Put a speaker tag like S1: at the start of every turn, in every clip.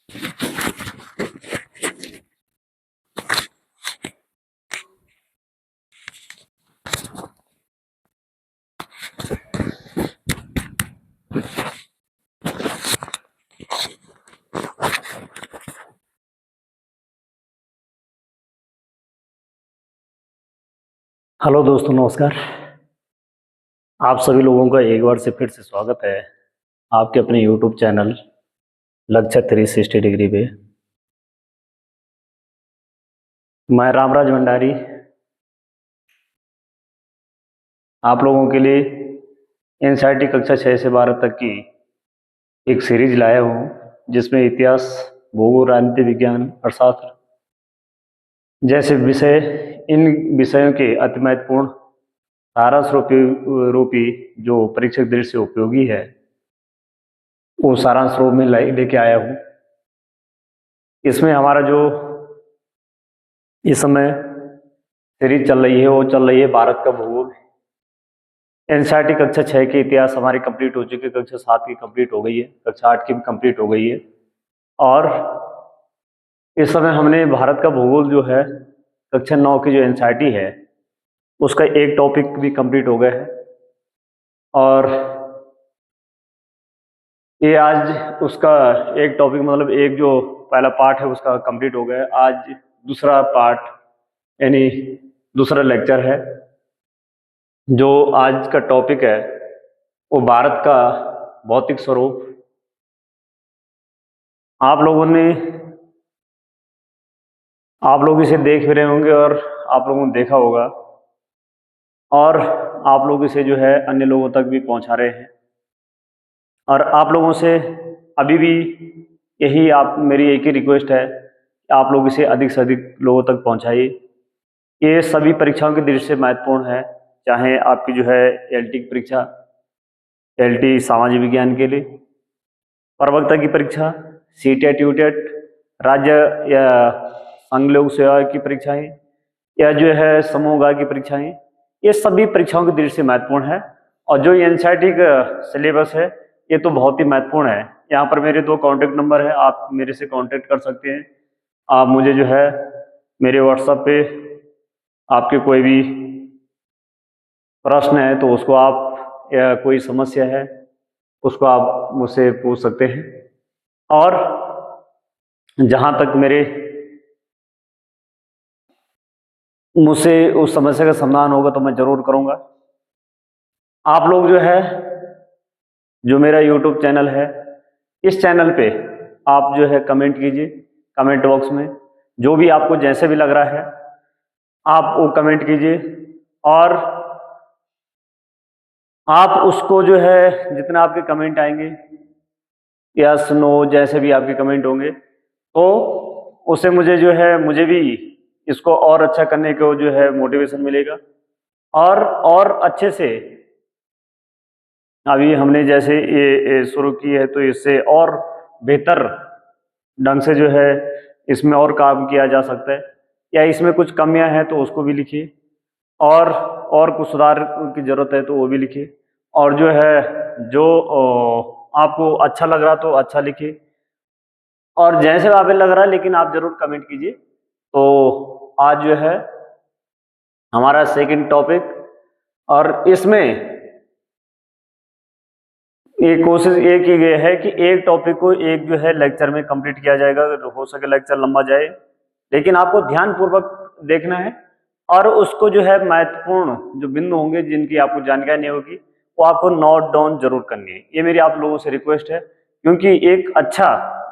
S1: Hello दोस्तों, नमस्कार। आप सभी लोगों का एक बार से फिर से स्वागत है आपके अपने यूट्यूब चैनल लक्ष्य 360 डिग्री पे। मैं रामराज भंडारी आप लोगों के लिए एनसीईआरटी कक्षा 6 से 12 तक की एक सीरीज लाया हूँ, जिसमें इतिहास, भूगोल, राजनीति विज्ञान, अर्थशास्त्र जैसे विषय, इन विषयों के अति महत्वपूर्ण सारांश रूपी जो परीक्षक दृष्टि से उपयोगी है, वो सारांश रूप में लेके आया हूँ। इसमें हमारा जो इस समय सीरीज चल रही है वो चल रही है भारत का भूगोल। एनसीईआरटी कक्षा 6 के इतिहास हमारी कंप्लीट हो चुकी है, कक्षा 7 की कंप्लीट हो गई है, कक्षा 8 की भी कंप्लीट हो गई है। और इस समय हमने भारत का भूगोल जो है कक्षा 9 की जो एनसीईआरटी है उसका एक टॉपिक भी कंप्लीट हो गया है। और ये आज उसका एक टॉपिक मतलब एक जो पहला पार्ट है उसका कंप्लीट हो गया है। आज दूसरा पार्ट यानी दूसरा लेक्चर है। जो आज का टॉपिक है वो भारत का भौतिक स्वरूप। आप लोग इसे देख भी रहे होंगे और आप लोगों ने देखा होगा, और आप लोग इसे जो है अन्य लोगों तक भी पहुंचा रहे हैं। और आप लोगों से अभी भी यही मेरी एक ही रिक्वेस्ट है कि आप लोग इसे अधिक से अधिक लोगों तक पहुंचाइए। ये सभी परीक्षाओं की दृष्टि से महत्वपूर्ण है, चाहे आपकी जो है एलटी की परीक्षा, एलटी सामाजिक विज्ञान के लिए, प्रवक्ता की परीक्षा, सीटेट, यूटेट, राज्य या संघ लोक सेवा की परीक्षाएं, या जो है समूह की परीक्षाएं, ये सभी परीक्षाओं की दृष्टि से महत्वपूर्ण है। और जो एनसीईआरटी का सिलेबस है ये तो बहुत ही महत्वपूर्ण है। यहाँ पर मेरे 2 कॉन्टेक्ट नंबर है, आप मेरे से कॉन्टेक्ट कर सकते हैं। आप मुझे जो है मेरे व्हाट्सएप पे आपके कोई भी प्रश्न है तो उसको आप, या कोई समस्या है उसको आप मुझसे पूछ सकते हैं। और जहाँ तक मुझसे उस समस्या का समाधान होगा तो मैं जरूर करूँगा। आप लोग जो है, जो मेरा यूट्यूब चैनल है, इस चैनल पे आप जो है कमेंट कीजिए, कमेंट बॉक्स में जो भी आपको जैसे भी लग रहा है आप वो कमेंट कीजिए। और आप उसको जो है जितना आपके कमेंट आएंगे, यस नो जैसे भी आपके कमेंट होंगे, तो उससे मुझे भी इसको और अच्छा करने को जो है मोटिवेशन मिलेगा। और अच्छे से अभी हमने जैसे ये शुरू की है तो इससे और बेहतर ढंग से जो है इसमें और काम किया जा सकता है, या इसमें कुछ कमियां हैं तो उसको भी लिखिए, और कुछ सुधार की जरूरत है तो वो भी लिखिए। और जो है जो आपको अच्छा लग रहा तो अच्छा लिखिए, और जैसे आप लग रहा है लेकिन आप जरूर कमेंट कीजिए। तो आज जो है हमारा सेकंड टॉपिक, और इसमें एक कोशिश ये की गई है कि एक टॉपिक को एक जो है लेक्चर में कंप्लीट किया जाएगा। अगर हो सके लेक्चर लंबा जाए, लेकिन आपको ध्यान पूर्वक देखना है, और उसको जो है महत्वपूर्ण जो बिंदु होंगे जिनकी आपको जानकारी नहीं होगी वो आपको नोट डाउन जरूर करनी है। ये मेरी आप लोगों से रिक्वेस्ट है, क्योंकि एक अच्छा,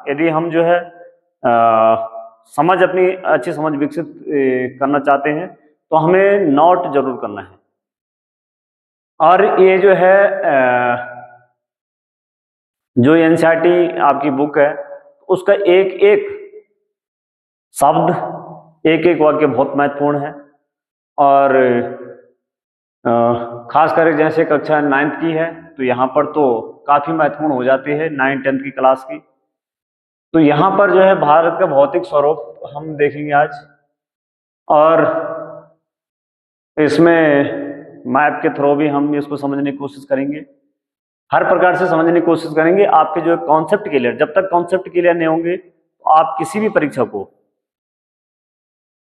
S1: यदि हम जो है अपनी अच्छी समझ विकसित करना चाहते हैं तो हमें नोट जरूर करना है। और ये जो है जो एनसीईआरटी आपकी बुक है उसका एक एक शब्द, एक एक वाक्य बहुत महत्वपूर्ण है। और खास करके जैसे कक्षा 9th की है तो यहाँ पर तो काफी महत्वपूर्ण हो जाती है, 9th-10th की क्लास की। तो यहाँ पर जो है भारत का भौतिक स्वरूप हम देखेंगे आज, और इसमें मैप के थ्रू भी हम इसको समझने की कोशिश करेंगे, हर प्रकार से समझने की कोशिश करेंगे। आपके जो कॉन्सेप्ट क्लियर, जब तक कॉन्सेप्ट क्लियर नहीं होंगे तो आप किसी भी परीक्षा को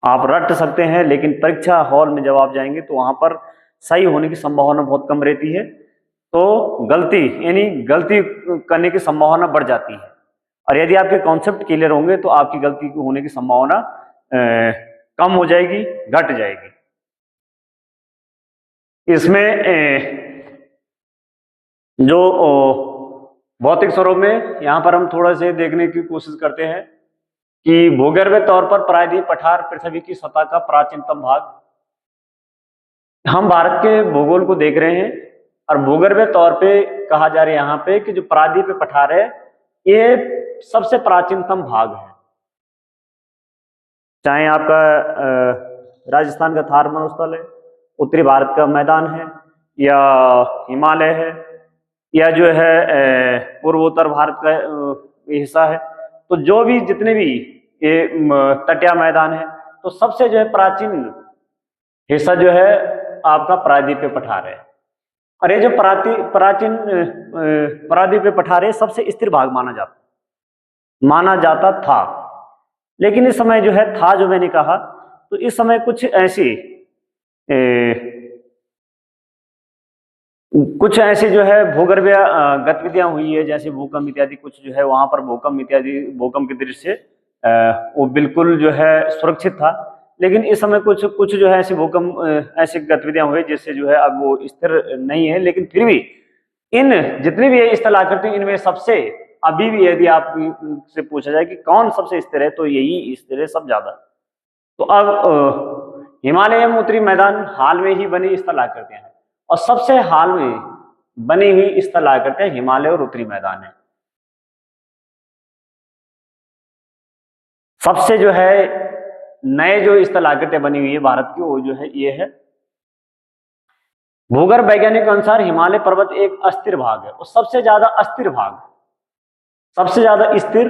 S1: आप रट सकते हैं, लेकिन परीक्षा हॉल में जब आप जाएंगे तो वहां पर सही होने की संभावना बहुत कम रहती है, तो गलती यानी गलती करने की संभावना बढ़ जाती है। और यदि आपके कॉन्सेप्ट क्लियर होंगे तो आपकी गलती होने की संभावना कम हो जाएगी, घट जाएगी। इसमें जो भौतिक स्वरूप में यहां पर हम थोड़ा से देखने की कोशिश करते हैं कि भूगर्भीय तौर पर प्रायद्वीप पठार पृथ्वी की सतह का प्राचीनतम भाग। हम भारत के भूगोल को देख रहे हैं और भूगर्भीय तौर पे कहा जा रहा है यहाँ पे कि जो प्रायद्वीप पठार है ये सबसे प्राचीनतम भाग है। चाहे आपका राजस्थान का थार मरुस्थल है, उत्तरी भारत का मैदान है, या हिमालय है, या जो है पूर्वोत्तर भारत का हिस्सा है, तो जो भी जितने भी ये तटीय मैदान है, तो सबसे जो है प्राचीन हिस्सा जो है आपका प्रायद्वीपीय पठार है। और ये जो प्राचीन प्रायद्वीपीय पठार है सबसे स्थिर भाग माना जाता था। लेकिन इस समय जो है था, जो मैंने कहा, तो इस समय कुछ ऐसी जो है भूगर्भीय गतिविधियां हुई है, जैसे भूकंप इत्यादि, कुछ जो है वहां पर भूकंप की दृष्टि से वो बिल्कुल जो है सुरक्षित था। लेकिन इस समय कुछ जो है ऐसी गतिविधियां हुई जिससे जो है अब वो स्थिर नहीं है। लेकिन फिर भी इन जितनी भी स्थलाकृति, इनमें सबसे अभी भी यदि आप से पूछा जाए कि कौन सबसे स्थिर है, तो यही स्थिर है सब ज्यादा। तो अब हिमालय एवं उत्तरी मैदान हाल में ही बनी स्थलाकृतियां हैं, और सबसे हाल में बनी हुई स्थलाकृतियां हिमालय और उत्तरी मैदान है। सबसे जो है नए जो स्थलाकृतियां बनी हुई है भारत की, वो जो है ये है। भूगर्भ वैज्ञानिक के अनुसार हिमालय पर्वत एक अस्थिर भाग है, और सबसे ज्यादा अस्थिर भाग, सबसे ज्यादा स्थिर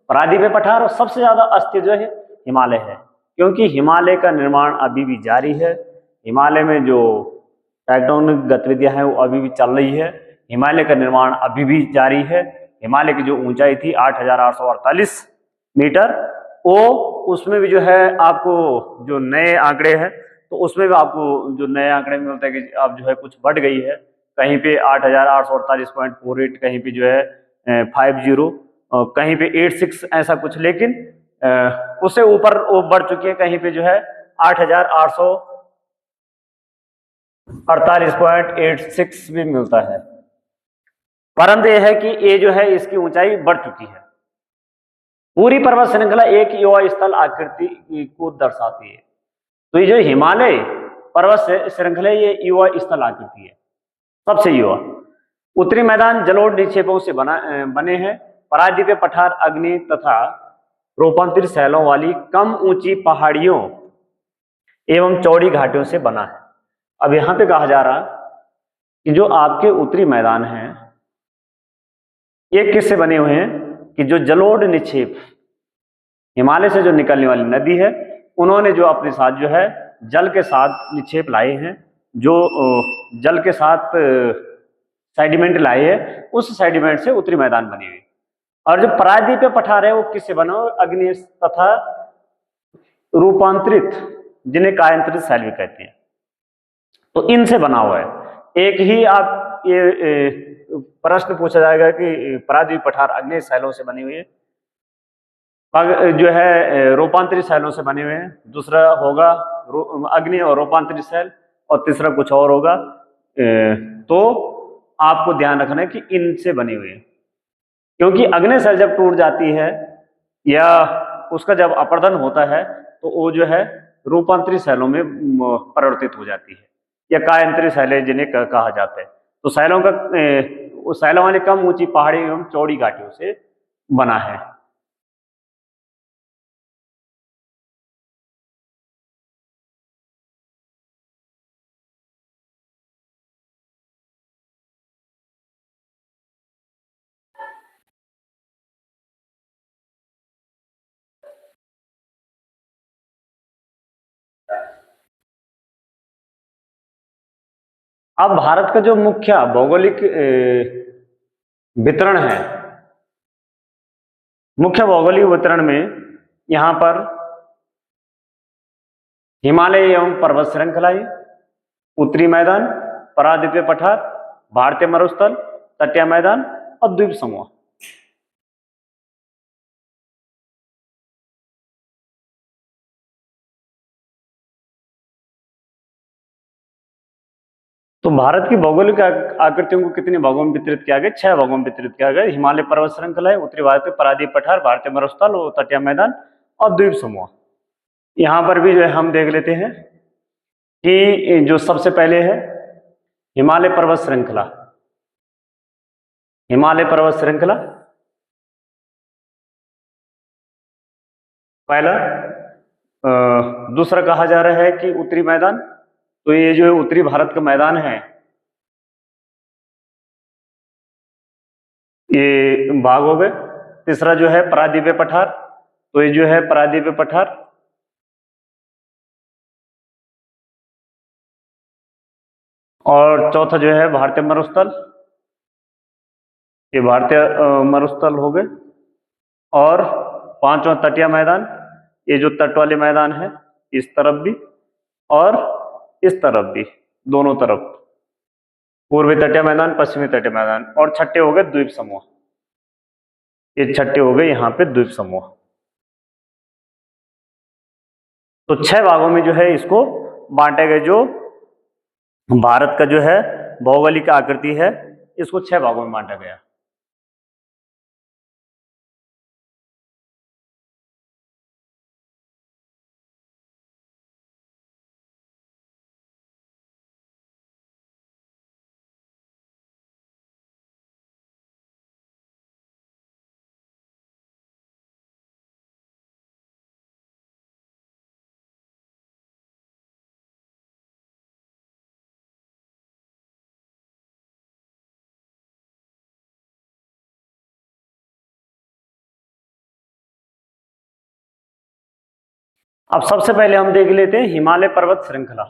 S1: प्रायद्वीपीय पठार, और सबसे ज्यादा अस्थिर जो है हिमालय है। क्योंकि हिमालय का निर्माण अभी भी जारी है। हिमालय में जो टेक्टोनिक गतिविधियां हैं वो अभी भी चल रही है। हिमालय का निर्माण अभी भी जारी है। हिमालय की जो ऊंचाई थी 8,848 मीटर, वो उसमें भी जो है आपको जो नए आंकड़े हैं, तो उसमें भी आपको जो नए आंकड़े में मिलता है कि अब जो है कुछ बढ़ गई है। कहीं पे 8,848.48, कहीं पे जो है 50, कहीं पे 86 ऐसा कुछ। लेकिन उससे ऊपर वो बढ़ चुकी है, कहीं पे जो है 8,848.86 भी मिलता है। परंतु यह है कि ये जो है इसकी ऊंचाई बढ़ चुकी है। पूरी पर्वत श्रृंखला एक युवा स्थल आकृति को दर्शाती है। तो ये जो हिमालय पर्वत श्रृंखला ये युवा स्थल आकृति है, सबसे युवा। उत्तरी मैदान जलोढ़ निक्षेपों से बने हैं। प्रायद्वीपीय पठार अग्नि तथा रूपांतरित शैलों वाली कम ऊंची पहाड़ियों एवं चौड़ी घाटियों से बना है। अब यहां पे कहा जा रहा कि जो आपके उत्तरी मैदान हैं ये किससे बने हुए हैं, कि जो जलोढ़ निक्षेप हिमालय से जो निकलने वाली नदी है, उन्होंने जो अपने साथ जो है जल के साथ निक्षेप लाए हैं, जो जल के साथ सेडिमेंट लाए हैं, उस सेडिमेंट से उत्तरी मैदान बने हुए। और जो प्रायद्वीपीय पठार है वो किससे बना हो, अग्नि तथा रूपांतरित, जिन्हें कायांतरित शैल भी कहते हैं, तो इनसे बना हुआ है। एक ही आप ये प्रश्न पूछा जाएगा कि प्रायद्वीपीय पठार अग्नि शैलों से बनी हुई है, जो है रूपांतरित शैलों से बने हुए हैं। दूसरा होगा अग्नि और रूपांतरित शैल, और तीसरा कुछ और होगा। तो आपको ध्यान रखना है कि इनसे बनी हुई है, क्योंकि अग्नि शैल जब टूट जाती है या उसका जब अपर्दन होता है, तो वो जो है रूपांतरित शैलों में परिवर्तित हो जाती है, या कायांतरित शैलें जिन्हें कहा जाता है। तो शैलों वाली कम ऊंची पहाड़ी एवं चौड़ी घाटियों से बना है। अब भारत का जो मुख्य भौगोलिक वितरण है, मुख्य भौगोलिक वितरण में यहाँ पर हिमालय एवं पर्वत श्रृंखलाएं, उत्तरी मैदान, पराद्वीपीय पठार, भारतीय मरुस्थल, तटीय मैदान और द्वीप समूह। तो भारत की भौगोलिक आकृतियों को कितने भागों में वितरित किया गया? 6 भागों में वितरित किया गया। हिमालय पर्वत श्रृंखला है, उत्तरी भारतीय पराद्वीप पठार, भारतीय मरुस्थल और तटीय मैदान और द्वीप समूह। यहाँ पर भी जो है हम देख लेते हैं कि जो सबसे पहले है हिमालय पर्वत श्रृंखला। हिमालय पर्वत श्रृंखला पहला। दूसरा कहा जा रहा है कि उत्तरी मैदान, तो ये जो उत्तरी भारत का मैदान है ये भाग हो गए। तीसरा जो है पराद्वीपीय पठार, तो ये जो है पराद्वीपीय पठार। और चौथा जो है भारतीय मरुस्थल, ये भारतीय मरुस्थल हो गए। और पांचवा तटीय मैदान, ये जो तट वाले मैदान है इस तरफ भी और इस तरफ भी, दोनों तरफ, पूर्वी तटीय मैदान, पश्चिमी तटीय मैदान। और छठे हो गए द्वीप समूह, ये छठे हो गए यहाँ पे द्वीप समूह। तो 6 भागों में जो है इसको बांटे गए। जो भारत का जो है भौगोलिक आकृति है इसको 6 भागों में बांटा गया। अब सबसे पहले हम देख लेते हैं हिमालय पर्वत श्रृंखला।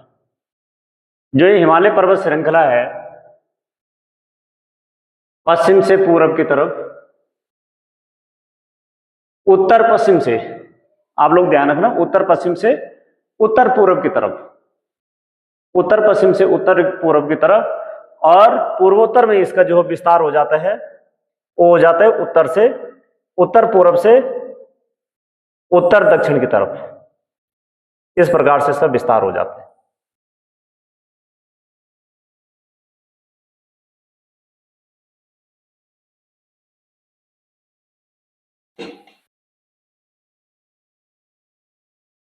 S1: जो ये हिमालय पर्वत श्रृंखला है पश्चिम से पूरब की तरफ, उत्तर पश्चिम से, आप लोग ध्यान रखना, उत्तर पश्चिम से उत्तर पूर्व की तरफ, उत्तर पश्चिम से उत्तर पूर्व की तरफ। और पूर्वोत्तर में इसका जो विस्तार हो जाता है वो हो जाता है उत्तर से, उत्तर पूर्व से उत्तर दक्षिण की तरफ। इस प्रकार से इसका विस्तार हो जाता है।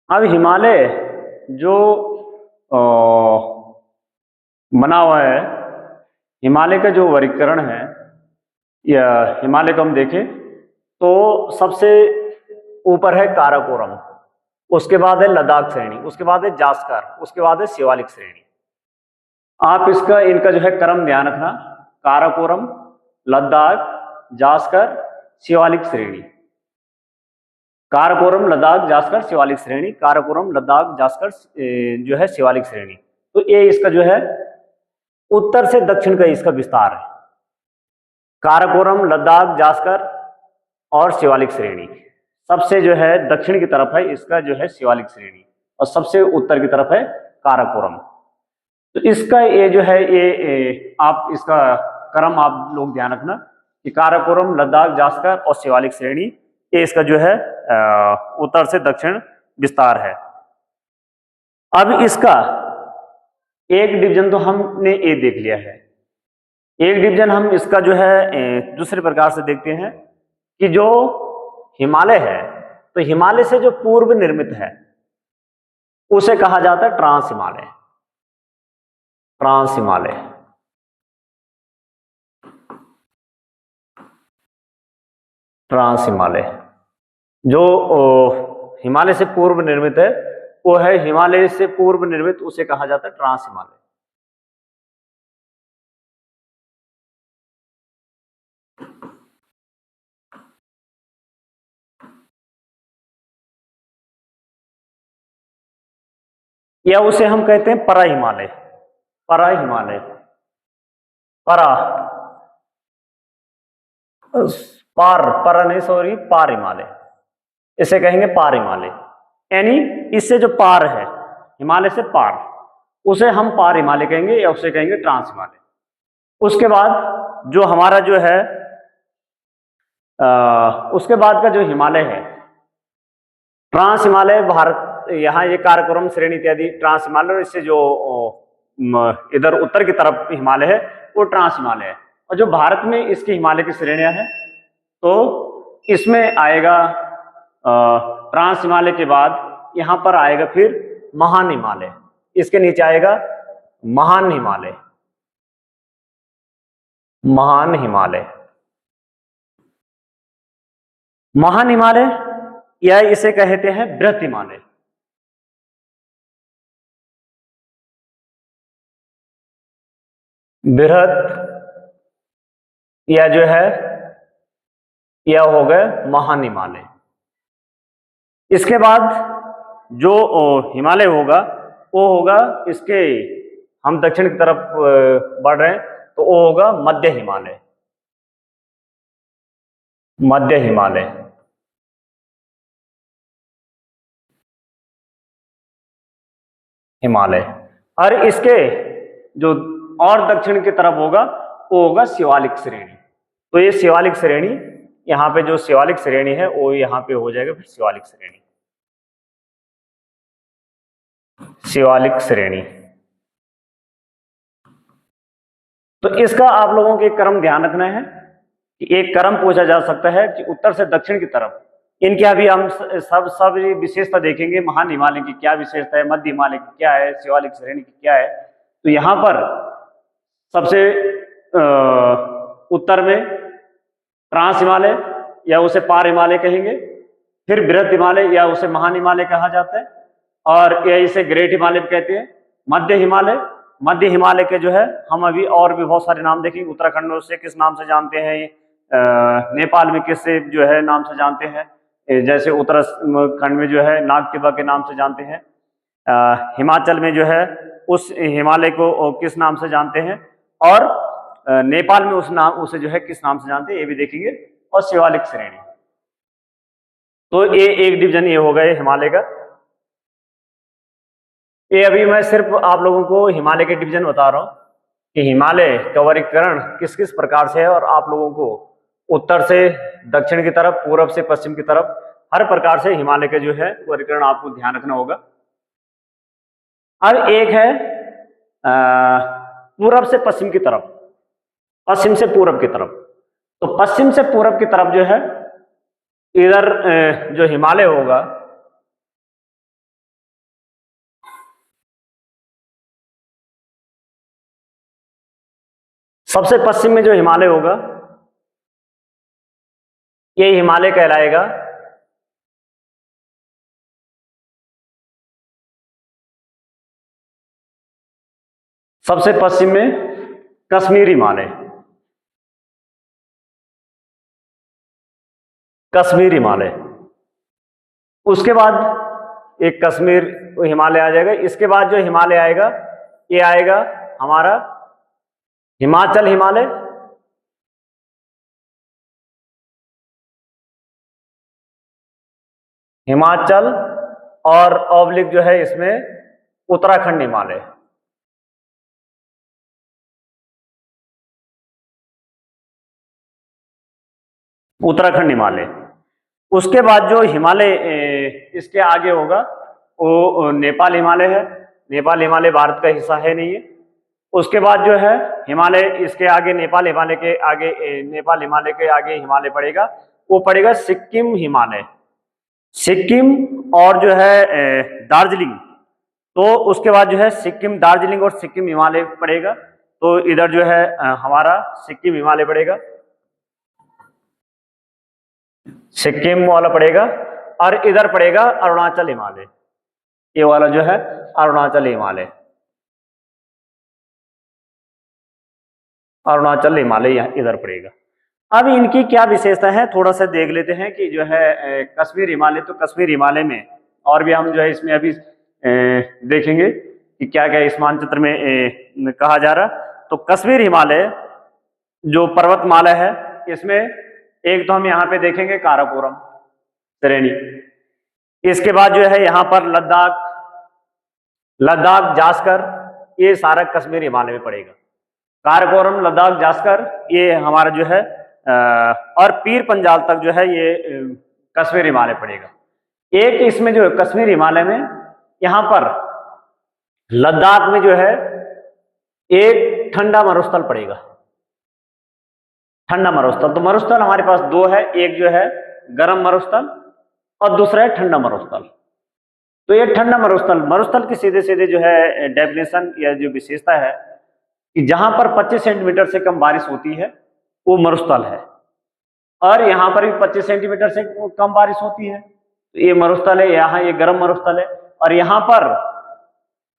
S1: अब हिमालय जो बना हुआ है, हिमालय का जो वर्गीकरण है या हिमालय को हम देखें तो सबसे ऊपर है काराकोरम, उसके बाद है लद्दाख श्रेणी, उसके बाद है जास्कर, उसके बाद है शिवालिक श्रेणी। आप इनका जो है क्रम ध्यान रखना, काराकोरम, लद्दाख, जास्कर, शिवालिक श्रेणी। काराकोरम, लद्दाख, जास्कर, शिवालिक श्रेणी, काराकोरम, लद्दाख, जास्कर जो है शिवालिक श्रेणी। तो ये इसका जो है उत्तर से दक्षिण का इसका विस्तार है। काराकोरम, लद्दाख, जास्कर और शिवालिक श्रेणी। सबसे जो है दक्षिण की तरफ है इसका जो है शिवालिक श्रेणी और सबसे उत्तर की तरफ है काराकोरम। तो इसका ये जो है ये आप इसका क्रम आप लोग ध्यान रखना कि काराकोरम, लद्दाख, जास्कर और शिवालिक श्रेणी, ये इसका जो है उत्तर से दक्षिण विस्तार है। अब इसका एक डिवीजन तो हमने ये देख लिया है। एक डिवीजन हम इसका जो है दूसरे प्रकार से देखते हैं कि जो हिमालय है तो हिमालय से जो पूर्व निर्मित है उसे कहा जाता है trans Himalaya. Trans Himalaya, trans Himalaya जो हिमालय से पूर्व निर्मित है वो है हिमालय से पूर्व निर्मित, उसे कहा जाता है ट्रांस हिमालय। या उसे हम कहते हैं परा हिमालय। परा हिमालय, परा पार, पर नहीं सॉरी, पार हिमालय, इसे कहेंगे पार हिमालय। यानी इससे जो पार है, हिमालय से पार, उसे हम पार हिमालय कहेंगे या उसे कहेंगे ट्रांस हिमालय। उसके बाद जो हमारा जो है उसके बाद का जो हिमालय है, ट्रांस हिमालय, भारत यहाँ ये काराकोरम श्रेणी इत्यादि ट्रांस हिमालय, और इससे जो इधर उत्तर की तरफ हिमालय है वो ट्रांस हिमालय है। और जो भारत में इसकी हिमालय की श्रेणियां हैं, तो इसमें आएगा ट्रांस हिमालय के बाद यहां पर आएगा फिर महान हिमालय, इसके नीचे आएगा महान हिमालय, महान हिमालय, महान हिमालय, या इसे कहते हैं बृहत हिमालय। बृहत या जो है यह हो गए महान हिमालय। इसके बाद जो हिमालय होगा वो होगा, इसके हम दक्षिण की तरफ बढ़ रहे हैं तो वो होगा मध्य हिमालय, मध्य हिमालय। हिमालय, और इसके जो और दक्षिण की तरफ होगा वो होगा शिवालिक श्रेणी। तो ये शिवालिक श्रेणी, यहाँ पे जो शिवालिक श्रेणी है वो यहाँ पे हो जाएगा फिर शिवालिक श्रेणी, शिवालिक श्रेणी। तो इसका आप लोगों को एक क्रम ध्यान रखना है कि एक क्रम पूछा जा सकता है कि उत्तर से दक्षिण की तरफ, इनके अभी हम सब विशेषता देखेंगे, महान हिमालय की क्या विशेषता है, मध्य हिमालय की क्या है, शिवालिक श्रेणी की क्या है। तो यहाँ पर सबसे उत्तर में ट्रांस हिमालय या उसे पार हिमालय कहेंगे, फिर बृहत हिमालय या उसे महान हिमालय कहा जाता है, और या इसे ग्रेट हिमालय कहते हैं। मध्य हिमालय, मध्य हिमालय के जो है हम अभी और भी बहुत सारे नाम देखेंगे। उत्तराखंड में उसे किस नाम से जानते हैं, नेपाल में किससे जो है नाम से जानते हैं, जैसे उत्तराखंड में जो है नागटिब्बा के नाम से जानते हैं, हिमाचल में जो है उस हिमालय को किस नाम से जानते हैं, और नेपाल में उसे जो है किस नाम से जानते हैं, ये भी देखेंगे। और शिवालिक श्रेणी, तो ये एक डिवीजन ये हो गए हिमालय का। ये अभी मैं सिर्फ आप लोगों को हिमालय के डिवीजन बता रहा हूं कि हिमालय का वर्गीकरण किस किस प्रकार से है, और आप लोगों को उत्तर से दक्षिण की तरफ, पूर्व से पश्चिम की तरफ, हर प्रकार से हिमालय के जो है वर्गीकरण आपको ध्यान रखना होगा। अब एक है पूर्व से पश्चिम की तरफ, पश्चिम से पूर्व की तरफ। तो पश्चिम से पूर्व की तरफ जो है इधर जो हिमालय होगा, सबसे पश्चिम में जो हिमालय होगा ये हिमालय कहलाएगा। सबसे पश्चिम में कश्मीर हिमालय, कश्मीर हिमालय। उसके बाद एक कश्मीर हिमालय आ जाएगा। इसके बाद जो हिमालय आएगा ये आएगा हमारा हिमाचल हिमालय, हिमाचल, और ऑब्लिक जो है इसमें उत्तराखंड हिमालय। उत्तराखंड हिमालय। उसके बाद जो हिमालय इसके आगे होगा वो नेपाल हिमालय है। नेपाल हिमालय भारत का हिस्सा है नहीं है। उसके बाद जो है हिमालय, इसके आगे नेपाल हिमालय के आगे, नेपाल हिमालय के आगे हिमालय पड़ेगा, वो पड़ेगा सिक्किम हिमालय, सिक्किम, और जो है दार्जिलिंग। तो उसके बाद जो है सिक्किम, दार्जिलिंग और सिक्किम हिमालय पड़ेगा। तो इधर जो है हमारा सिक्किम हिमालय पड़ेगा, सिक्किम वाला पड़ेगा, और इधर पड़ेगा अरुणाचल हिमालय, ये वाला जो है अरुणाचल हिमालय, अरुणाचल हिमालय इधर पड़ेगा। अब इनकी क्या विशेषता है थोड़ा सा देख लेते हैं कि जो है कश्मीर हिमालय, तो कश्मीर हिमालय में और भी हम जो है इसमें अभी देखेंगे कि क्या क्या इस मानचित्र में कहा जा रहा। तो कश्मीर हिमालय जो पर्वतमाला है, इसमें एक तो हम यहाँ पे देखेंगे काराकोरम श्रेणी, इसके बाद जो है यहाँ पर लद्दाख, लद्दाख जास्कर, ये सारा कश्मीर हिमालय में पड़ेगा। काराकोरम, लद्दाख, जास्कर ये हमारा जो है और पीर पंजाल तक जो है ये कश्मीर हिमालय पड़ेगा। एक इसमें जो है कश्मीर हिमालय में यहाँ पर लद्दाख में जो है एक ठंडा मरुस्थल पड़ेगा, ठंडा मरुस्थल। तो मरुस्थल हमारे पास दो है, एक जो है गर्म मरुस्थल और दूसरा है ठंडा मरुस्थल। तो ये ठंडा मरुस्थल, मरुस्थल की सीधे सीधे जो है डेफिनेशन या जो विशेषता है कि जहां पर 25 सेंटीमीटर से कम बारिश होती है वो मरुस्थल है, और यहां पर भी 25 सेंटीमीटर से कम बारिश होती है तो ये मरुस्थल है, यहाँ ये गर्म मरुस्थल है। और यहाँ पर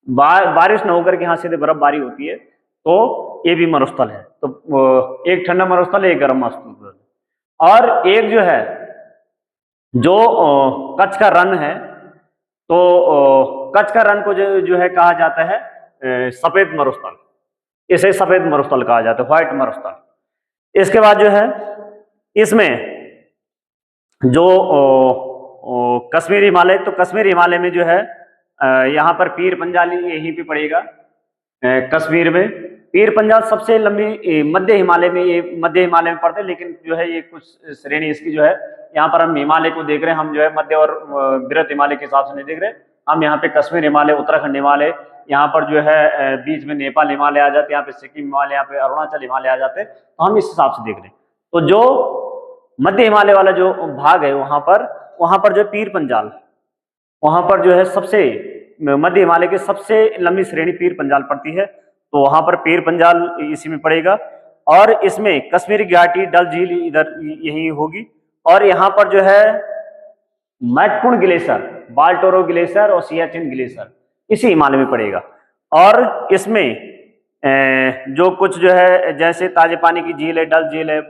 S1: बारिश न होकर के यहाँ सीधे बर्फबारी होती है तो ये भी मरुस्थल है। तो एक ठंडा मरुस्थल है, एक गर्म मरुस्थल, और एक जो है जो कच्छ का रण है, तो कच्छ का रण को जो है कहा जाता है सफेद मरुस्थल, इसे सफेद मरुस्थल कहा जाता है, व्हाइट मरुस्थल। इसके बाद जो है इसमें जो कश्मीर हिमालय, तो कश्मीर हिमालय में जो है यहाँ पर पीर पंजाल यहीं पे पड़ेगा कश्मीर में। पीर पंजाल सबसे लंबी मध्य हिमालय में, ये मध्य हिमालय में पड़ते हैं, लेकिन जो है ये कुछ श्रेणी इसकी जो है, यहाँ पर हम हिमालय को देख रहे हैं, हम जो है मध्य और बृहद हिमालय के हिसाब से नहीं देख रहे, हम यहाँ पे कश्मीर हिमालय, उत्तराखंड हिमालय, यहाँ पर जो है बीच में नेपाल हिमालय आ जाते हैं, यहाँ पे सिक्किम हिमालय, यहाँ पे अरुणाचल हिमालय आ जाते हैं, तो हम इस हिसाब से देख रहे हैं। तो जो मध्य हिमालय वाला जो भाग है वहां पर जो पीर पंजाल, वहां पर जो है सबसे मध्य हिमालय की सबसे लंबी श्रेणी पीर पंजाल पड़ती है, तो वहां पर पीर पंजाल इसी में पड़ेगा। और इसमें कश्मीरी घाटी, डल झील इधर यही होगी, और यहाँ पर जो है महत्वपूर्ण ग्लेशियर, बाल्टोरो ग्लेशियर और सियाचिन ग्लेशियर इसी हिमालय में पड़ेगा। और इसमें जो कुछ जो है जैसे ताजे पानी की झील है, डल झील है,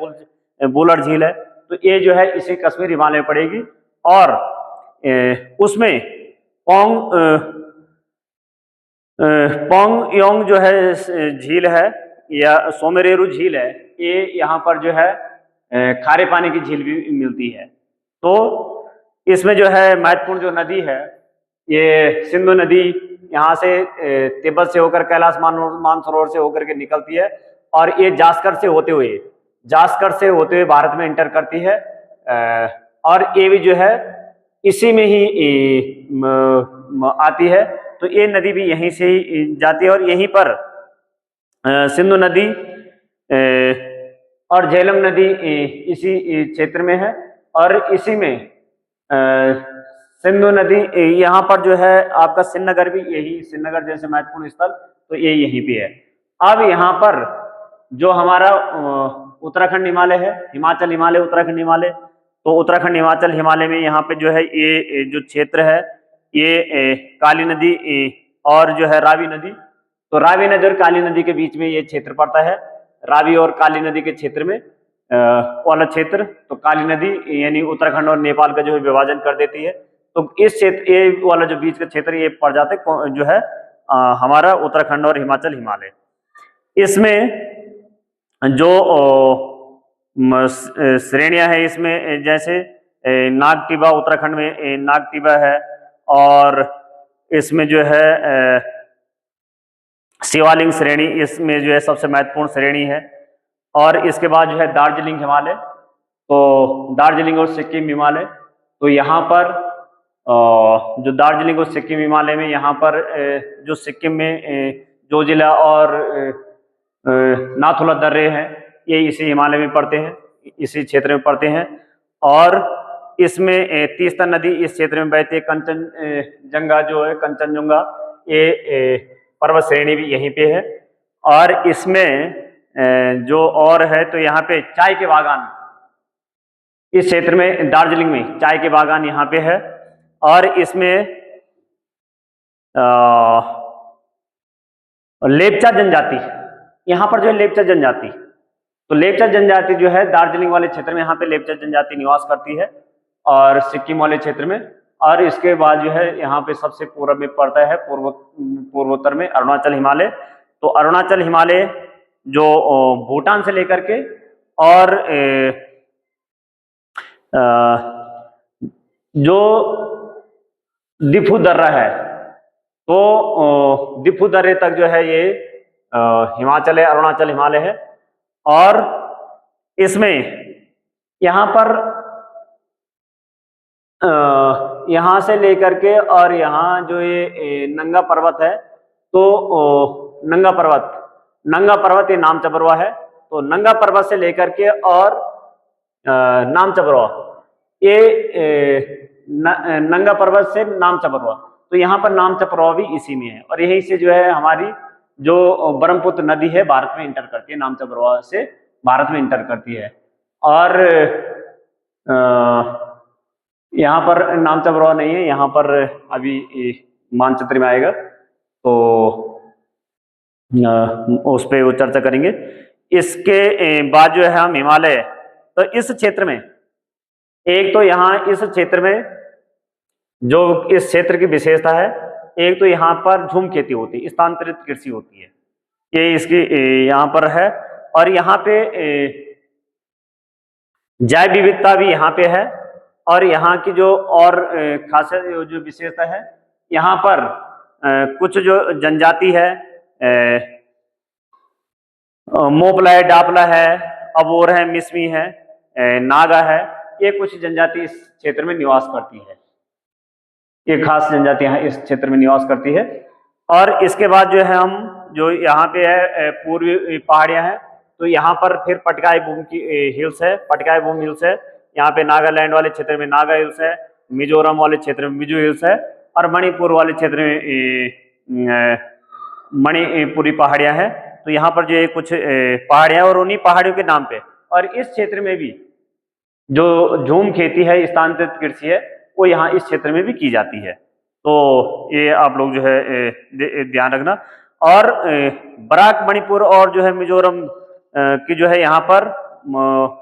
S1: बुलर झील है, तो ये जो है इसी कश्मीर हिमालय में पड़ेगी। और उसमें पोंग योंग जो है झील है या सोमेरेरू झील है, ये यहाँ पर जो है खारे पानी की झील भी मिलती है। तो इसमें जो है महत्वपूर्ण जो नदी है ये सिंधु नदी, यहाँ से तिब्बत से होकर कैलाश मानसरोवर से होकर के निकलती है, और ये जास्कर से होते हुए भारत में इंटर करती है। और ये भी जो है इसी में ही आती है, तो ये नदी भी यहीं से ही जाती है, और यहीं पर सिंधु नदी और झेलम नदी इसी क्षेत्र में है, और इसी में सिंधु नदी, यहाँ पर जो है आपका श्रीनगर भी यही, श्रीनगर जैसे महत्वपूर्ण स्थल तो ये यहीं पे है। अब यहाँ पर जो हमारा उत्तराखंड हिमालय है, हिमाचल हिमालय, उत्तराखंड हिमालय, तो उत्तराखंड हिमाचल हिमालय में यहाँ पे जो है ये जो क्षेत्र है ये काली नदी और जो है रावी नदी, तो रावी नदी और काली नदी के बीच में ये क्षेत्र पड़ता है। रावी और काली नदी के क्षेत्र में वाला क्षेत्र, तो काली नदी यानी उत्तराखंड और नेपाल का जो है विभाजन कर देती है, तो इस क्षेत्र ये वाला जो बीच का क्षेत्र ये पड़ जाते जो है हमारा उत्तराखंड और हिमाचल हिमालय। इसमें जो श्रेणियां है इसमें जैसे नागटिबा, उत्तराखंड में नागटिबा है, और इसमें जो है शिवालिंग श्रेणी इसमें जो है सबसे महत्वपूर्ण श्रेणी है। और इसके बाद जो है दार्जिलिंग हिमालय, तो दार्जिलिंग और सिक्किम हिमालय, तो यहाँ पर जो दार्जिलिंग और सिक्किम हिमालय में यहाँ पर जो सिक्किम में जोजिला और नाथुला दर्रे हैं ये इसी हिमालय में पड़ते हैं, इसी क्षेत्र में पड़ते हैं। और इसमें तीस्ता नदी इस क्षेत्र में बहती है। कंचनजंगा जो है, कंचनजंगा ये पर्वत श्रेणी भी यहीं पे है। और इसमें जो और है तो यहाँ पे चाय के बागान, इस क्षेत्र में दार्जिलिंग में चाय के बागान यहाँ पे है। और इसमें लेप्चा जनजाति, यहाँ पर जो है लेप्चा जनजाति, तो लेप्चा जनजाति जो है दार्जिलिंग वाले क्षेत्र में यहाँ पे लेप्चा जनजाति निवास करती है, और सिक्किम वाले क्षेत्र में। और इसके बाद जो है यहाँ पे सबसे पूर्व में पड़ता है पूर्वोत्तर में अरुणाचल हिमालय। तो अरुणाचल हिमालय जो भूटान से लेकर के और जो दिफू दर्रा है, तो दिफू दर्रे तक जो है ये हिमाचल है, अरुणाचल हिमालय है। और इसमें यहाँ पर यहाँ से लेकर के और यहाँ जो ये नंगा पर्वत है, तो नंगा पर्वत ये नाम चबरवा है। तो नंगा पर्वत से लेकर के और नाम चबरवा, ये नंगा पर्वत से नाम चबरवा, तो यहाँ पर नाम चबरवा भी इसी में है। और यहीं से जो है हमारी जो ब्रह्मपुत्र नदी है भारत में इंटर करती है, नाम चबरवा से भारत में इंटर करती है। और यहाँ पर नाम चबरवा नहीं है, यहाँ पर अभी मानचित्र में आएगा, तो उस पर वो चर्चा करेंगे। इसके बाद जो है हम हिमालय, तो इस क्षेत्र में एक तो यहाँ इस क्षेत्र में जो इस क्षेत्र की विशेषता है, एक तो यहाँ पर झूम खेती होती है, स्थानांतरित कृषि होती है, ये इसकी यहाँ पर है। और यहाँ पे जैव विविधता भी यहाँ पे है। और यहाँ की जो और खासियत जो विशेषता है, यहाँ पर कुछ जो जनजाति है, मोपला है, डापला है, अबोर है, मिसमी है, नागा है, ये कुछ जनजाति इस क्षेत्र में निवास करती है। ये खास जनजातियां इस क्षेत्र में निवास करती है। और इसके बाद जो है हम जो यहाँ पे है पूर्वी पहाड़ियां हैं, तो यहाँ पर फिर पटकाई बूम की हिल्स है, पटकाई बूम हिल्स है। यहाँ पे नागालैंड वाले क्षेत्र में नागा हिल्स है, मिजोरम वाले क्षेत्र में मिजो हिल्स है, और मणिपुर वाले क्षेत्र में मणिपुरी पहाड़ियां हैं। तो यहाँ पर जो कुछ पहाड़ियां और उन्हीं पहाड़ियों के नाम पे, और इस क्षेत्र में भी जो झूम खेती है, स्थानांतरित कृषि है, वो यहाँ इस क्षेत्र में भी की जाती है। तो ये आप लोग जो है ध्यान रखना। और बराक मणिपुर और जो है मिजोरम की जो है यहाँ पर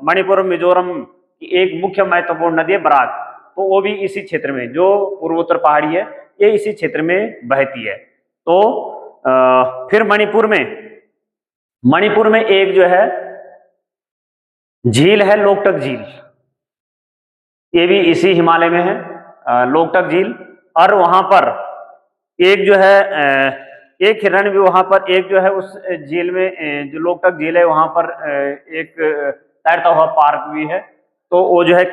S1: मणिपुर और मिजोरम की एक मुख्य महत्वपूर्ण नदी है बराक, तो वो भी इसी क्षेत्र में, जो पूर्वोत्तर पहाड़ी है, ये इसी क्षेत्र में बहती है। तो फिर मणिपुर में एक जो है झील है, लोकटक झील, ये भी इसी हिमालय में है, लोकटक झील। और वहां पर एक जो है एक हिरण भी वहां पर, एक जो है उस झील में जो लोकटक झील है, वहां पर एक तैरता हुआ पार्क भी है, तो वो जो है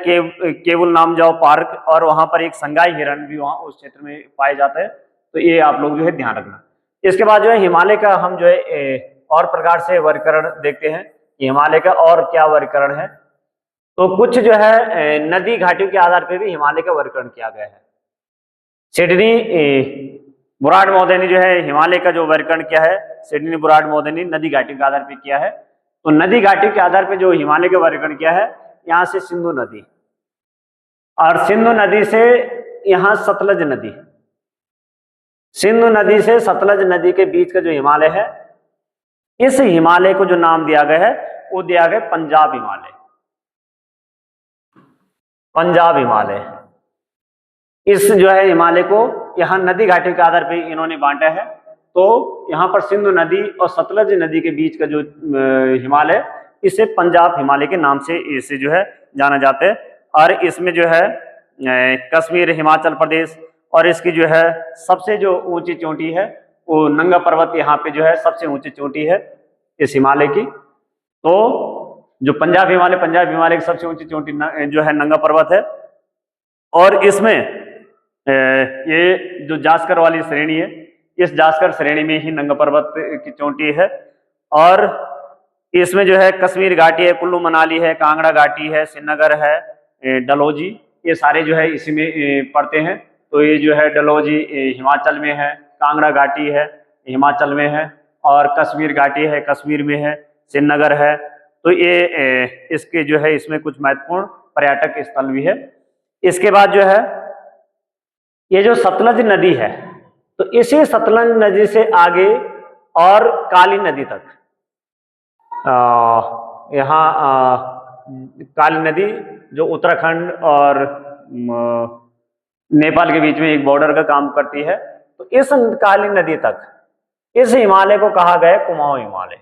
S1: केवल नाम जाओ पार्क। और वहां पर एक संगाई हिरण भी वहां उस क्षेत्र में पाए जाते हैं। तो ये आप लोग जो है ध्यान रखना। इसके बाद जो है हिमालय का हम जो है और प्रकार से वर्गीकरण देखते हैं, हिमालय का और क्या वर्गीकरण है। तो कुछ जो है नदी घाटियों के आधार पर भी हिमालय का वर्गीकरण किया गया है। सिडनी बुराड महोदय ने जो है हिमालय का जो वर्गीकरण किया है, सिडनी बुराड महोदय ने नदी घाटियों के आधार पर किया है। तो नदी घाटियों के आधार पर जो हिमालय का वर्गीकरण किया है, यहाँ से सिंधु नदी, और सिंधु नदी से यहाँ सतलज नदी, सिंधु नदी से सतलज नदी के बीच का जो हिमालय है, इस हिमालय को जो नाम दिया गया है, वो दिया गया पंजाब हिमालय। पंजाब हिमालय, इस जो है हिमालय को यहाँ नदी घाटियों के आधार पर इन्होंने बांटा है। तो यहाँ पर सिंधु नदी और सतलज नदी के बीच का जो हिमालय, इसे पंजाब हिमालय के नाम से इसे जो है जाना जाता है। और इसमें जो है कश्मीर, हिमाचल प्रदेश, और इसकी जो है सबसे जो ऊंची चोटी है, वो नंगा पर्वत यहाँ पे जो है सबसे ऊंची चोटी है इस हिमालय की। तो जो पंजाब हिमालय की सबसे ऊंची चोटी जो है नंगा पर्वत है। और इसमें ये जो जास्कर वाली श्रेणी है, इस जास्कर श्रेणी में ही नंगा पर्वत की चोटी है। और इसमें जो है कश्मीर घाटी है, कुल्लू मनाली है, कांगड़ा घाटी है, श्रीनगर है, डलहौजी, ये सारे जो है इसी में पड़ते हैं। तो ये जो है डलहौजी हिमाचल में है, कांगड़ा घाटी है हिमाचल में है, और कश्मीर घाटी है कश्मीर में है, श्रीनगर है। तो ये इसके जो है इसमें कुछ महत्वपूर्ण पर्यटक स्थल भी है। इसके बाद जो है ये जो सतलज नदी है, तो इसी सतलज नदी से आगे और काली नदी तक, यहाँ काली नदी जो उत्तराखंड और नेपाल के बीच में एक बॉर्डर का काम करती है, तो इस काली नदी तक इस हिमालय को कहा गया कुमाऊं हिमालय।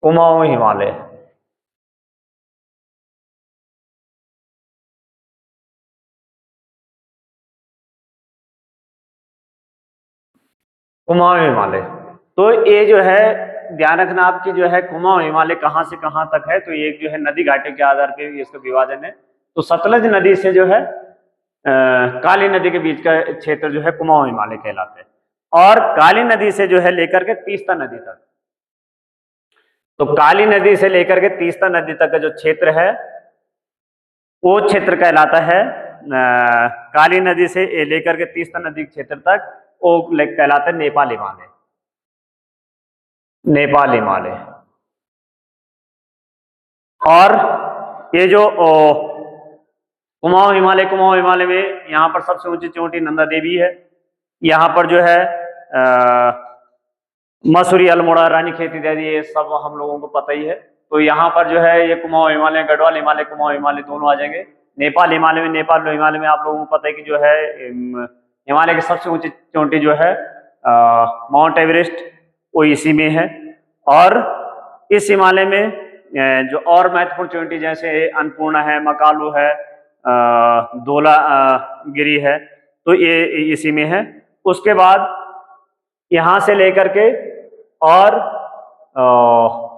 S1: कुमाऊं हिमालय, कुमाऊं हिमालय। तो ये जो है ध्यान रखना आपकी जो है कुमाऊं हिमालय कहाँ से कहाँ तक है, तो ये जो है नदी घाटी के आधार पर इसका विभाजन है। तो सतलज नदी से जो है काली नदी के बीच का क्षेत्र जो है कुमाऊं हिमालय कहलाता है। और काली नदी से जो है लेकर के तीस्ता नदी तक, तो काली नदी से लेकर के तीस्ता नदी तक का जो क्षेत्र है वो क्षेत्र कहलाता है काली नदी से लेकर के तीस्ता नदी के क्षेत्र तक वो कहलाता है नेपाल हिमालय। नेपाल हिमालय। और ये जो कुमाऊं हिमालय में यहाँ पर सबसे ऊंची चोटी नंदा देवी है। यहाँ पर जो है मसूरी, अल्मोड़ा, रानीखेत इत्यादि ये सब हम लोगों को पता ही है। तो यहाँ पर जो है ये कुमाऊं हिमालय, गढ़वाल हिमालय, कुमाऊं हिमालय दोनों आ जाएंगे। नेपाल हिमालय में आप लोगों को पता है कि जो है हिमालय की सबसे ऊंची चोटी जो है माउंट एवरेस्ट, वो इसी में है। और इस हिमालय में जो और महत्वपूर्ण चोटी जैसे अन्नपूर्णा है, मकालू है, धोला गिरी है, तो ये इसी में है। उसके बाद यहाँ से लेकर के और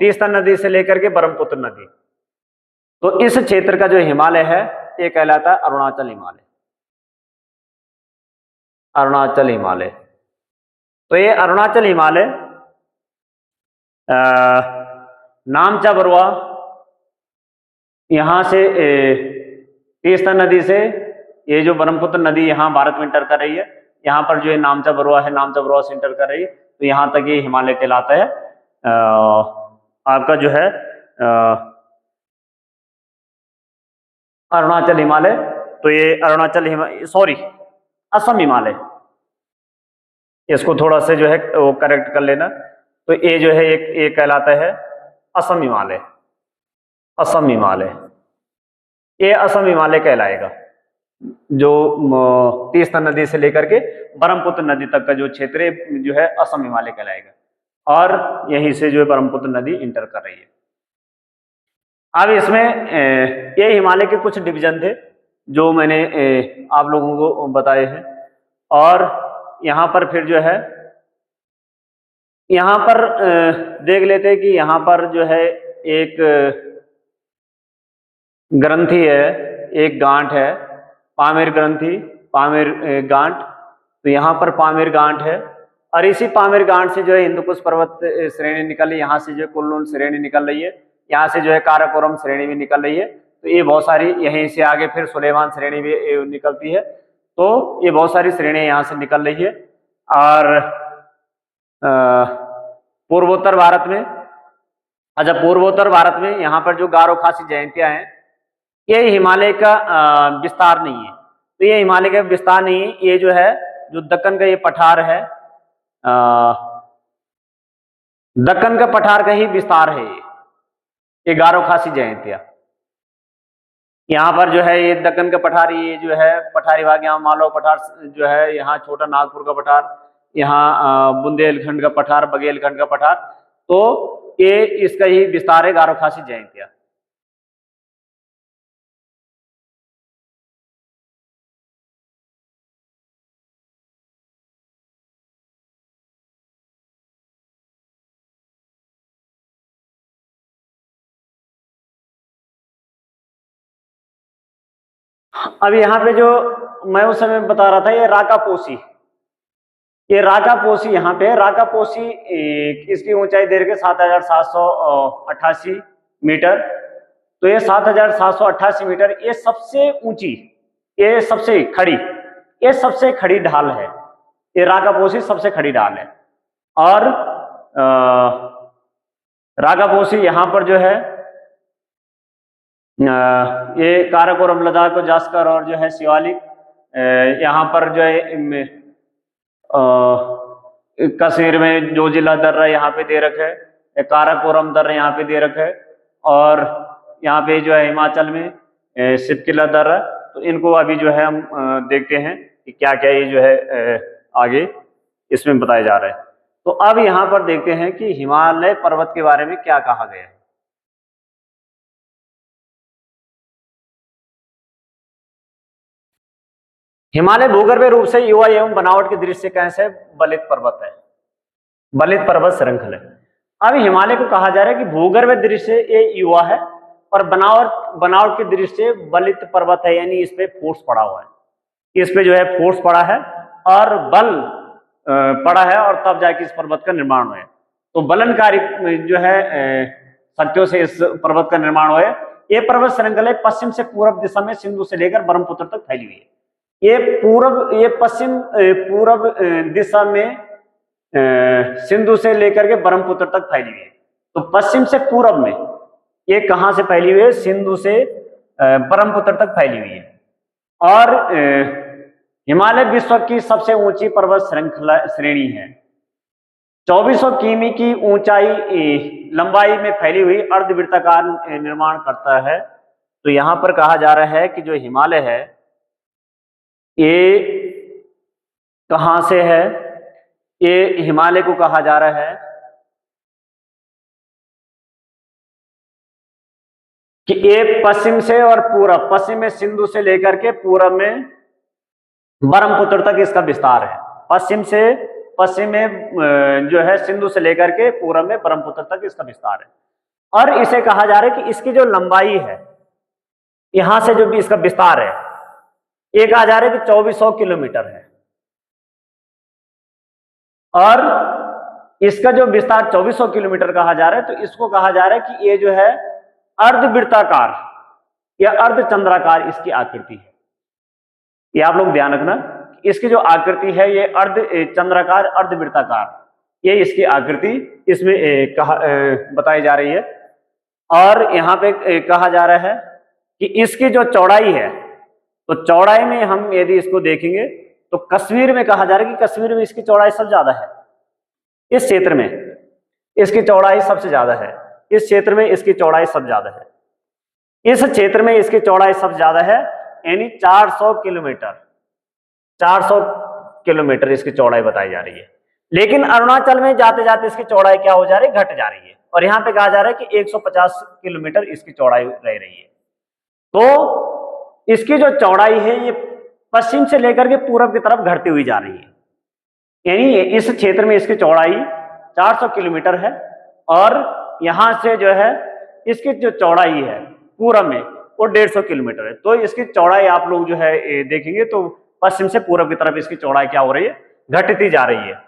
S1: तीस्ता नदी से लेकर के ब्रह्मपुत्र नदी, तो इस क्षेत्र का जो हिमालय है ये कहलाता है अरुणाचल हिमालय। अरुणाचल हिमालय। तो ये अरुणाचल हिमालय नामचा बरुआ, यहाँ से तीस्ता नदी से ये जो ब्रह्मपुत्र नदी यहाँ भारत में इंटर कर रही है, यहाँ पर जो है नामचा बरुआ है, नामचा बरुआ से इंटर कर रही है, तो यहाँ तक ये हिमालय कहलाता है आपका जो है अरुणाचल हिमालय। तो ये अरुणाचल हिमालय, सॉरी असम हिमालय, इसको थोड़ा से जो है वो करेक्ट कर लेना। तो ये जो है एक कहलाता है असम हिमालय। असम हिमालय, ये असम हिमालय कहलाएगा, जो तीस्ता नदी से लेकर के ब्रह्मपुत्र नदी तक का जो क्षेत्र जो है असम हिमालय कहलाएगा। और यहीं से जो है ब्रह्मपुत्र नदी इंटर कर रही है। अब इसमें ये हिमालय के कुछ डिवीजन थे जो मैंने आप लोगों को बताए हैं। और यहाँ पर फिर जो है यहाँ पर देख लेते हैं कि यहाँ पर जो है एक ग्रंथि है, एक गांठ है, पामेर ग्रंथि, पामेर गांठ। तो यहाँ पर पामेर गांठ है और इसी पामेर गांठ से जो है हिंदुकुश पर्वत श्रेणी निकल रही, यहाँ से जो है कुल्लून श्रेणी निकल रही है, यहाँ से जो है काराकोरम श्रेणी भी निकल रही है। तो ये बहुत सारी, यहीं से आगे फिर सुलेमान श्रेणी भी निकलती है। तो ये बहुत सारी श्रेणियां यहाँ से निकल रही है। और पूर्वोत्तर भारत में, अच्छा पूर्वोत्तर भारत में यहाँ पर जो गारो खासी जयंतियां हैं, ये हिमालय का विस्तार नहीं है। तो ये हिमालय का विस्तार नहीं है, ये जो है जो दक्कन का ये पठार है, दक्कन का पठार का ही विस्तार है ये गारो खासी जयंतियां। यहाँ पर जो है ये दक्कन का पठार, ये जो है पठारी भाग, यहाँ मालवा पठार जो है, यहाँ छोटा नागपुर का पठार, यहाँ बुंदेलखंड का पठार, बघेलखंड का पठार, तो ये इसका ही विस्तार है गारो खासी जयंतियां। अब यहाँ पे जो मैं उस समय बता रहा था, ये राकापोसी, ये राकापोसी यहाँ पे राकापोसी, इसकी ऊंचाई दे रखे 7,788 मीटर। तो ये 7,788 मीटर, ये सबसे ऊंची, ये सबसे खड़ी, ये सबसे खड़ी ढाल है, ये राकापोसी सबसे खड़ी ढाल है। और राकापोसी यहाँ पर जो है ये काराकोरम, लद्दाख को जास्कर और जो है शिवालिक, यहाँ पर जो है कश्मीर में जो जिला दर्रा यहाँ पे दे रखे है, काराकोरम दर्रा यहाँ पे दे रखे है। और यहाँ पे जो है हिमाचल में सिपकिला दर्रा। तो इनको अभी जो है हम देखते हैं कि क्या क्या ये जो है आगे इसमें बताया जा रहा है। तो अब यहाँ पर देखते हैं कि हिमालय पर्वत के बारे में क्या कहा गया है। हिमालय भूगर्भीय रूप से युवा एवं बनावट की दृष्टि से कैसे बलित पर्वत है। बलित पर्वत श्रृंखला। अब हिमालय को कहा जा रहा है कि भूगर्भ दृष्टि से ये युवा है और बनावट की दृष्टि से बलित पर्वत है, यानी इस पे फोर्स पड़ा हुआ है, इस पे जो है फोर्स पड़ा है और बल पड़ा है और तब जाके इस पर्वत का निर्माण हुआ है। तो बलनकारी जो है शक्तियों से इस पर्वत का निर्माण हुआ है। ये पर्वत श्रृंखला पश्चिम से पूर्व दिशा में सिंधु से लेकर ब्रह्मपुत्र तक फैली हुई है। ये पश्चिम पूर्व दिशा में सिंधु से लेकर के ब्रह्मपुत्र तक फैली हुई है। तो पश्चिम से पूर्व में ये कहां से फैली हुई है? सिंधु से ब्रह्मपुत्र तक फैली हुई है। और हिमालय विश्व की सबसे ऊंची पर्वत श्रृंखला श्रेणी है। 2400 किमी की ऊंचाई लंबाई में फैली हुई अर्धवृत्ताकार निर्माण करता है। तो यहां पर कहा जा रहा है कि जो हिमालय है ये कहां से है? ये हिमालय को कहा जा रहा है कि ये पश्चिम से और पूरब, पश्चिम में सिंधु से लेकर के पूरब में ब्रह्मपुत्र तक इसका विस्तार है। पश्चिम में जो है सिंधु से लेकर के पूरब में ब्रह्मपुत्र तक इसका विस्तार है। और इसे कहा जा रहा है कि इसकी जो लंबाई है, यहां से जो भी इसका विस्तार है, ये कहा जा रहा है कि 2400 किलोमीटर है। और इसका जो विस्तार 2400 किलोमीटर कहा जा रहा है, तो इसको कहा जा रहा है कि ये जो है अर्धवृत्ताकार या अर्धचंद्राकार इसकी आकृति है। ये आप लोग ध्यान रखना, इसकी जो आकृति है ये अर्ध चंद्राकार अर्धवृत्ताकार, ये इसकी आकृति इसमें बताई जा रही है। और यहाँ पे कहा जा रहा है कि इसकी जो चौड़ाई है, तो चौड़ाई में हम यदि इसको देखेंगे तो कश्मीर में कहा जा रहा है कि कश्मीर में इसकी चौड़ाई सबसे ज्यादा है। इस क्षेत्र में इसकी चौड़ाई सबसे ज्यादा है। इस क्षेत्र में इसकी चौड़ाई सबसे ज्यादा है। इस क्षेत्र में इसकी चौड़ाई सबसे ज्यादा है, यानी 400 किलोमीटर। 400 किलोमीटर इसकी चौड़ाई बताई जा रही है। लेकिन अरुणाचल में जाते जाते इसकी चौड़ाई क्या हो जा रही है? घट जा रही है। और यहाँ पे कहा जा रहा है कि 150 किलोमीटर इसकी चौड़ाई रह रही है। तो इसकी जो चौड़ाई है ये पश्चिम से लेकर के पूरब की तरफ घटती हुई जा रही है। यानी इस क्षेत्र में इसकी चौड़ाई 400 किलोमीटर है और यहां से जो है इसकी जो चौड़ाई है पूरब में वो 150 किलोमीटर है। तो इसकी चौड़ाई आप लोग जो है देखेंगे तो पश्चिम से पूरब की तरफ इसकी चौड़ाई क्या हो रही है? घटती जा रही है।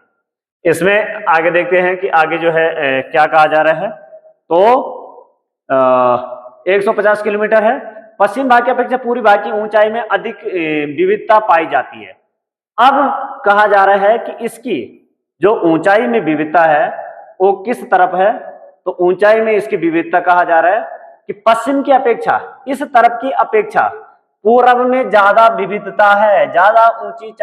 S1: इसमें आगे देखते हैं कि आगे जो है क्या कहा जा रहा है। तो 150 किलोमीटर है। पश्चिम भाग की अपेक्षा पूर्वी भाग की ऊंचाई में अधिक विविधता पाई जाती है। अब कहा जा रहा है कि इसकी जो ऊंचाई में विविधता है वो किस तरफ है? तो ऊंचाई में इसकी विविधता कहा जा रहा है कि पश्चिम की अपेक्षा, इस तरफ की अपेक्षा पूर्व में ज्यादा विविधता है, ज्यादा ऊंची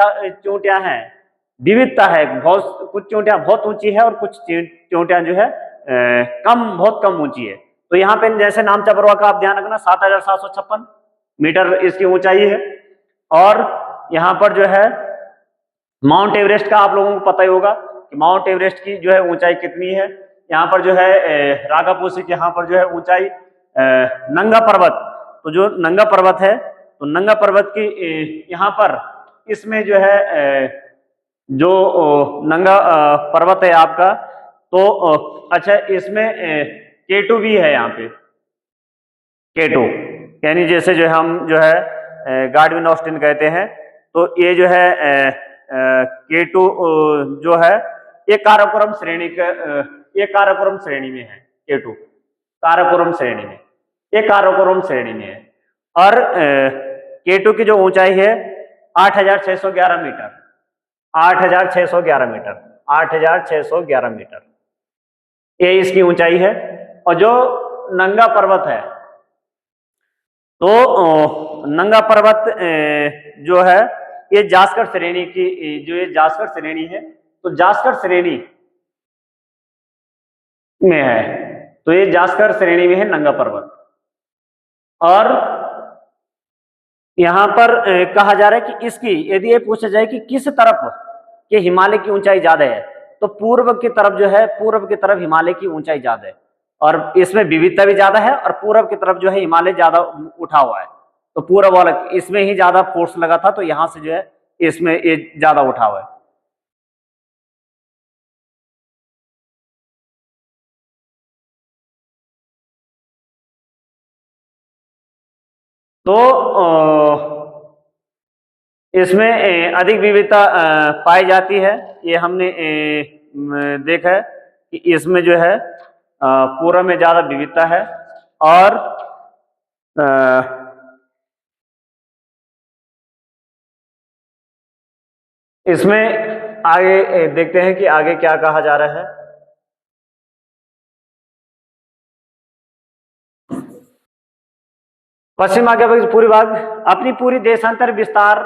S1: चोटियां हैं, विविधता है। कुछ चोटियां बहुत ऊंची है और कुछ चोटियां जो है बहुत कम ऊंची है। तो यहाँ पे जैसे नामचा पर्वत का आप ध्यान रखना, 7756 मीटर इसकी ऊंचाई है। और यहाँ पर जो है माउंट एवरेस्ट का आप लोगों को पता ही होगा कि माउंट एवरेस्ट की जो है ऊंचाई कितनी है। यहाँ पर जो है रागापोशी के यहाँ पर जो है ऊंचाई नंगा पर्वत, तो जो नंगा पर्वत है तो नंगा पर्वत की यहाँ पर इसमें जो है जो नंगा पर्वत है आपका, तो अच्छा इसमें K2 भी है। यहाँ पे K2 यानी जैसे जो हम जो है गार्डविन ऑस्टिन कहते हैं, तो ये जो है K2 जो है ये काराकोरम श्रेणी का, ये काराकोरम श्रेणी में है। K2 काराकोरम श्रेणी में, ये काराकोरम श्रेणी में है। और K2 की जो ऊंचाई है 8611 मीटर, 8611 मीटर, 8611 मीटर ये इसकी ऊंचाई है। और जो नंगा पर्वत है, तो नंगा पर्वत जो है ये जास्कर श्रेणी की, जो ये जास्कर श्रेणी है, तो जास्कर श्रेणी में है। तो ये जास्कर श्रेणी में है नंगा पर्वत। और यहां पर कहा जा रहा है कि इसकी यदि ये पूछा जाए कि किस तरफ के हिमालय की ऊंचाई ज्यादा है, तो पूर्व की तरफ जो है, पूर्व की तरफ हिमालय की ऊंचाई ज्यादा है और इसमें विविधता भी ज्यादा है। और पूर्व की तरफ जो है हिमालय ज्यादा उठा हुआ है, तो पूर्व वाला इसमें ही ज्यादा फोर्स लगा था, तो यहां से जो है इसमें ये ज्यादा उठा हुआ है। तो इसमें अधिक विविधता पाई जाती है। ये हमने देखा है कि इसमें जो है पूर्व में ज्यादा विविधता है। और इसमें आगे देखते हैं कि आगे क्या कहा जा रहा है। पश्चिम आज्ञा पूरी भाग अपनी पूरी देशांतर विस्तार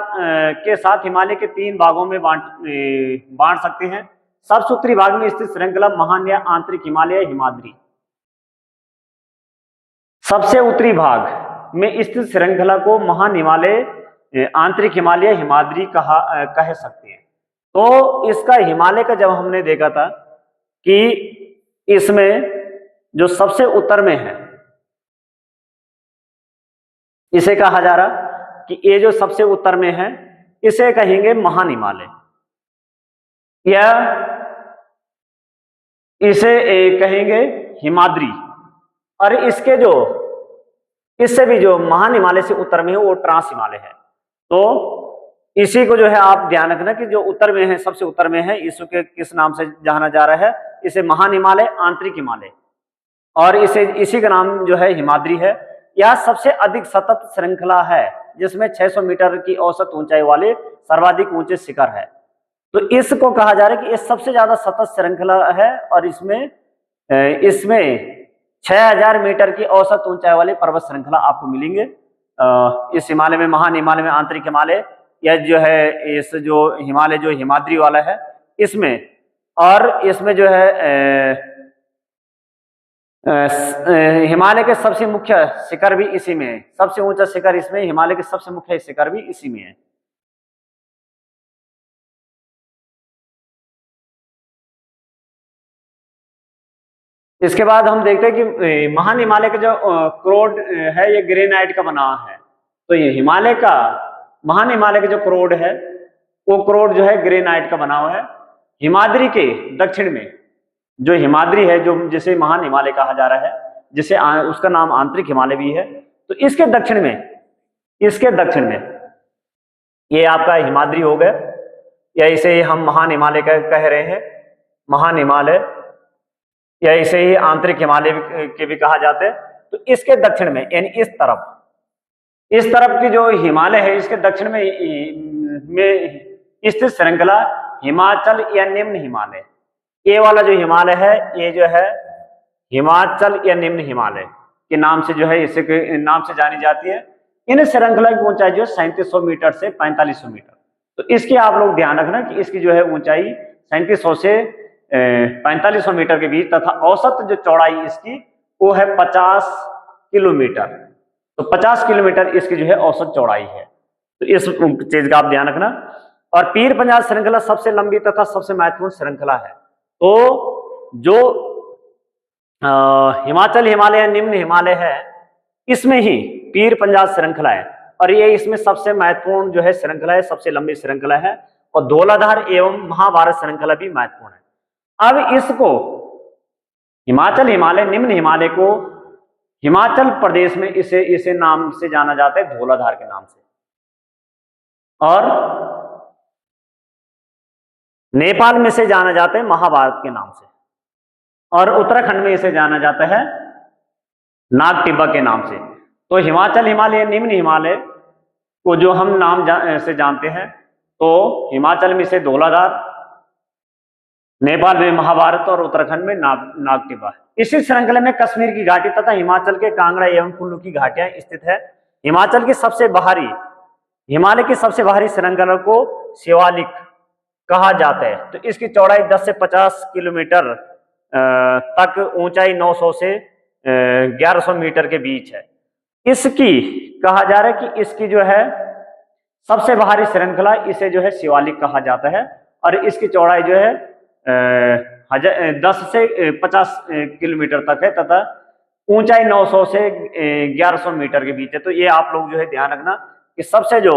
S1: के साथ हिमालय के 3 भागों में बांट सकते हैं। सबसे उत्तरी भाग में स्थित श्रृंखला महान या आंतरिक हिमालय हिमाद्री। सबसे उत्तरी भाग में स्थित श्रृंखला को महान हिमालय आंतरिक हिमालय हिमाद्री कह सकते हैं। तो इसका हिमालय का जब हमने देखा था कि इसमें जो सबसे उत्तर में है इसे कहा जा रहा कि ये जो सबसे उत्तर में है इसे कहेंगे महान हिमालय, या इसे कहेंगे हिमाद्री। और इसके जो इससे भी जो महान हिमालय से उत्तर में है वो ट्रांस हिमालय है। तो इसी को जो है आप ध्यान रखना कि जो उत्तर में है, सबसे उत्तर में है, इसको किस नाम से जाना जा रहा है, इसे महान हिमालय आंतरिक हिमालय, और इसी का नाम जो है हिमाद्री है। यह सबसे अधिक सतत श्रृंखला है जिसमें 600 मीटर की औसत ऊंचाई वाले सर्वाधिक ऊंचे शिखर है। तो इसको कहा जा रहा है कि ये सबसे ज्यादा सतत श्रृंखला है और इसमें 6000 मीटर की औसत ऊंचाई वाले पर्वत श्रृंखला आपको मिलेंगे इस हिमालय में, महान हिमालय में आंतरिक हिमालय, या जो है इस जो हिमालय जो हिमाद्री वाला है इसमें। और इसमें जो है हिमालय के सबसे मुख्य शिखर भी इसी में है। सबसे ऊंचा शिखर इसमें, हिमालय के सबसे मुख्य शिखर भी इसी में है। इसके बाद हम देखते हैं कि महान हिमालय का जो क्रोड है ये ग्रेनाइट का बना है। तो ये हिमालय का महान हिमालय का जो क्रोड है वो क्रोड जो है ग्रेनाइट का बना हुआ है। हिमाद्री के दक्षिण में जो हिमाद्री है, जो जिसे महान हिमालय कहा जा रहा है, जिसे उसका नाम आंतरिक हिमालय भी है, तो इसके दक्षिण में ये आपका हिमाद्री हो गया, या इसे हम महान हिमालय कह रहे हैं, महान हिमालय, या इसे ही आंतरिक हिमालय के भी कहा जाता है। तो इसके दक्षिण में यानी इस तरफ की जो हिमालय है इसके दक्षिण में स्थित श्रृंखला हिमाचल या निम्न हिमालय, ये वाला जो हिमालय है ये जो है हिमाचल या निम्न हिमालय के नाम से जो है इसके नाम से जानी जाती है। इन श्रृंखला की ऊंचाई जो 3700 मीटर से 4500 मीटर। तो इसकी आप लोग ध्यान रखना कि इसकी जो है ऊंचाई 3700 से 4500 मीटर के बीच, तथा औसत जो चौड़ाई इसकी वो है 50 किलोमीटर। तो 50 किलोमीटर इसकी जो है औसत चौड़ाई है। तो इस चीज का आप ध्यान रखना। और पीर पंजाब श्रृंखला सबसे लंबी तथा सबसे महत्वपूर्ण श्रृंखला है। तो जो हिमाचल हिमालय निम्न हिमालय है इसमें ही पीर पंजाब श्रृंखला है, और ये इसमें सबसे महत्वपूर्ण जो है श्रृंखला है, सबसे लंबी श्रृंखला है। और धौलाधार एवं महाभारत श्रृंखला भी महत्वपूर्ण है। अब इसको हिमाचल हिमालय निम्न हिमालय को हिमाचल प्रदेश में इसे नाम से जाना जाता है, धौलाधार के नाम से, और नेपाल में से जाना जाता है महाभारत के नाम से, और उत्तराखंड में इसे जाना जाता है नागटिब्बा के नाम से। तो हिमाचल हिमालय निम्न हिमालय को जो हम नाम से जानते हैं, तो हिमाचल में इसे धौलाधार, नेपाल में महाभारत और उत्तराखंड में नागटिब्बा। इसी श्रृंखला में कश्मीर की घाटी तथा हिमाचल के कांगड़ा एवं कुल्लू की घाटियां स्थित है। हिमालय की सबसे बाहरी श्रृंखला को शिवालिक कहा जाता है। तो इसकी चौड़ाई 10 से 50 किलोमीटर तक, ऊंचाई 900 से 1100 मीटर के बीच है। इसकी कहा जा रहा है कि इसकी जो है सबसे बाहरी श्रृंखला, इसे जो है शिवालिक कहा जाता है, और इसकी चौड़ाई जो है 10 से 50 किलोमीटर तक है, तथा ऊंचाई 900 से 1100 मीटर के बीच है। तो ये आप लोग जो है ध्यान रखना कि सबसे जो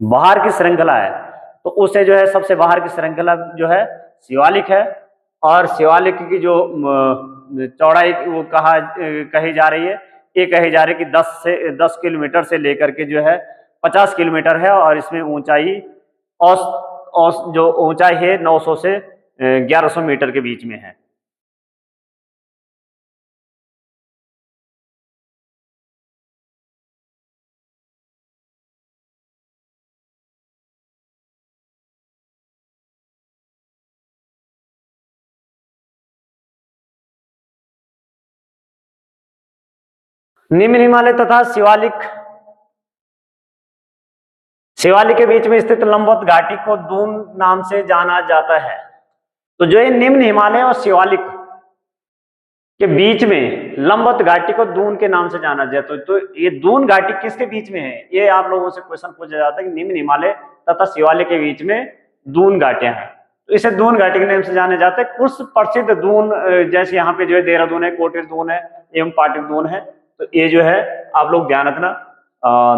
S1: बाहर की श्रृंखला है, तो उसे जो है सबसे बाहर की श्रृंखला जो है शिवालिक है, और शिवालिक की जो चौड़ाई वो कही जा रही है ये कहे जा रहे कि 10 किलोमीटर से लेकर के जो है 50 किलोमीटर है, और इसमें ऊंचाई जो ऊंचाई है 900 से 1100 मीटर के बीच में है। निम्न हिमालय तथा शिवालिक के बीच में स्थित लंबवत घाटी को दून नाम से जाना जाता है। तो जो ये निम्न हिमालय और शिवालिक के बीच में लंबवत घाटी को दून के नाम से जाना जाता है। तो ये दून घाटी किसके बीच में है? ये आप लोगों से क्वेश्चन पूछा जाता है कि निम्न हिमालय तथा शिवालिक के बीच में दून घाटियां हैं, तो इसे दून घाटी के नाम से जाने जाते हैं। कुछ प्रसिद्ध दून जैसे यहाँ पे जो है देहरादून है, कोटिल दून है एवं पाटिल दून है, तो ये जो है आप लोग ध्यान रखना,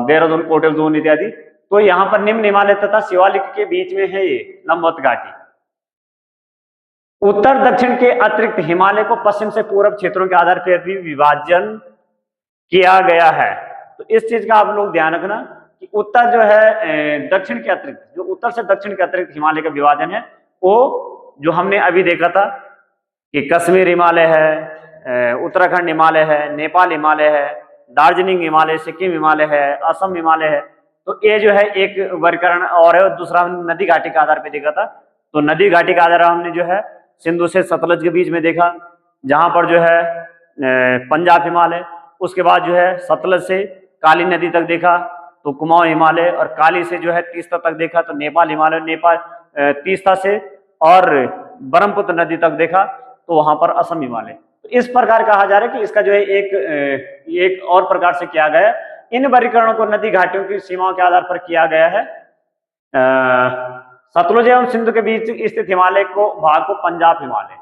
S1: देहरादून, कोटिल दून इत्यादि। तो यहाँ पर निम्न हिमालय तथा शिवालिक के बीच में है ये लंबवत घाटी। उत्तर दक्षिण के अतिरिक्त हिमालय को पश्चिम से पूर्व क्षेत्रों के आधार पर भी विभाजन किया गया है। तो इस चीज का आप लोग ध्यान रखना कि उत्तर जो है दक्षिण के अतिरिक्त, जो उत्तर से दक्षिण के अतिरिक्त हिमालय का विभाजन है, वो जो हमने अभी देखा था कि कश्मीर हिमालय है, उत्तराखंड हिमालय है, नेपाल हिमालय है, दार्जिलिंग हिमालय, सिक्किम हिमालय है, असम हिमालय है। तो ये जो है एक वर्गीकरण और है। दूसरा नदी घाटी के आधार पर देखा था, तो नदी घाटी के आधार हमने जो है सिंधु से सतलज के बीच में देखा, जहां पर जो है पंजाब हिमालय, उसके बाद जो है सतलज से काली नदी तक देखा तो कुमाऊं हिमालय, और काली से जो है तीस्ता तक देखा तो नेपाल हिमालय, नेपाल तीस्ता से और ब्रह्मपुत्र नदी तक देखा तो वहां पर असम हिमालय। तो इस प्रकार कहा जा रहा है कि इसका जो है एक और प्रकार से किया गया है। इन वर्गीकरणों को नदी घाटियों की सीमाओं के आधार पर किया गया है। सतलुज एवं सिंधु के बीच स्थित हिमालय को भाग को पंजाब हिमालय,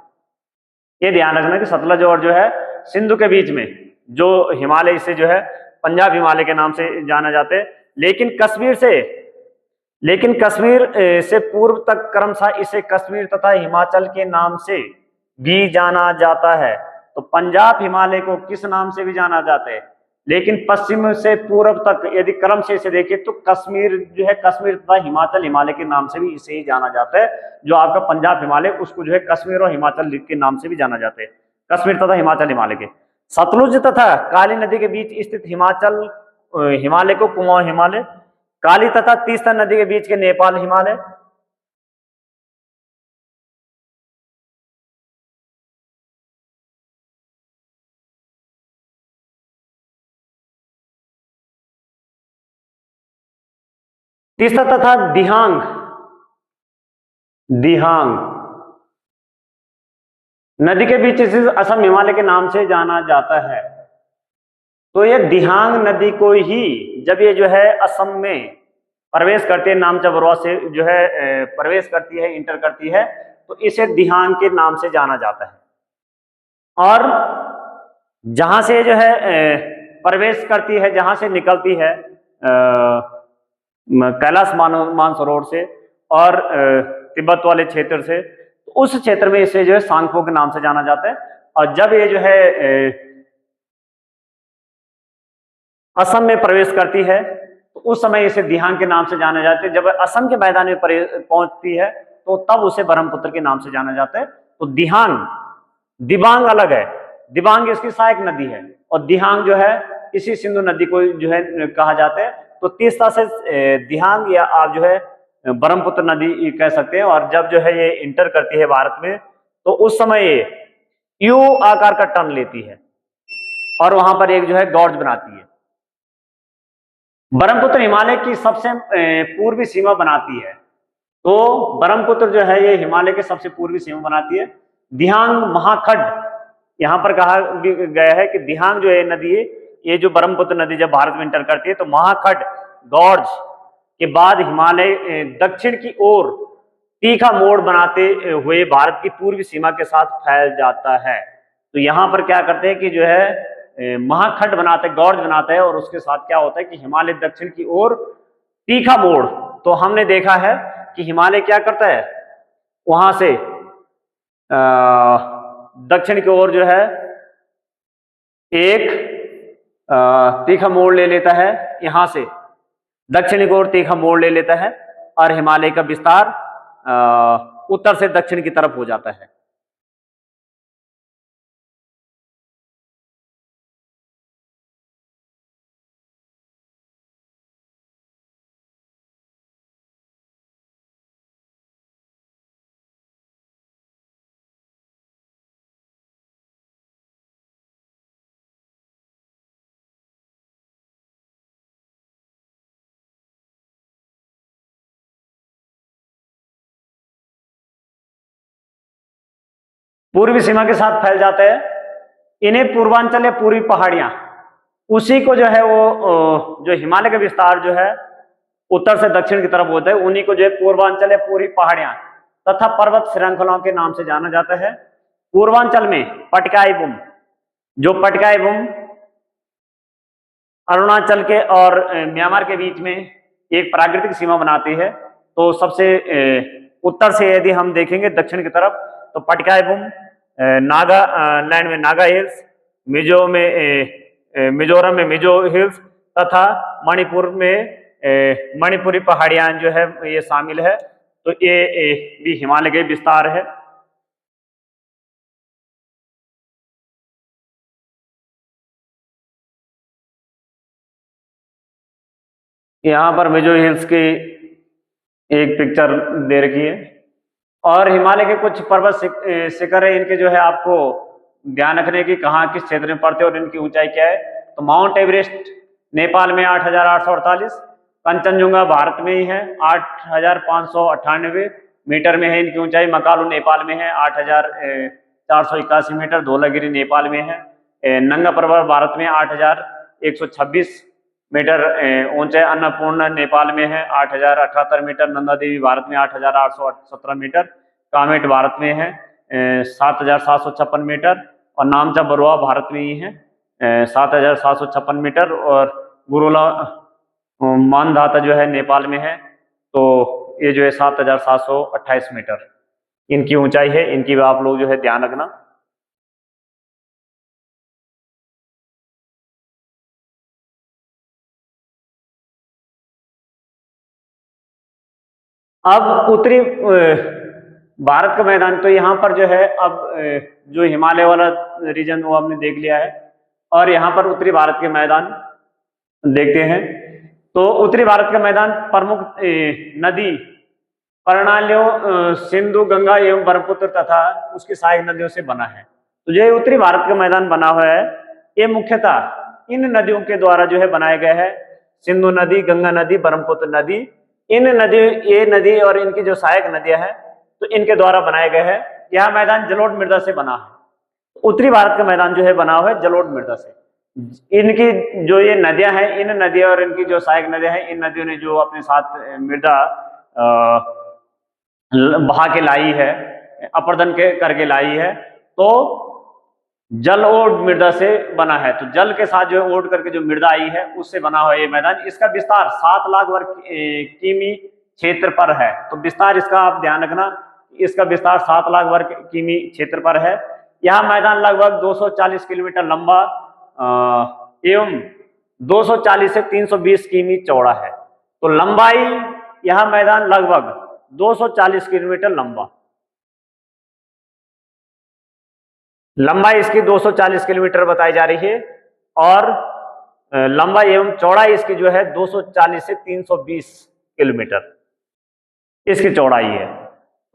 S1: ये ध्यान रखना कि सतलज और जो है सिंधु के बीच में जो हिमालय, इसे जो है पंजाब हिमालय के नाम से जाना जाते हैं। लेकिन कश्मीर से पूर्व तक क्रमशः इसे कश्मीर तथा हिमाचल के नाम से भी जाना जाता है। तो पंजाब हिमालय को किस नाम से भी जाना जाता है, लेकिन पश्चिम से पूर्व तक यदि क्रम से इसे देखें तो कश्मीर जो है, कश्मीर तथा हिमाचल हिमालय के नाम से भी इसे ही जाना जाता है। जो आपका पंजाब हिमालय, उसको जो है कश्मीर और हिमाचल के नाम से भी जाना जाता है, कश्मीर तथा हिमाचल हिमालय के। सतलुज तथा काली नदी के बीच स्थित हिमालय को कुमाऊं हिमालय, काली तथा तीस्ता नदी के बीच के नेपाल हिमालय, तीस्ता तथा दिहांग नदी के बीच स्थित असम हिमालय के नाम से जाना जाता है। तो ये दिहांग नदी को ही जब ये जो है असम में प्रवेश करती है, नामचा बरवा से जो है प्रवेश करती है, इंटर करती है, तो इसे दिहांग के नाम से जाना जाता है। और जहां से जो है प्रवेश करती है, जहां से निकलती है कैलाश मानसरोवर से और तिब्बत वाले क्षेत्र से, तो उस क्षेत्र में इसे जो है सांगपो के नाम से जाना जाता है। और जब ये जो है असम में प्रवेश करती है तो उस समय इसे दिहांग के नाम से जाना जाता है। जब असम के मैदान में पहुंचती है तो तब उसे ब्रह्मपुत्र के नाम से जाना जाता है। तो दिबांग अलग है, दिबांग इसकी सहायक नदी है, और दिहांग जो है इसी सिंधु नदी को जो है कहा जाता है। तो तीस्ता से दिहांग या आप जो है ब्रह्मपुत्र नदी कह सकते हैं। और जब जो है ये इंटर करती है भारत में, तो उस समय ये यू आकार का टर्न लेती है और वहां पर एक जो है गॉर्ज बनाती है। ब्रह्मपुत्र हिमालय की सबसे पूर्वी सीमा बनाती है। तो ब्रह्मपुत्र जो है ये हिमालय के सबसे पूर्वी सीमा बनाती है। दिहांग महाखड्ड, यहां पर कहा गया है कि दिहांग जो है नदी है, ये जो ब्रह्मपुत्र नदी जब भारत में इंटर करती है तो महाखड्ड गॉर्ज के बाद हिमालय दक्षिण की ओर तीखा मोड़ बनाते हुए भारत की पूर्वी सीमा के साथ फैल जाता है। तो यहाँ पर क्या करते हैं कि जो है महाखंड बनाते, गॉर्ज बनाते हैं, और उसके साथ क्या होता है कि हिमालय दक्षिण की ओर तीखा मोड़। तो हमने देखा है कि हिमालय क्या करता है, वहां से दक्षिण की ओर जो है एक तीखा मोड़ ले लेता है, यहां से दक्षिणी की ओर तीखा मोड़ ले लेता है और हिमालय का विस्तार उत्तर से दक्षिण की तरफ हो जाता है। पूर्वी सीमा के साथ फैल जाते हैं। इन्हें पूर्वांचल या पूर्वी पहाड़ियां, उसी को जो है वो जो हिमालय का विस्तार जो है उत्तर से दक्षिण की तरफ होता है, उन्हीं को जो है पूर्वांचल या पूर्वी पहाड़ियां तथा पर्वत श्रृंखलाओं के नाम से जाना जाता है। पूर्वांचल में पटकाई बुम, जो पटकाई बुम अरुणाचल के और म्यांमार के बीच में एक प्राकृतिक सीमा बनाती है। तो सबसे उत्तर से यदि हम देखेंगे दक्षिण की तरफ, तो पटकाई बुम नागा लैंड में नागा हिल्स, मिजोरम में मिजो हिल्स तथा मणिपुर में मणिपुरी पहाड़ियां जो है ये शामिल है। तो ये भी हिमालय के विस्तार है। यहाँ पर मिजो हिल्स की एक पिक्चर दे रखी है और हिमालय के कुछ पर्वत शिखर है, इनके जो है आपको ध्यान रखने की कहाँ किस क्षेत्र में पड़ते हैं और इनकी ऊंचाई क्या है। तो माउंट एवरेस्ट नेपाल में 8,848, कंचनजुंगा भारत में ही है 8,598 मीटर में है इनकी ऊंचाई। मकालू नेपाल में है 8,481 मीटर। धौलागिरी नेपाल में है। नंगा पर्वत भारत में 8,126 मीटर ऊंचाई। अन्नपूर्णा नेपाल में है 8,078 मीटर। नंदा देवी भारत में 8,817 मीटर। कामेट भारत में है 7,756 मीटर और नामचा बरुआ भारत में ही है 7,756 मीटर। और गुरुला मानधाता जो है नेपाल में है, तो ये जो है 7,728 मीटर इनकी ऊंचाई है। इनकी भी आप लोग जो है ध्यान रखना। अब उत्तरी भारत का मैदान, तो यहाँ पर जो है अब जो हिमालय वाला रीजन वो हमने देख लिया है और यहाँ पर उत्तरी भारत के मैदान देखते हैं। तो उत्तरी भारत का मैदान प्रमुख नदी प्रणालियों सिंधु, गंगा एवं ब्रह्मपुत्र तथा उसकी सहायक नदियों से बना है। तो जो उत्तरी भारत का मैदान बना हुआ है, ये मुख्यतः इन नदियों के द्वारा जो है बनाया गया है। सिंधु नदी, गंगा नदी, ब्रह्मपुत्र नदी, इन नदी, ये नदी और इनकी जो सहायक नदियां हैं, तो इनके द्वारा बनाया गया है। यह मैदान जलोढ़ मृदा से बना है। उत्तरी भारत का मैदान जो है बना हुआ है जलोढ़ मृदा से। इनकी जो ये नदियां हैं, इन नदियां और इनकी जो सहायक नदियां हैं, इन नदियों ने जो अपने साथ मृदा बहा के लाई है, अपर्दन के करके लाई है, तो जल ओढ़ मृदा से बना है। तो जल के साथ जो ओढ़ करके जो मृदा आई है उससे बना हुआ ये मैदान। इसका विस्तार 7 लाख वर्ग किमी क्षेत्र पर है। तो विस्तार इसका आप ध्यान रखना, इसका विस्तार 7 लाख वर्ग किमी क्षेत्र पर है। यह मैदान लगभग 240 किलोमीटर लंबा एवं 240 से 320 किमी चौड़ा है। तो लंबाई यह मैदान लगभग 240 किलोमीटर लंबाई इसकी 240 किलोमीटर बताई जा रही है और लंबाई एवं चौड़ाई इसकी जो है 240 से 320 किलोमीटर इसकी चौड़ाई है।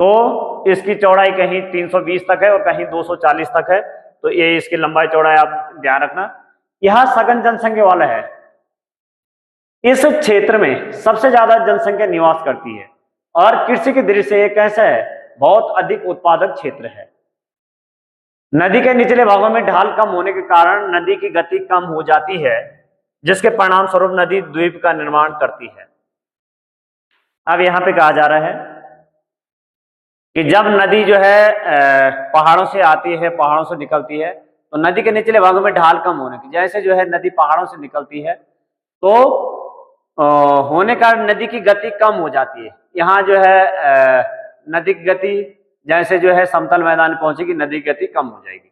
S1: तो इसकी चौड़ाई कहीं 320 तक है और कहीं 240 तक है। तो ये इसकी लंबाई चौड़ाई आप ध्यान रखना। यह सघन जनसंख्या वाला है। इस क्षेत्र में सबसे ज्यादा जनसंख्या निवास करती है और कृषि की दृष्टि से एक ऐसा है बहुत अधिक उत्पादक क्षेत्र है। नदी के निचले भागों में ढाल कम होने के कारण नदी की गति कम हो जाती है, जिसके परिणाम स्वरूप नदी द्वीप का निर्माण करती है। अब यहां पे कहा जा रहा है कि जब नदी जो है पहाड़ों से आती है, पहाड़ों से निकलती है, तो नदी के निचले भागों में ढाल कम होने की, जैसे जो है नदी पहाड़ों से निकलती है तो होने का नदी की गति कम हो जाती है। यहाँ जो है नदी की गति जैसे जो है समतल मैदान पहुंचेगी, नदी की गति कम हो जाएगी।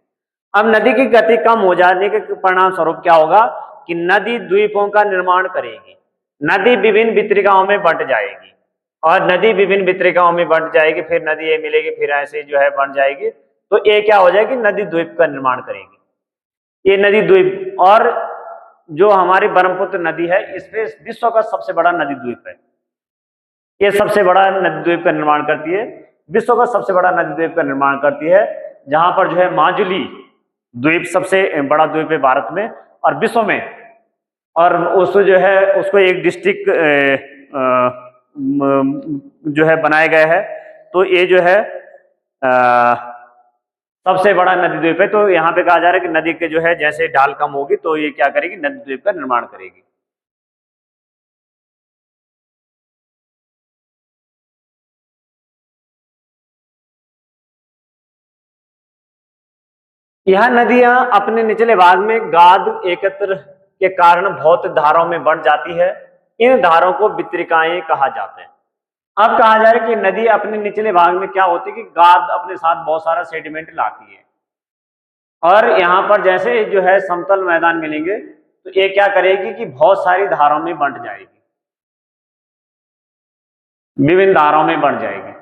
S1: अब नदी की गति कम हो जाने के परिणाम स्वरूप क्या होगा कि नदी द्वीपों का निर्माण करेगी, नदी विभिन्न वितरिकाओं में बंट जाएगी, और नदी विभिन्न वितरिकाओं में बंट जाएगी, फिर नदी ये मिलेगी, फिर ऐसे जो है बन जाएगी, तो ये क्या हो जाएगी, नदी द्वीप का निर्माण करेगी। ये नदी द्वीप, और जो हमारी ब्रह्मपुत्र नदी है इस पे विश्व का सबसे बड़ा नदी द्वीप है, ये सबसे बड़ा नदी द्वीप का निर्माण करती है, विश्व का सबसे बड़ा नदी द्वीप का निर्माण करती है, जहां पर जो है माजुली द्वीप सबसे बड़ा द्वीप है भारत में और विश्व में, और उसको जो है उसको एक डिस्ट्रिक्ट जो है बनाया गया है। तो ये जो है सबसे बड़ा नदी द्वीप है। तो यहाँ पे कहा जा रहा है कि नदी के जो है जैसे ढाल कम होगी तो ये क्या करेगी, नदी द्वीप का निर्माण करेगी। यह नदियां अपने निचले भाग में गाद एकत्र के कारण बहुत धाराओं में बढ़ जाती है, इन धाराओं को वितरिकाएं कहा जाता है। अब कहा जा रहा है कि नदी अपने निचले भाग में क्या होती है कि गाद अपने साथ बहुत सारा सेडिमेंट लाती है, और यहाँ पर जैसे जो है समतल मैदान मिलेंगे तो ये क्या करेगी कि बहुत सारी धाराओं में बंट जाएगी, विभिन्न धाराओं में बढ़ जाएगी।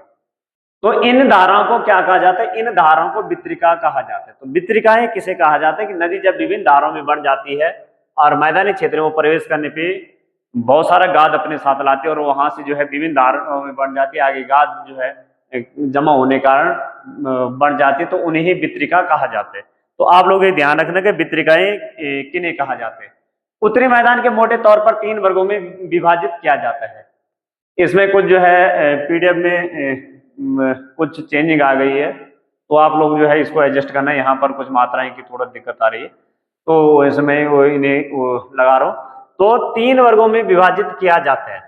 S1: तो इन धाराओं को क्या कहा जाता है, इन धाराओं को वितरिका कहा जाता है। तो वितरिकाएं किसे कहा जाता है कि नदी जब विभिन्न धाराओं में बढ़ जाती है और मैदानी क्षेत्र में प्रवेश करने पे बहुत सारा गाद अपने साथ लाती है, और वहां से जो है विभिन्न धाराओं में बढ़ जाती है, आगे गाद जो है जमा होने कारण बढ़ जाती है, तो उन्हें ही वितरिका कहा जाता है। तो आप लोग ये ध्यान रखना कि वितरिकाएं किन्हें कहा जाते हैं। उत्तरी मैदान के मोटे तौर पर 3 वर्गों में विभाजित किया जाता है। इसमें कुछ जो है पीडीएफ में कुछ चेंजिंग आ गई है, तो आप लोग जो है इसको एडजस्ट करना है। यहाँ पर कुछ मात्राएं की थोड़ा दिक्कत आ रही है, तो इसमें वो इन्हें लगा रहा हूँ। तो 3 वर्गों में विभाजित किया जाता है।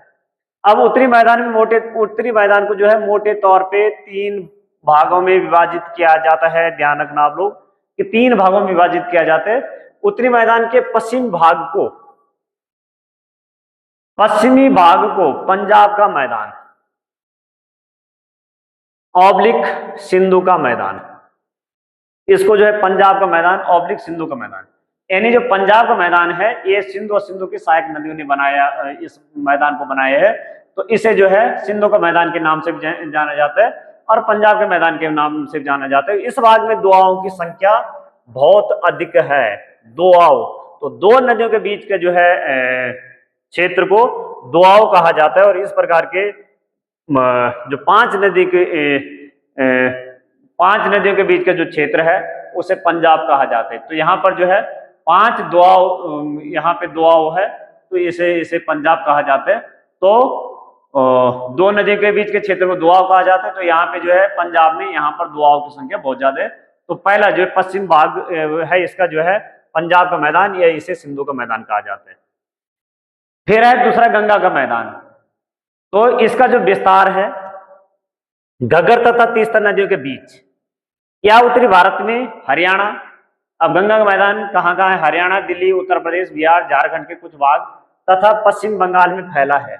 S1: अब उत्तरी मैदान में उत्तरी मैदान को जो है मोटे तौर पे 3 भागों में विभाजित किया जाता है। ध्यान रखना आप लोग कि 3 भागों में विभाजित किया जाता है। उत्तरी मैदान के पश्चिमी भाग को पंजाब का मैदान ऑब्लिक सिंधु का मैदान, इसको जो है पंजाब का मैदान ऑब्लिक सिंधु का मैदान, यानी जो पंजाब का मैदान है ये सिंधु और सिंधु की सहायक नदियों ने बनाया, इस मैदान को बनाया है, तो इसे जो है सिंधु का मैदान के नाम से जाना जाता है और पंजाब के मैदान के नाम से जाना जाता है। इस भाग में दुआओं की संख्या बहुत अधिक है। दुआओं, तो 2 नदियों के बीच के जो है क्षेत्र को दुआओं कहा जाता है, और इस प्रकार के जो 5 नदियों के बीच का जो क्षेत्र है उसे पंजाब कहा जाता है। तो यहाँ पर जो है 5 दुआओं, यहाँ पे दुआओं है, तो इसे पंजाब कहा जाता है। तो 2 नदियों के बीच के क्षेत्र को दुआओं कहा जाता है। तो यहाँ पे जो है पंजाब में यहाँ पर दुआओं की संख्या बहुत ज्यादा है। तो पहला जो पश्चिम भाग है इसका जो है पंजाब का मैदान, या इसे सिंधु का मैदान कहा जाता है। फिर है दूसरा गंगा का मैदान। तो इसका जो विस्तार है घग्गर तथा तीस्ता नदियों के बीच, या उत्तरी भारत में हरियाणा, अब गंगा का मैदान कहाँ कहाँ है, हरियाणा, दिल्ली, उत्तर प्रदेश, बिहार, झारखंड के कुछ भाग तथा पश्चिम बंगाल में फैला है।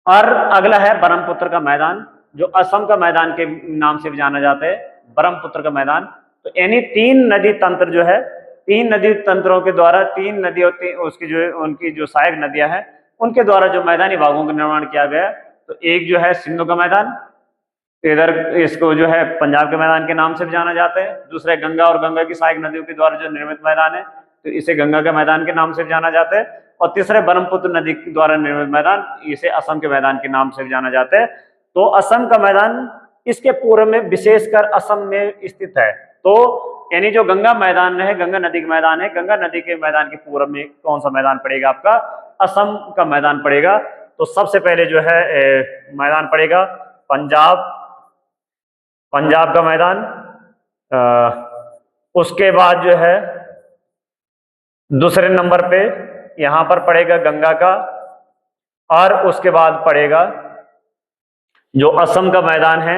S1: और अगला है ब्रह्मपुत्र का मैदान, जो असम का मैदान के नाम से भी जाना जाता है, ब्रह्मपुत्र का मैदान। तो यानी 3 नदी तंत्र जो है, 3 नदी तंत्रों के द्वारा 3 नदियों उसकी जो उनकी जो सहायक नदियां हैं उनके द्वारा जो मैदानी भागों का निर्माण किया गया। तो एक जो है सिंधु का मैदान, इधर इसको जो है पंजाब के मैदान के नाम से भी जाना जाता है। दूसरा गंगा और गंगा की सहायक नदियों के द्वारा जो निर्मित मैदान है, तो इसे गंगा के मैदान के नाम से भी जाना जाता है। और तीसरे ब्रह्मपुत्र नदी के द्वारा निर्मित मैदान, इसे असम के मैदान के नाम से भी जाना जाता है। तो असम का मैदान इसके पूर्व में विशेषकर असम में स्थित है। तो यानी जो गंगा मैदान है, गंगा नदी का मैदान है, गंगा नदी के मैदान के पूर्व में कौन सा मैदान पड़ेगा, आपका असम का मैदान पड़ेगा। तो सबसे पहले जो है मैदान पड़ेगा पंजाब का मैदान, उसके बाद जो है दूसरे नंबर पे यहां पर पड़ेगा गंगा का, और उसके बाद पड़ेगा जो असम का मैदान है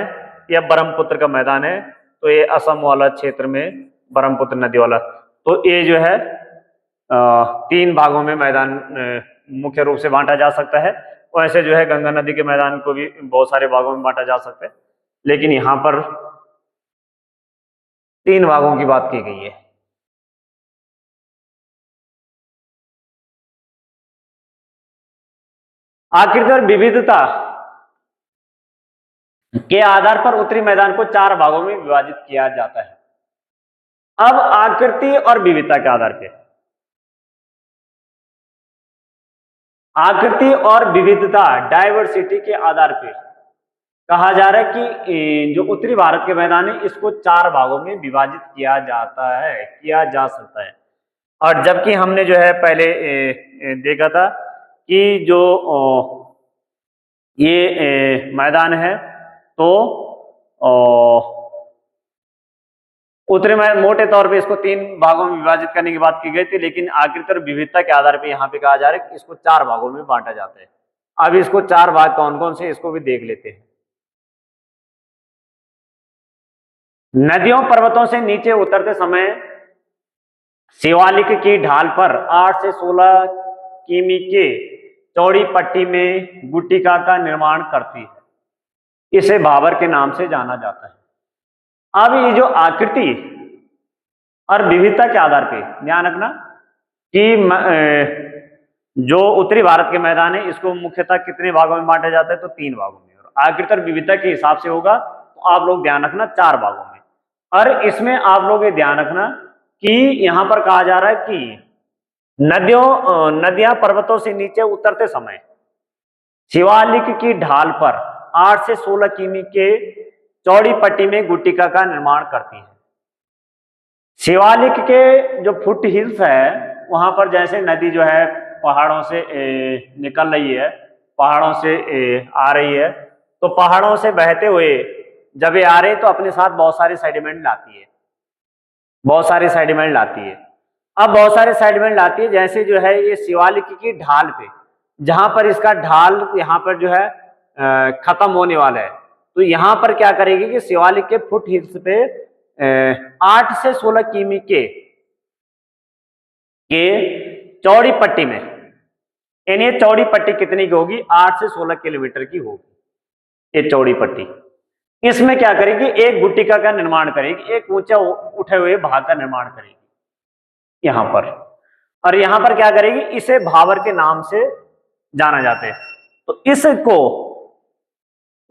S1: या ब्रह्मपुत्र का मैदान है। तो ये असम वाला क्षेत्र में ब्रह्मपुत्र नदी वाला, तो ये जो है 3 भागों में मैदान मुख्य रूप से बांटा जा सकता है। वैसे जो है गंगा नदी के मैदान को भी बहुत सारे भागों में बांटा जा सकता है, लेकिन यहाँ पर 3 भागों की बात की गई है। आकृति और विविधता के आधार पर उत्तरी मैदान को 4 भागों में विभाजित किया जाता है। अब आकृति और विविधता के आधार पर, आकृति और विविधता डायवर्सिटी के आधार पर कहा जा रहा है कि जो उत्तरी भारत के मैदान है इसको 4 भागों में विभाजित किया जाता है, किया जा सकता है। और जबकि हमने जो है पहले देखा था कि जो ये मैदान है तो उत्तरी में मोटे तौर पे इसको 3 भागों में विभाजित करने की बात की गई थी, लेकिन आकृति और विविधता के आधार पे यहाँ पे कहा जा रहा है कि इसको 4 भागों में बांटा जाता है। अब इसको 4 भाग कौन कौन से, इसको भी देख लेते हैं। नदियों पर्वतों से नीचे उतरते समय शिवालिक की ढाल पर 8 से 16 किमी के चौड़ी पट्टी में गुटिका का निर्माण करती है, इसे भाबर के नाम से जाना जाता है। अब ये जो आकृति और विविधता के आधार पे ध्यान रखना कि जो उत्तरी भारत के मैदान है इसको मुख्यतः कितने भागों में बांटा जाता है, तो 3 भागों में। और आकृति और विविधता के हिसाब से होगा तो आप लोग ध्यान रखना 4 भागों में। और इसमें आप लोग ये ध्यान रखना कि यहां पर कहा जा रहा है कि नदियां पर्वतों से नीचे उतरते समय शिवालिक की ढाल पर 8 से 16 किमी के चौड़ी पट्टी में गुटिका का निर्माण करती है। शिवालिक के जो फुट हिल्स है वहां पर जैसे नदी जो है पहाड़ों से निकल रही है, पहाड़ों से आ रही है, तो पहाड़ों से बहते हुए जब ये आ रहे तो अपने साथ बहुत सारे सेडिमेंट लाती है, बहुत सारे सेडिमेंट लाती है। अब बहुत सारे सेडिमेंट लाती है, जैसे जो है ये शिवालिक की ढाल पे, जहां पर इसका ढाल यहाँ पर जो है खत्म होने वाला है, तो यहां पर क्या करेगी कि शिवालिक के फुट हिल्स पे 8 से 16 किमी के चौड़ी पट्टी में, यानी चौड़ी पट्टी कितनी की होगी, 8 से 16 किलोमीटर की होगी ये चौड़ी पट्टी। इसमें क्या करेगी, एक गुटिका का निर्माण करेगी, एक ऊंचा उठे हुए भाग का निर्माण करेगी यहां पर। और यहां पर क्या करेगी, इसे भाबर के नाम से जाना जाता है। तो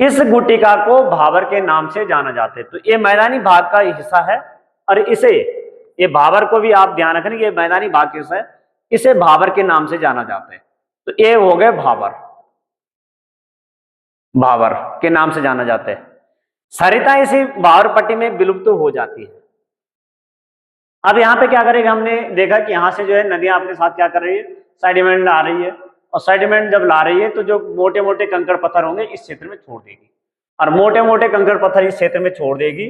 S1: इस गुटिका को भाबर के नाम से जाना जाता है। तो ये मैदानी भाग का हिस्सा है और इसे, ये भाबर को भी आप ध्यान रखें, ये मैदानी भाग का हिस्सा है, इसे भाबर के नाम से जाना जाता है। तो ये हो गए भाबर, भाबर के नाम से जाना जाता है। सरिता इसी भाबर पट्टी में विलुप्त हो जाती है। अब यहाँ पे क्या करेगा, हमने देखा कि यहाँ से जो है नदियां अपने साथ क्या कर रही है, सेडिमेंट ला रही है, और सेडिमेंट जब ला रही है तो जो मोटे मोटे कंकड़ पत्थर होंगे इस क्षेत्र में छोड़ देगी, और मोटे मोटे कंकड़ पत्थर इस क्षेत्र में छोड़ देगी,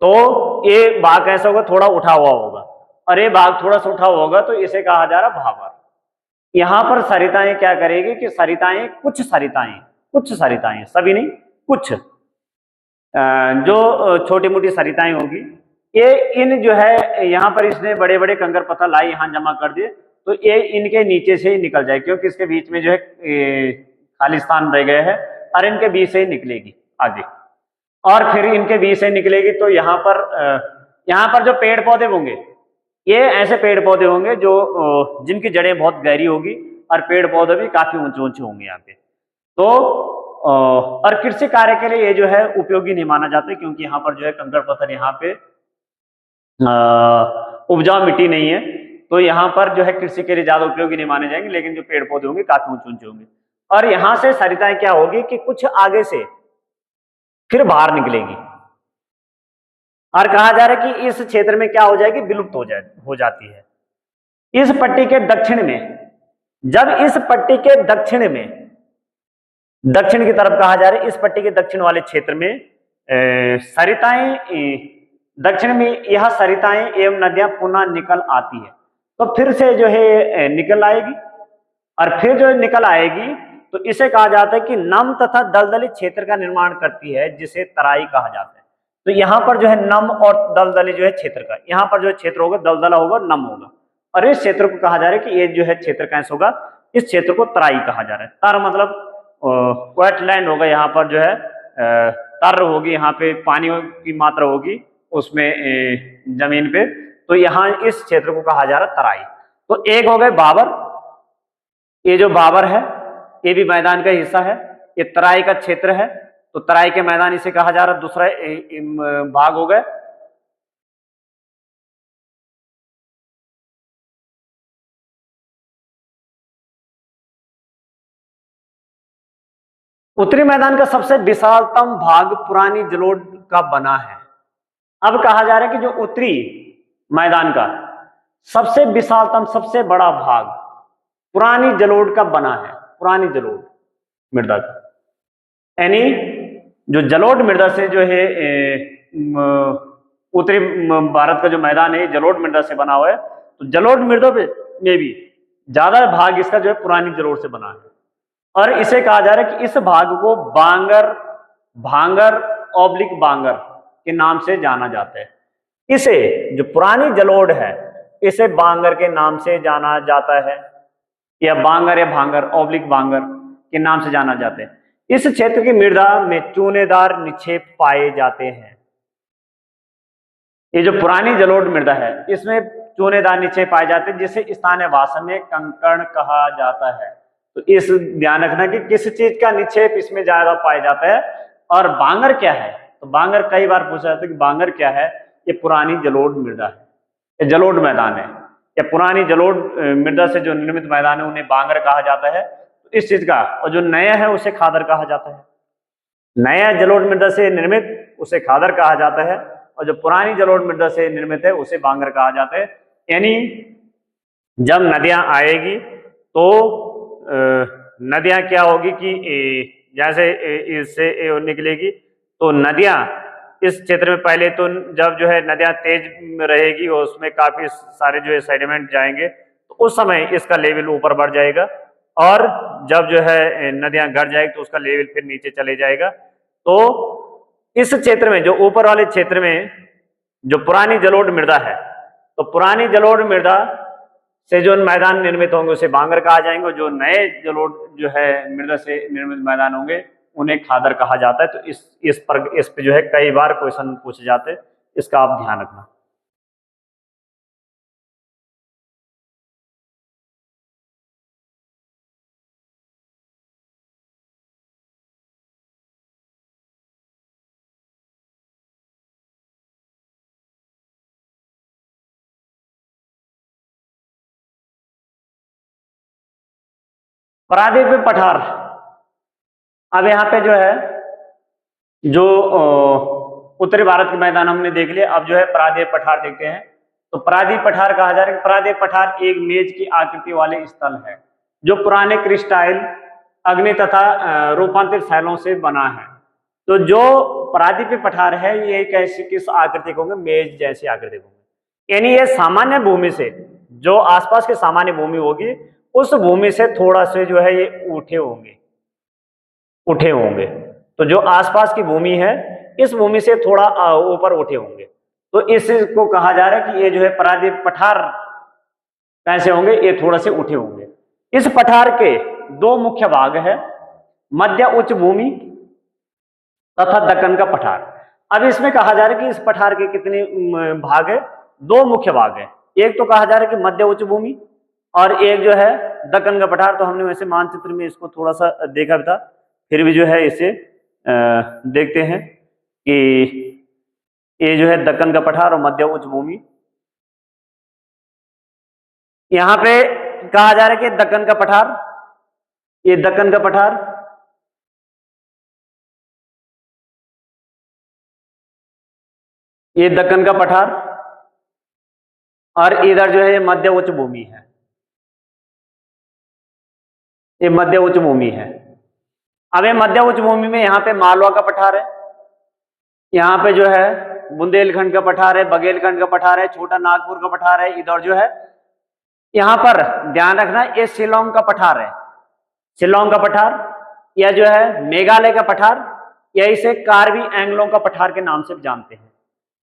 S1: तो ये भाग कैसा होगा, थोड़ा उठा हुआ होगा, और ये भाग थोड़ा सा उठा हुआ होगा, तो इसे कहा जा रहा भाबर। यहाँ पर सरिताएं क्या करेगी कि सरिताएं, कुछ सरिताएं, सभी नहीं, कुछ जो छोटी मोटी सरिताएं होगी, ये इन जो है यहाँ पर इसने बड़े बड़े कंकड़ पत्थर लाए, यहाँ जमा कर दिए, तो ये इनके नीचे से ही निकल जाए, क्योंकि इसके बीच में जो है खालिस्तान रह गए हैं, और इनके बीच से ही निकलेगी आगे, और फिर इनके बीच से निकलेगी। तो यहाँ पर जो पेड़ पौधे होंगे, ये ऐसे पेड़ पौधे होंगे जो जिनकी जड़ें बहुत गहरी होगी, और पेड़ पौधे भी काफी ऊंचे ऊंचे होंगे यहाँ पे। तो और कृषि कार्य के लिए ये जो है उपयोगी नहीं माना जाता, क्योंकि यहाँ पर जो है कंकड़ पत्थर, यहाँ पे उपजाऊ मिट्टी नहीं है, तो यहाँ पर जो है कृषि के लिए ज्यादा उपयोगी नहीं माने जाएंगे, लेकिन जो पेड़ पौधे होंगे काफी ऊंचे ऊंचे होंगे। और यहाँ से सरिताएं क्या होगी कि कुछ आगे से फिर बाहर निकलेगी, और कहा जा रहा है कि इस क्षेत्र में क्या हो जाएगी, विलुप्त हो जाती है। इस पट्टी के दक्षिण में, जब इस पट्टी के दक्षिण में, दक्षिण की तरफ कहा जा रहा है, इस पट्टी के दक्षिण वाले क्षेत्र में सरिताएं, दक्षिण में यह सरिताएं एवं नदियां पुनः निकल आती है, तो फिर से जो है निकल आएगी, और फिर जो निकल आएगी तो इसे कहा जाता है कि नम तथा दलदली क्षेत्र का निर्माण करती है, जिसे तराई कहा जाता है। तो यहाँ पर जो है नम और दलदली जो है क्षेत्र का, यहाँ पर जो क्षेत्र होगा दलदला होगा, नम होगा, और इस क्षेत्र को कहा जा रहा है कि ये जो है क्षेत्र कैसे होगा, इस क्षेत्र को तराई कहा जा रहा है। तर मतलब वेटलैंड होगा, यहाँ पर जो है तर होगी, यहाँ पे पानी की मात्रा होगी उसमें जमीन पे, तो यहाँ इस क्षेत्र को कहा जा रहा है तराई। तो एक हो गए भाबर, ये जो भाबर है ये भी मैदान का हिस्सा है। ये तराई का क्षेत्र है, तो तराई के मैदान इसे कहा जा रहा है। दूसरा भाग हो गए उत्तरी मैदान का सबसे विशालतम भाग पुरानी जलोढ़ का बना है। अब कहा जा रहा है कि जो उत्तरी मैदान का सबसे विशालतम सबसे बड़ा भाग पुरानी जलोढ़ का बना है। पुरानी जलोढ़ मृदा का, यानी जो जलोढ़ मृदा से जो है उत्तरी भारत का जो मैदान है जलोढ़ मृदा से बना हुआ है। तो जलोढ़ मृदा में भी ज्यादा भाग इसका जो है पुरानी जलोढ़ से बना है। और इसे कहा जा रहा है कि इस भाग को बांगर, भांगर ऑब्लिक बांगर के नाम से जाना जाता है। इसे जो पुरानी जलोढ़ है इसे बांगर के नाम से जाना जाता है, या बांगर या भांगर ऑब्लिक बांगर के नाम से जाना जाता है। इस क्षेत्र की मृदा में चूनेदार निक्षेप पाए जाते हैं। ये जो पुरानी जलोढ़ मृदा है इसमें चूनेदार निक्षेप पाए जाते हैं, जिसे स्थानीय भाषा में कंकड़ कहा जाता है। तो इस ध्यान रखना कि किस चीज का निक्षेप इसमें ज्यादा पाया जाता है। और बांगर क्या है, तो बांगर कई बार पूछा जाता है कि बांगर क्या है। ये पुरानी जलोढ़ मृदा है, ये जलोढ़ मैदान है, या पुरानी जलोढ़ मृदा से जो निर्मित मैदान है उन्हें बांगर कहा जाता है। तो इस चीज का, और जो नया है उसे खादर कहा जाता है। नया जलोढ़ मृदा से निर्मित उसे खादर कहा जाता है, और जो पुरानी जलोढ़ मृदा से निर्मित है उसे बांगर कहा जाता है। यानी जब नदियां आएगी तो नदियां क्या होगी कि जैसे इससे निकलेगी तो नदियां इस क्षेत्र में पहले तो जब जो है नदियां तेज रहेगी और उसमें काफी सारे जो है सेडिमेंट जाएंगे, तो उस समय इसका लेवल ऊपर बढ़ जाएगा। और जब जो है नदियां घट जाएगी तो उसका लेवल फिर नीचे चले जाएगा। तो इस क्षेत्र में जो ऊपर वाले क्षेत्र में जो पुरानी जलोढ़ मृदा है, तो पुरानी जलोढ़ मृदा से जो मैदान निर्मित होंगे उसे बांगर कहा जाएंगे, और जो नए जलोढ़ जो है मृदा से निर्मित मैदान होंगे उन्हें खादर कहा जाता है। तो इस पे जो है कई बार क्वेश्चन पूछे जाते हैं, इसका आप ध्यान रखना। प्रायद्वीपीय पठार, अब यहाँ पे जो है जो उत्तरी भारत के मैदान हमने देख लिया, अब जो है प्रायद्वीपीय पठार देखते हैं। तो प्रायद्वीपीय पठार कहा जा रहा है कि प्रायद्वीपीय पठार एक मेज की आकृति वाले स्थल है जो पुराने क्रिस्टाइल अग्नि तथा रूपांतरित शैलों से बना है। तो जो प्रायद्वीपीय पठार है ये कैसी किस आकृति के होंगे, मेज जैसी आकृति होंगे। यानी ये सामान्य भूमि से, जो आसपास की सामान्य भूमि होगी उस भूमि से थोड़ा से जो है ये उठे होंगे। तो जो आसपास की भूमि है इस भूमि से थोड़ा ऊपर उठे होंगे। तो इसको कहा जा रहा है कि ये जो है प्रायद्वीपीय पठार कैसे होंगे, ये थोड़ा से उठे होंगे। इस पठार के दो मुख्य भाग है, मध्य उच्च भूमि तथा दक्कन का पठार। अब इसमें कहा जा रहा है कि इस पठार के कितने भाग है, दो मुख्य भाग है। एक तो कहा जा रहा है कि मध्य उच्च भूमि, और एक जो है दक्कन का पठार। तो हमने वैसे मानचित्र में इसको थोड़ा सा देखा था, फिर भी जो है इसे देखते हैं कि ये जो है दक्कन का पठार और मध्य उच्च भूमि। यहाँ पे कहा जा रहा है कि दक्कन का पठार, ये दक्कन का पठार, ये दक्कन का पठार, और इधर जो है ये मध्य उच्च भूमि है, ये मध्य उच्च भूमि है। अब ये मध्य उच्च भूमि में यहाँ पे मालवा का पठार है, यहाँ पे जो है बुंदेलखंड का पठार है, बघेलखंड का पठार है, छोटा नागपुर का पठार है। इधर जो है यहाँ पर ध्यान रखना ये शिलोंग का पठार है, शिलोंग का पठार, यह जो है मेघालय का पठार, या इसे कार्बी एंग्लों का पठार के नाम से जानते हैं।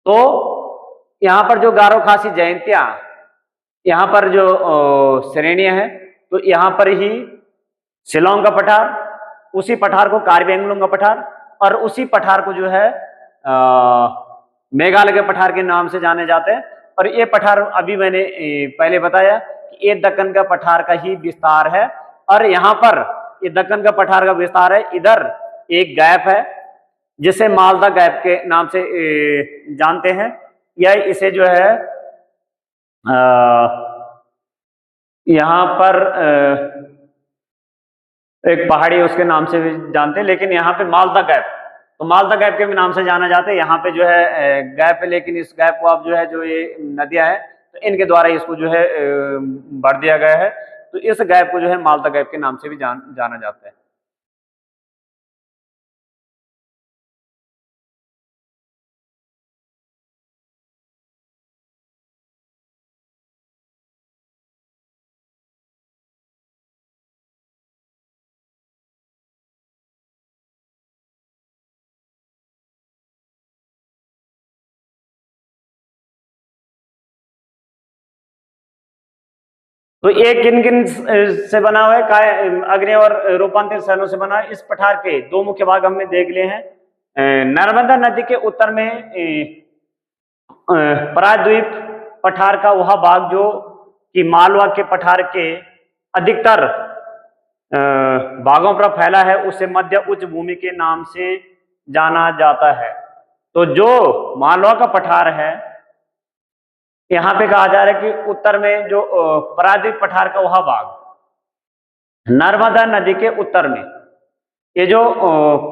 S1: तो यहाँ पर जो गारो खासी जयंतियां, यहाँ पर जो श्रेणियां हैं, तो यहाँ पर ही शिलोंग का पठार, उसी पठार को कार्बी एंग्लों का पठार, और उसी पठार को जो है मेघालय के पठार के नाम से जाने जाते हैं। और ये पठार अभी मैंने पहले बताया कि ये दक्कन का पठार का ही विस्तार है। और यहाँ पर ये दक्कन का पठार का विस्तार है। इधर एक गैप है जिसे मालदा गैप के नाम से जानते हैं, या इसे जो है यहाँ पर एक पहाड़ी उसके नाम से भी जानते हैं, लेकिन यहाँ पे मालदा गैप, तो मालदा गैप के भी नाम से जाना जाता है। यहाँ पे जो है गैप है, लेकिन इस गैप को आप जो है जो ये नदियां हैं तो इनके द्वारा इसको जो है भर दिया गया है, तो इस गैप को जो है मालदा गैप के नाम से भी जाना जाता है। तो ये किन किन से बना हुआ है? काय, अग्नि और रूपांतरित शहरों से बना है। इस पठार के दो मुख्य भाग हमने देख लिए हैं। नर्मदा नदी के उत्तर में प्रायद्वीप पठार का वह भाग जो कि मालवा के पठार के अधिकतर भागों पर फैला है, उसे मध्य उच्च भूमि के नाम से जाना जाता है। तो जो मालवा का पठार है, यहाँ पे कहा जा रहा है कि उत्तर में जो प्रायद्वीप पठार का वह भाग नर्मदा नदी के उत्तर में, ये जो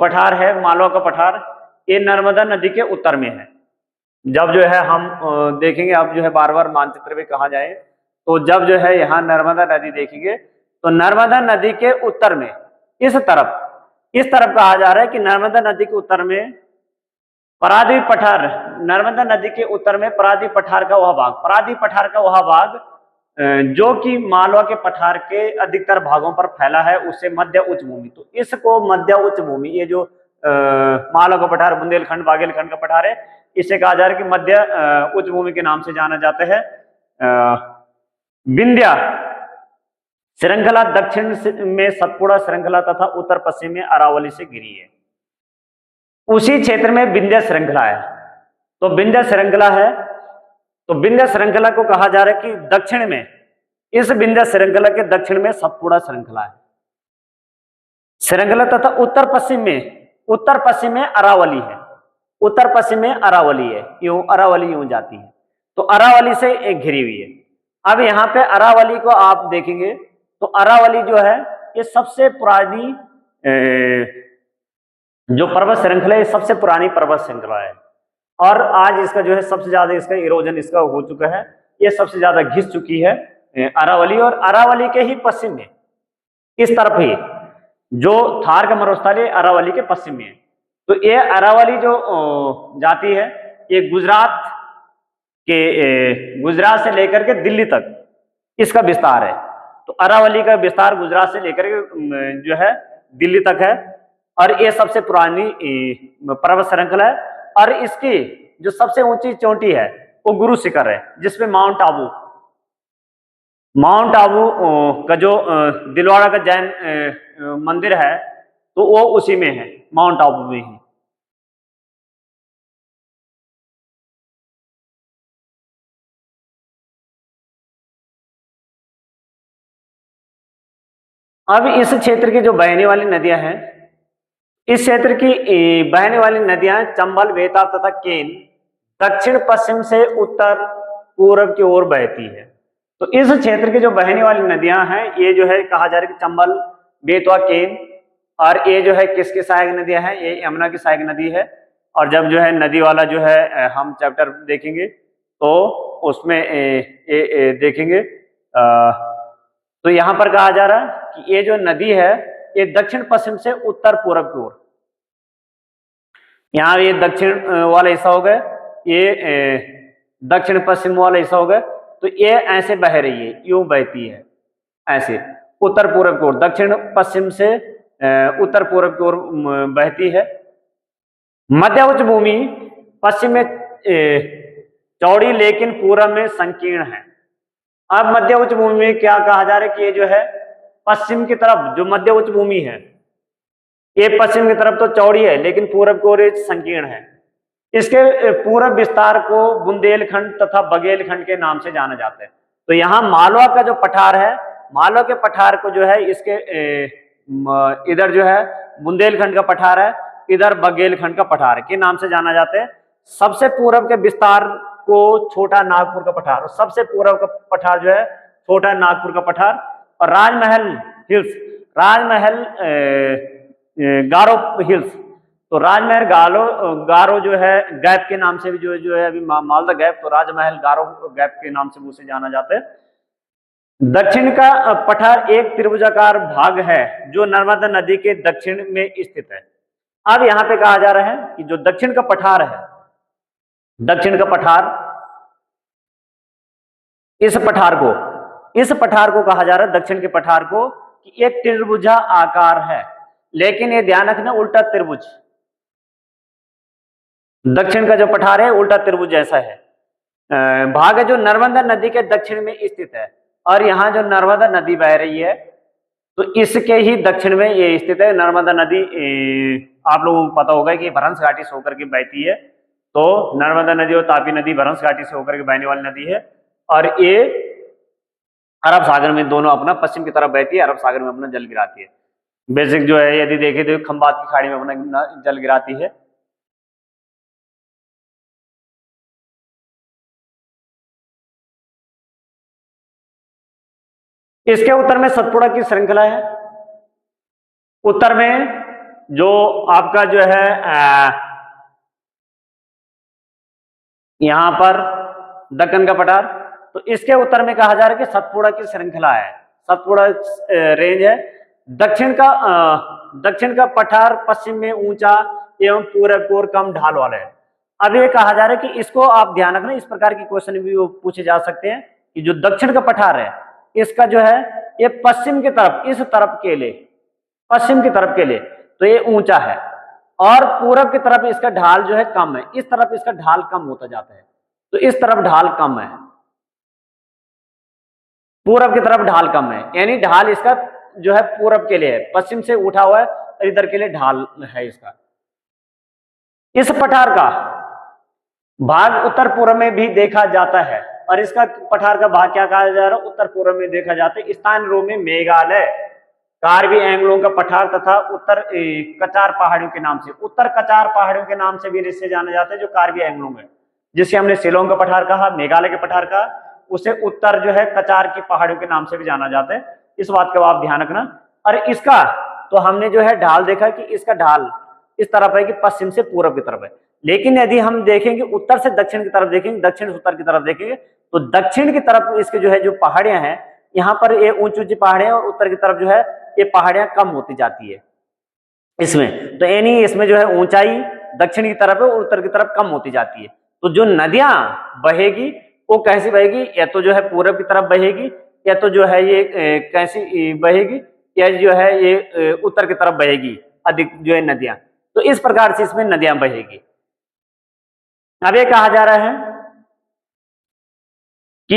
S1: पठार है मालवा का पठार, ये नर्मदा नदी के उत्तर में है। जब जो है हम देखेंगे, अब जो है बार बार मानचित्र में कहा जाए, तो जब जो है यहाँ नर्मदा नदी देखेंगे तो नर्मदा नदी के उत्तर में इस तरफ कहा जा रहा है कि नर्मदा नदी के उत्तर में प्रायद्वीप पठार, नर्मदा नदी के उत्तर में प्रायद्वीप पठार का वह भाग, प्रायद्वीप पठार का वह भाग जो कि मालवा के पठार के अधिकतर भागों पर फैला है, उसे मध्य उच्च भूमि, तो इसको मध्य उच्च भूमि, ये जो मालवा का पठार बुंदेलखंड बागेलखंड का पठार है, इसे कहा जा रहा है कि मध्य उच्च भूमि के नाम से जाना जाता है। विंध्य श्रृंखला दक्षिण में सतपुड़ा श्रृंखला तथा उत्तर पश्चिम में अरावली से घिरी है। उसी क्षेत्र में विंध्य श्रृंखला है, तो विंध्य श्रृंखला है, तो विंध्य श्रृंखला को कहा जा रहा है कि दक्षिण में, इस विंध्य श्रृंखला के दक्षिण में सतपुड़ा श्रृंखला है श्रृंखला तथा उत्तर पश्चिम में अरावली है, उत्तर पश्चिम में अरावली है, यूं अरावली यूं जाती है, तो अरावली से एक घिरी हुई है। अब यहाँ पे अरावली को आप देखेंगे तो अरावली जो है ये सबसे पुरानी जो पर्वत श्रृंखला है, सबसे पुरानी पर्वत श्रृंखला है, और आज इसका जो है सबसे ज्यादा इसका इरोजन इसका हो चुका है, ये सबसे ज्यादा घिस चुकी है अरावली, और अरावली के ही पश्चिम में इस तरफ ही जो थार का मरुस्थल है अरावली के पश्चिम में है। तो ये अरावली जो जाती है, ये गुजरात से लेकर के दिल्ली तक इसका विस्तार है। तो अरावली का विस्तार गुजरात से लेकर के जो है दिल्ली तक है, और ये सबसे पुरानी पर्वत श्रृंखला है, और इसकी जो सबसे ऊंची चोटी है वो गुरु शिखर है, जिसमें माउंट आबू का जो दिलवाड़ा का जैन मंदिर है, तो वो उसी में है, माउंट आबू में ही। अब इस क्षेत्र की जो बहने वाली नदियां हैं, इस क्षेत्र की बहने वाली नदियां चंबल, बेतवा तथा केन दक्षिण पश्चिम से उत्तर पूर्व की ओर बहती है। तो इस क्षेत्र की जो बहने वाली नदियां हैं, ये जो है कहा जा रहा है कि चंबल, बेतवा, केन, और ये जो है किसकी सहायक नदियां हैं? ये यमुना की सहायक नदी है। और जब जो है नदी वाला जो है हम चैप्टर देखेंगे तो उसमें ये देखेंगे, तो यहाँ पर कहा जा रहा है कि ये जो नदी है ये दक्षिण पश्चिम से उत्तर पूर्व की ओर, यहाँ ये दक्षिण वाला हिस्सा हो गया, ये दक्षिण पश्चिम वाला हिस्सा हो गया, तो ये ऐसे बह रही है, यूं बहती है ऐसे उत्तर पूर्व की ओर, दक्षिण पश्चिम से उत्तर पूर्व की ओर बहती है। मध्य उच्च भूमि पश्चिम में चौड़ी लेकिन पूर्व में संकीर्ण है। अब मध्य उच्च भूमि में क्या कहा जा रहा है कि ये जो है पश्चिम की तरफ जो मध्य उच्च भूमि है, ये पश्चिम की तरफ तो चौड़ी है लेकिन पूर्व की ओर संकीर्ण है। इसके पूर्व विस्तार को बुंदेलखंड तथा बघेलखंड के नाम से जाना जाता है। तो यहाँ मालवा का जो पठार है, मालवा के पठार को जो है इसके इधर जो है बुंदेलखंड का पठार है, इधर बघेलखंड का पठार के नाम से जाना जाता है। सबसे पूर्व के विस्तार को छोटा नागपुर का पठार, और सबसे पूर्व का पठार जो है छोटा नागपुर का पठार। और राजमहल हिल्स, राजमहल गारो हिल्स, तो राजमहल गारो जो है गैप के नाम से भी जो है अभी मालदा गैप, तो राजमहल गारो गैप के नाम से उसे जाना जाता है। दक्षिण का पठार एक त्रिभुजाकार भाग है जो नर्मदा नदी के दक्षिण में स्थित है। अब यहां पे कहा जा रहा है कि जो दक्षिण का पठार है, दक्षिण का पठार, इस पठार को कहा जा रहा है, दक्षिण के पठार को, कि एक त्रिभुजा आकार है, लेकिन ये ध्यान रखना उल्टा त्रिभुज। दक्षिण का जो पठार है उल्टा त्रिभुज जैसा है, भाग है जो नर्मदा नदी के दक्षिण में स्थित है। और यहाँ जो नर्मदा नदी बह रही है तो इसके ही दक्षिण में ये स्थित है। नर्मदा नदी आप लोगों को पता होगा कि भ्रंश घाटी से होकर के बहती है, तो नर्मदा नदी और तापी नदी भ्रंश घाटी से होकर के बहने वाली नदी है, और ये अरब सागर में दोनों अपना पश्चिम की तरफ बहती है, अरब सागर में अपना जल गिराती है। बेसिक जो है यदि देखें तो खंबात की खाड़ी में अपना जल गिराती है। इसके उत्तर में सतपुड़ा की श्रृंखला है। उत्तर में जो आपका जो है यहां पर दक्कन का पठार, तो इसके उत्तर में कहा जा रहा है कि सतपुड़ा की श्रृंखला है, सतपुड़ा रेंज है। दक्षिण का पठार पश्चिम में ऊंचा एवं पूरब की ओर कम ढाल वाला है। अब ये कहा जा रहा है कि इसको आप ध्यान रखना, इस प्रकार के क्वेश्चन भी पूछे जा सकते हैं कि जो दक्षिण का पठार है इसका जो है ये पश्चिम की तरफ, इस तरफ के लिए, पश्चिम की तरफ के लिए तो ये ऊंचा है, और पूरब की तरफ इसका ढाल जो है कम है, इस तरफ इसका ढाल कम होता जाता है, तो इस तरफ ढाल कम है, पूरब की तरफ ढाल कम है, यानी ढाल इसका जो है पूरब के लिए है, पश्चिम से उठा हुआ है और इधर के लिए ढाल है इसका। इस पठार का भाग उत्तर पूर्व में भी देखा जाता है, और इसका पठार का भाग क्या कहा जा रहा है, उत्तर पूर्व में देखा जाता है। स्थान रूप में मेघालय, कार्बी एंग्लों का पठार तथा उत्तर कचार पहाड़ियों के नाम से, उत्तर कचार पहाड़ियों के नाम से भी इससे जाना जाता है, जो कार्बी एंग्लों है, जिसे हमने शिलोंग का पठार कहा, मेघालय के पठार कहा, उसे उत्तर जो है कचार की पहाड़ियों के नाम से भी जाना जाता है। इस बात का आप ध्यान रखना। और इसका तो हमने जो है ढाल देखा कि इसका ढाल इस तरफ है कि पश्चिम से पूर्व की तरफ है, लेकिन यदि हम देखेंगे उत्तर से दक्षिण की तरफ देखेंगे, दक्षिण से उत्तर की तरफ देखेंगे, तो दक्षिण की तरफ इसके जो है जो पहाड़ियां हैं, यहाँ पर ये ऊंची ऊंची पहाड़ियां, और उत्तर की तरफ जो है ये पहाड़ियां कम होती जाती है इसमें, तो यानी इसमें जो है ऊंचाई दक्षिण की तरफ है और उत्तर की तरफ कम होती जाती है। तो जो नदियां बहेगी वो कैसी बहेगी, या तो जो है पूरब की तरफ बहेगी, या तो जो है ये कैसी बहेगी, या जो है ये उत्तर की तरफ बहेगी अधिक जो है नदियां, तो इस प्रकार से इसमें नदियां बहेगी। अब ये कहा जा रहा है कि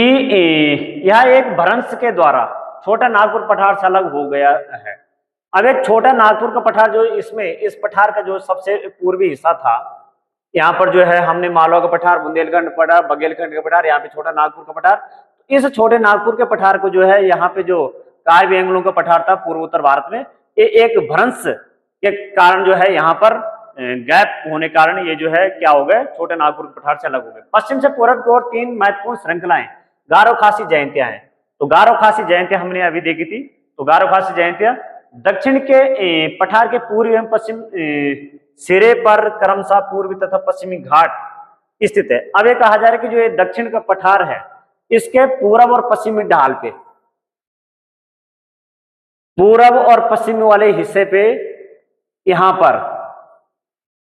S1: यह एक भ्रंश के द्वारा छोटा नागपुर पठार से अलग हो गया है। अब एक छोटा नागपुर का पठार जो इसमें, इस पठार का जो सबसे पूर्वी हिस्सा था, यहाँ पर जो है हमने मालवा का पठार, बुंदेलखंड पठार, बघेलखंड का पठार, यहाँ पे छोटा नागपुर का पठार, इस छोटे नागपुर के पठार को जो है यहाँ पे जो कार्बी एंग्लों का पठार था पूर्व उत्तर भारत में, ये एक भ्रंश के कारण जो है यहाँ पर गैप होने कारण ये जो है क्या हो गए, छोटे नागपुर के पठार से अलग हो गए। पश्चिम से पूर्व की ओर तीन महत्वपूर्ण श्रृंखलाएं गारो खासी जयंतियां हैं। तो गारो खासी जयंतियां हमने अभी देखी थी। तो गारो खासी जयंतियां दक्षिण के पठार के पूर्व एवं पश्चिम सिरे पर क्रमशः पूर्वी तथा पश्चिमी घाट स्थित है। अब ये कहा जा रहा है कि जो ये दक्षिण का पठार है इसके पूर्व और पश्चिमी ढाल पे, पूर्व और पश्चिमी वाले हिस्से पे यहां पर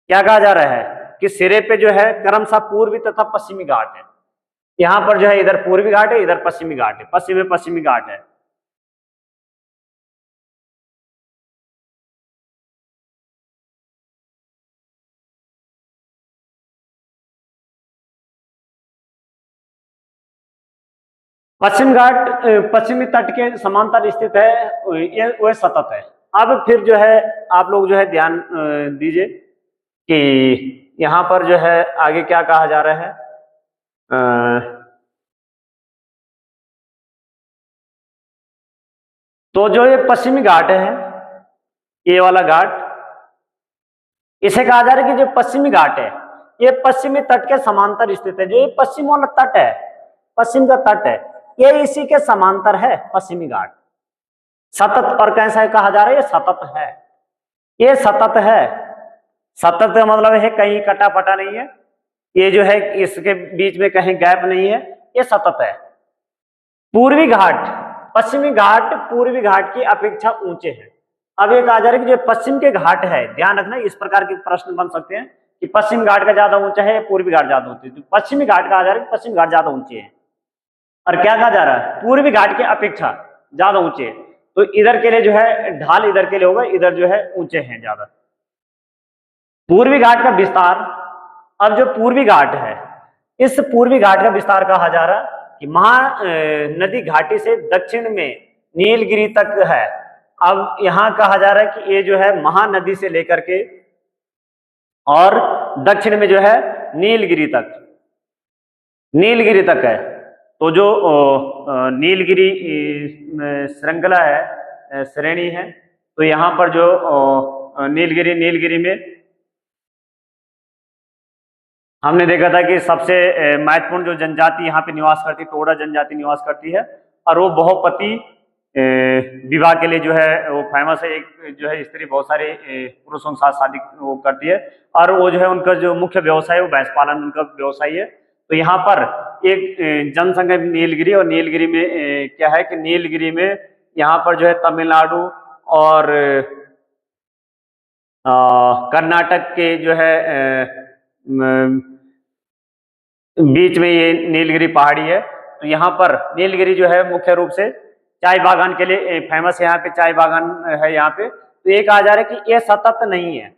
S1: क्या कहा जा रहा है कि सिरे पे जो है क्रमशः पूर्वी तथा पश्चिमी घाट है। यहां पर जो है इधर पूर्वी घाट है, इधर पश्चिमी घाट है, पश्चिम में पश्चिमी घाट है। पश्चिम घाट पश्चिमी तट के समांतर स्थित है, ये वह सतत है। अब फिर जो है आप लोग जो है ध्यान दीजिए कि यहां पर जो है आगे क्या कहा जा रहा है। तो जो ये पश्चिमी घाट है, ये वाला घाट, इसे कहा जा रहा है कि जो पश्चिमी घाट है ये पश्चिमी तट के समांतर स्थित है। जो ये पश्चिम वाला तट है, पश्चिम का तट है, ये इसी के समांतर है पश्चिमी घाट। सतत और कैसा कहा जा रहा है, ये सतत है, ये सतत है। सतत का मतलब है कहीं कटा पटा नहीं है, ये जो है इसके बीच में कहीं गैप नहीं है, ये सतत है। पूर्वी घाट, पश्चिमी घाट पूर्वी घाट की अपेक्षा ऊंचे हैं। अब ये कहा जा रहा है कि जो पश्चिम के घाट है, ध्यान रखना इस प्रकार के प्रश्न बन सकते हैं कि पश्चिम घाट का ज्यादा ऊंचा है, पूर्वी घाट ज्यादा ऊंचे है। तो पश्चिमी घाट कहा जा रहा है कि पश्चिम घाट ज्यादा ऊंचे हैं, और क्या कहा जा रहा है, पूर्वी घाट की अपेक्षा ज्यादा ऊंचे है। तो इधर के लिए जो है ढाल इधर के लिए होगा, इधर जो है ऊंचे हैं ज्यादा। पूर्वी घाट का विस्तार, अब जो पूर्वी घाट है इस पूर्वी घाट का विस्तार कहा जा रहा है कि महा नदी घाटी से दक्षिण में नीलगिरी तक है। अब यहां कहा जा रहा है कि ये जो है महानदी से लेकर के और दक्षिण में जो है नीलगिरी तक, नीलगिरी तक है। तो जो नीलगिरी श्रृंखला है, श्रेणी है, तो यहां पर जो नीलगिरी में हमने देखा था कि सबसे महत्वपूर्ण जो जनजाति यहाँ पे निवास करती है, टोडा जनजाति निवास करती है, और वो बहुपति विवाह के लिए जो है वो फेमस है। एक जो है स्त्री बहुत सारे पुरुषों के साथ शादी वो करती है, और वो जो है उनका जो मुख्य व्यवसाय है वो भैंस पालन उनका व्यवसाय है। तो यहाँ पर एक जनसंख्या नीलगिरी, और नीलगिरी में क्या है कि नीलगिरी में यहाँ पर जो है तमिलनाडु और कर्नाटक के जो है बीच में ये नीलगिरी पहाड़ी है। तो यहाँ पर नीलगिरी जो है मुख्य रूप से चाय बागान के लिए फेमस है, यहाँ पे चाय बागान है यहाँ पे। तो ये कहा जा रहा है कि ये सतत नहीं है,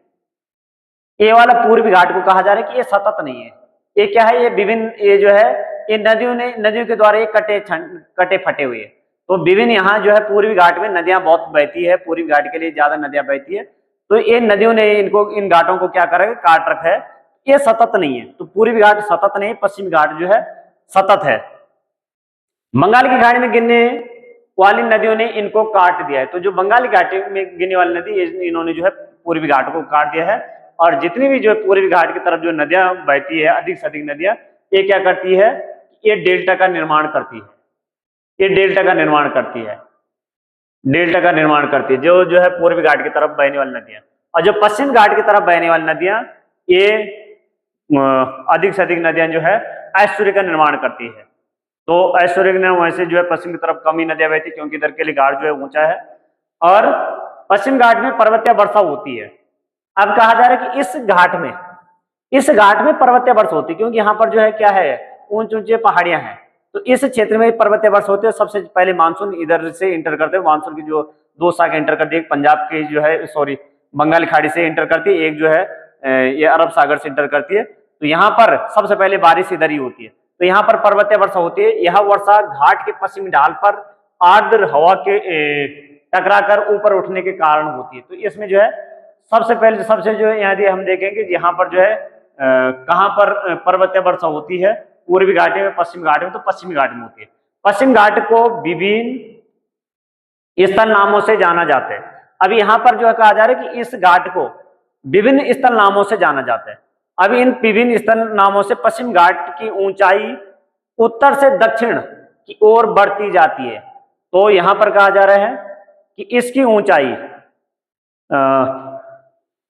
S1: ये वाला पूर्वी घाट को कहा जा रहा है कि ये सतत नहीं है। ये क्या है, ये विभिन्न, ये जो है ये नदियों के द्वारा ये कटे फटे हुए। तो विभिन्न यहाँ जो है पूर्वी घाट में नदियां बहुत बहती है, पूर्वी घाट के लिए ज्यादा नदियां बहती है। तो ये नदियों ने इनको, इन घाटों को क्या करा है, काट रखा है। ये सतत नहीं है, तो पूर्वी घाट सतत नहीं है, पश्चिमी घाट जो है सतत है। बंगाल की खाड़ी में गिरने वाली नदियों ने इनको काट दिया है। तो जो बंगाली घाटी में गिरने वाली नदी, इन्होंने जो है पूर्वी घाट को काट दिया है। और जितनी भी जो है पूर्वी घाट की तरफ जो नदियां बहती है, अधिक से अधिक नदियां, ये क्या करती है, ये डेल्टा का निर्माण करती है, ये डेल्टा का निर्माण करती है, डेल्टा का निर्माण करती है जो है पूर्वी घाट की तरफ बहने वाली नदियां। और जो पश्चिम घाट की तरफ बहने वाली नदियां, ये अधिक से अधिक नदियां जो है ऐश्वर्य का निर्माण करती है। तो ऐश्वर्य के निर्माण से जो है पश्चिम की तरफ कम ही नदियां बहती, क्योंकि इधर के लिए घाट जो है ऊंचा है, और पश्चिम घाट में पर्वतीय वर्षा होती है। अब कहा जा रहा है कि इस घाट में पर्वतीय वर्षा होती है, क्योंकि यहाँ पर जो है क्या है, ऊंचे ऊंचे पहाड़ियां हैं। तो इस क्षेत्र में पर्वतीय वर्षा होती है। सबसे पहले मानसून इधर से इंटर करते हैं, मानसून की जो दो शाखा इंटर करती है, एक पंजाब की जो है, सॉरी, बंगाल खाड़ी से इंटर करती है, एक जो है ये अरब सागर से इंटर करती है। तो यहाँ पर सबसे पहले बारिश इधर ही होती है। तो यहाँ पर पर्वतीय वर्षा होती है। यह वर्षा घाट के पश्चिमी ढाल पर आर्द्र हवा के टकराकर ऊपर उठने के कारण होती है। तो इसमें जो है सबसे जो है यदि हम देखेंगे यहाँ पर जो है कहाँ पर पर्वतीय वर्षा होती है, पूर्वी घाटी में, पश्चिम घाट में। तो पश्चिमी घाट में होती है। पश्चिम घाट को विभिन्न स्थल नामों से जाना जाता है। अब यहाँ पर जो है कहा जा रहा है कि इस घाट को विभिन्न स्थल नामों से जाना जाता है। अब इन विभिन्न स्थल नामों से पश्चिम घाट की ऊंचाई उत्तर से दक्षिण की ओर बढ़ती जाती है। तो यहां पर कहा जा रहा है कि इसकी ऊंचाई,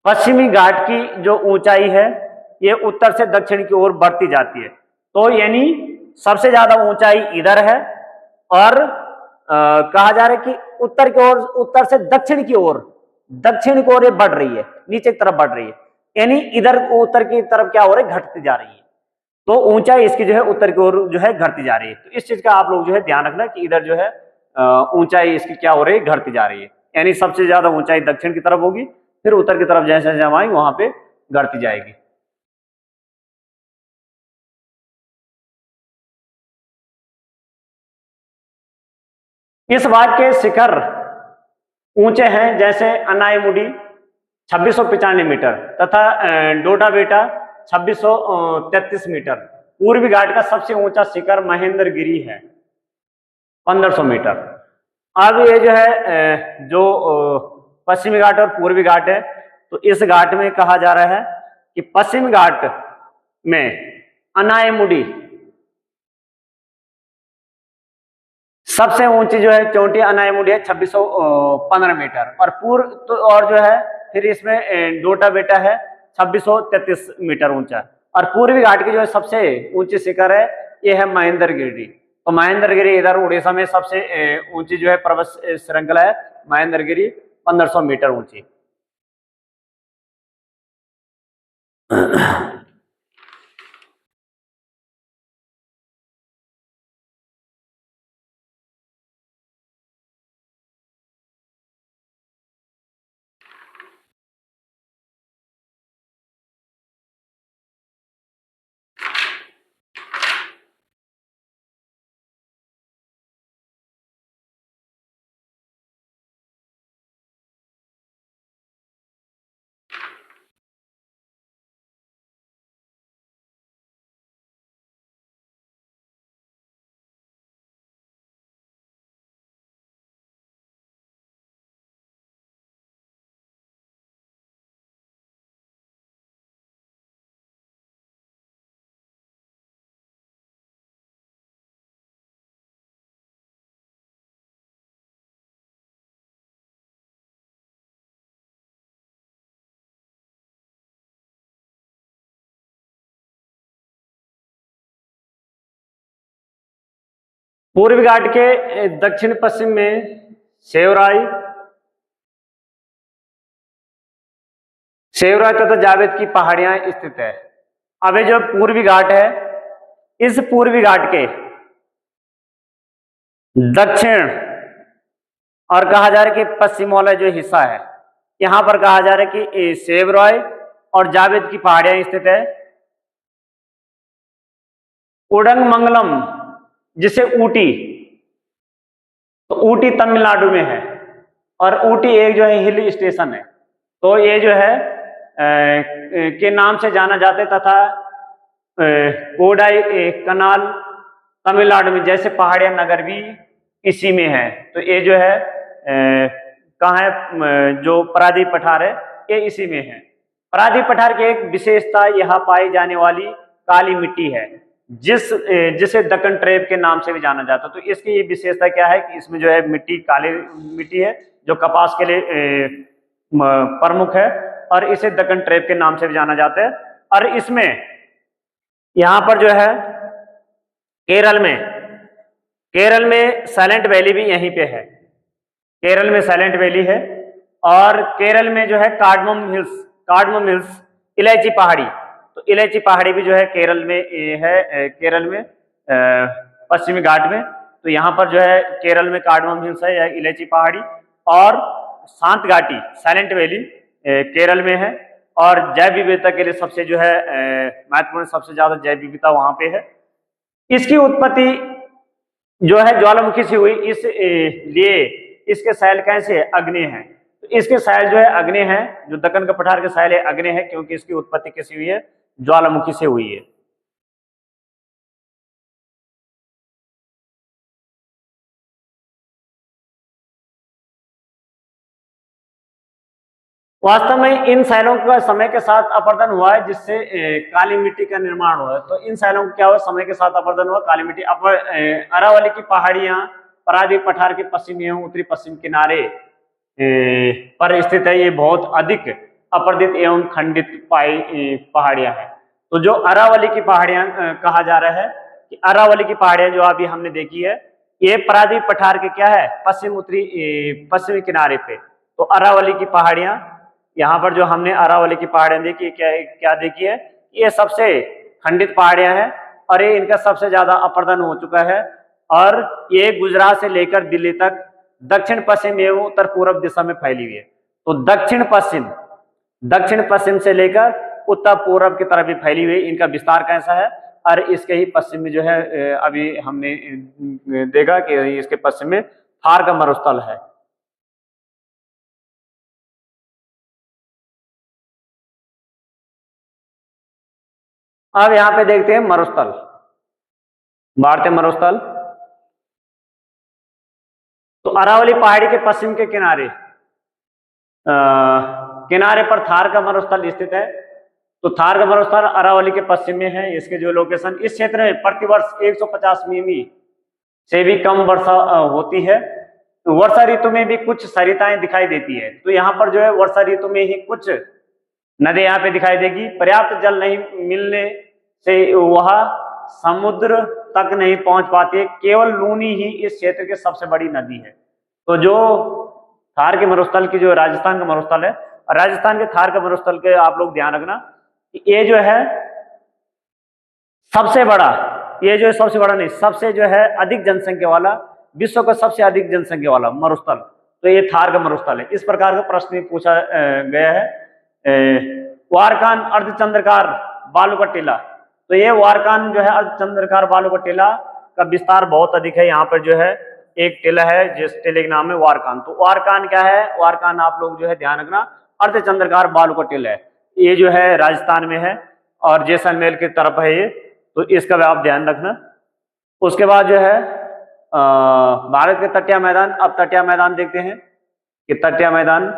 S1: पश्चिमी घाट की जो ऊंचाई है ये उत्तर से दक्षिण की ओर बढ़ती जाती है। तो यानी सबसे ज्यादा ऊंचाई इधर है, और कहा जा रहा है कि उत्तर की ओर, उत्तर से दक्षिण की ओर ये बढ़ रही है, नीचे की तरफ बढ़ रही है। यानी इधर उत्तर की तरफ क्या हो रही है, घटती जा रही है। तो ऊंचाई इसकी जो है उत्तर की ओर जो है घटती जा रही है। तो इस चीज का आप लोग जो है ध्यान रखना कि इधर जो है ऊंचाई इसकी क्या हो रही है, घटती जा रही है। यानी सबसे ज्यादा ऊंचाई दक्षिण की तरफ होगी, फिर उत्तर की तरफ जैसे जैसे हम आएंगे वहां पे घटती जाएगी। इस भाग के शिखर ऊंचे हैं, जैसे अनाईमुडी 2695 मीटर तथा डोडा बेटा 2633 मीटर। पूर्वी घाट का सबसे ऊंचा शिखर महेंद्रगिरी है 1500 मीटर। अब ये जो है जो पश्चिमी घाट और पूर्वी घाट है। तो इस घाट में कहा जा रहा है कि पश्चिमी घाट में अनायमुडी सबसे ऊंची जो है चोटी अनायमुडी है 2615 मीटर, और पूर्व तो और जो है फिर इसमें डोटा बेटा है 2633 मीटर ऊंचा, और पूर्वी घाट की जो है सबसे ऊंची शिखर है ये है महेंद्रगिरी। तो महेंद्रगिरी इधर उड़ीसा में सबसे ऊंची जो है पर्वत श्रृंखला है महेंद्रगिरी 1500 मीटर ऊंची। पूर्वी घाट के दक्षिण पश्चिम में सेवराई तथा जावेद की पहाड़ियां स्थित है। अब ये जो पूर्वी घाट है, इस पूर्वी घाट के दक्षिण और कहा जा रहा है कि पश्चिम वाला जो हिस्सा है, यहां पर कहा जा रहा है कि सेवराई और जावेद की पहाड़ियां स्थित है। उडंगमंगलम जिसे ऊटी, तो ऊटी तमिलनाडु में है, और ऊटी एक जो है हिल स्टेशन है, तो ये जो है के नाम से जाना जाता है, तथा कोडाई कनाल तमिलनाडु में, जैसे पहाड़िया नगर भी इसी में है। तो ये जो है कहाँ है, जो परादीप पठार है ये इसी में है। परादीप पठार की एक विशेषता यहाँ पाई जाने वाली काली मिट्टी है, जिसे दक्कन ट्रेप के नाम से भी जाना जाता है। तो इसकी ये विशेषता क्या है कि इसमें जो है मिट्टी काली मिट्टी है, जो कपास के लिए प्रमुख है, और इसे दक्कन ट्रेप के नाम से भी जाना जाता है। और इसमें यहाँ पर जो है केरल में साइलेंट वैली भी यहीं पे है, केरल में साइलेंट वैली है, और केरल में जो है कार्डमम हिल्स इलायची पहाड़ी, तो इलायची पहाड़ी भी जो है केरल में है, केरल में पश्चिमी घाट में। तो यहाँ पर जो है केरल में कार्डमम हिल्स है या इलायची पहाड़ी, और शांत घाटी साइलेंट वैली केरल में है, और जैव विविधता के लिए सबसे जो है महत्वपूर्ण, सबसे ज्यादा जैव विविधता वहां पे है। इसकी उत्पत्ति जो है ज्वालामुखी से हुई, इसलिए इसके सैल कैसे अग्नि है, तो इसके सैल जो है अग्नि है, जो दक्कन का पठार के सैल है अग्नि है, क्योंकि इसकी उत्पत्ति कैसी हुई है, ज्वालामुखी से हुई है। वास्तव में इन सैलों का समय के साथ अपर्दन हुआ है, जिससे काली मिट्टी का निर्माण हुआ है। तो इन सैलों को क्या हुआ, समय के साथ अपर्दन हुआ, काली मिट्टी अरावली की पहाड़ियां परादीप पठार के पश्चिमी एवं उत्तरी पश्चिम किनारे पर स्थित है। ये बहुत अधिक अपर्दित एवं खंडित पहाड़ियां हैं। तो जो अरावली की पहाड़ियां कहा जा रहा है कि अरावली की पहाड़ियां जो अभी हमने देखी है, ये परादीप पठार के क्या है, पश्चिमी किनारे पे। तो अरावली की पहाड़ियां, यहाँ पर जो हमने अरावली की पहाड़ियां देखी, क्या देखी है, ये सबसे खंडित पहाड़ियां हैं, और ये इनका सबसे ज्यादा अपर्दन हो चुका है, और ये गुजरात से लेकर दिल्ली तक दक्षिण पश्चिम एवं उत्तर पूर्व दिशा में फैली हुई है। तो दक्षिण पश्चिम से लेकर उत्तर पूर्व की तरफ भी फैली हुई, इनका विस्तार कैसा है। और इसके ही पश्चिम में जो है अभी हमने देखा कि इसके पश्चिम में थार का मरुस्थल है। अब यहां पे देखते हैं मरुस्थल, भारतीय मरुस्थल। तो अरावली पहाड़ी के पश्चिम के किनारे किनारे पर थार का मरुस्थल स्थित है। तो थार का मरुस्थल अरावली के पश्चिम में है। इसके जो लोकेशन, इस क्षेत्र में प्रतिवर्ष 150 मिमी से भी कम वर्षा होती है। तो वर्षा ऋतु में भी कुछ सरिताएं दिखाई देती है। तो यहाँ पर जो है वर्षा ऋतु में ही कुछ नदी यहाँ पे दिखाई देगी। पर्याप्त जल नहीं मिलने से वह समुद्र तक नहीं पहुंच पाती है। केवल लूनी ही इस क्षेत्र की सबसे बड़ी नदी है। तो जो थार के मरुस्थल की जो राजस्थान का मरुस्थल है, राजस्थान के थार के मरुस्थल के आप लोग ध्यान रखना कि ये जो है सबसे बड़ा, ये जो सबसे बड़ा नहीं, सबसे जो है अधिक जनसंख्या वाला, विश्व का सबसे अधिक जनसंख्या वाला मरुस्थल, तो ये थार का मरुस्थल है। इस प्रकार का प्रश्न पूछा गया है। वारकान अर्धचंद्राकार बालू का टीला, तो ये वारकान जो है अर्धचंद्राकार बालू का टीला का विस्तार बहुत अधिक है। यहाँ पर जो है एक टीला है जिस टीले का नाम है वारकान। तो वारकान क्या है? वारकान आप लोग जो है ध्यान रखना, अर्धचंद्राकार बालू का टीला है। ये जो है राजस्थान में है और जैसलमेर की तरफ है ये, तो इसका भी आप ध्यान रखना। उसके बाद जो है भारत के तटीय मैदान। अब तटीय मैदान देखते हैं कि तटीय मैदान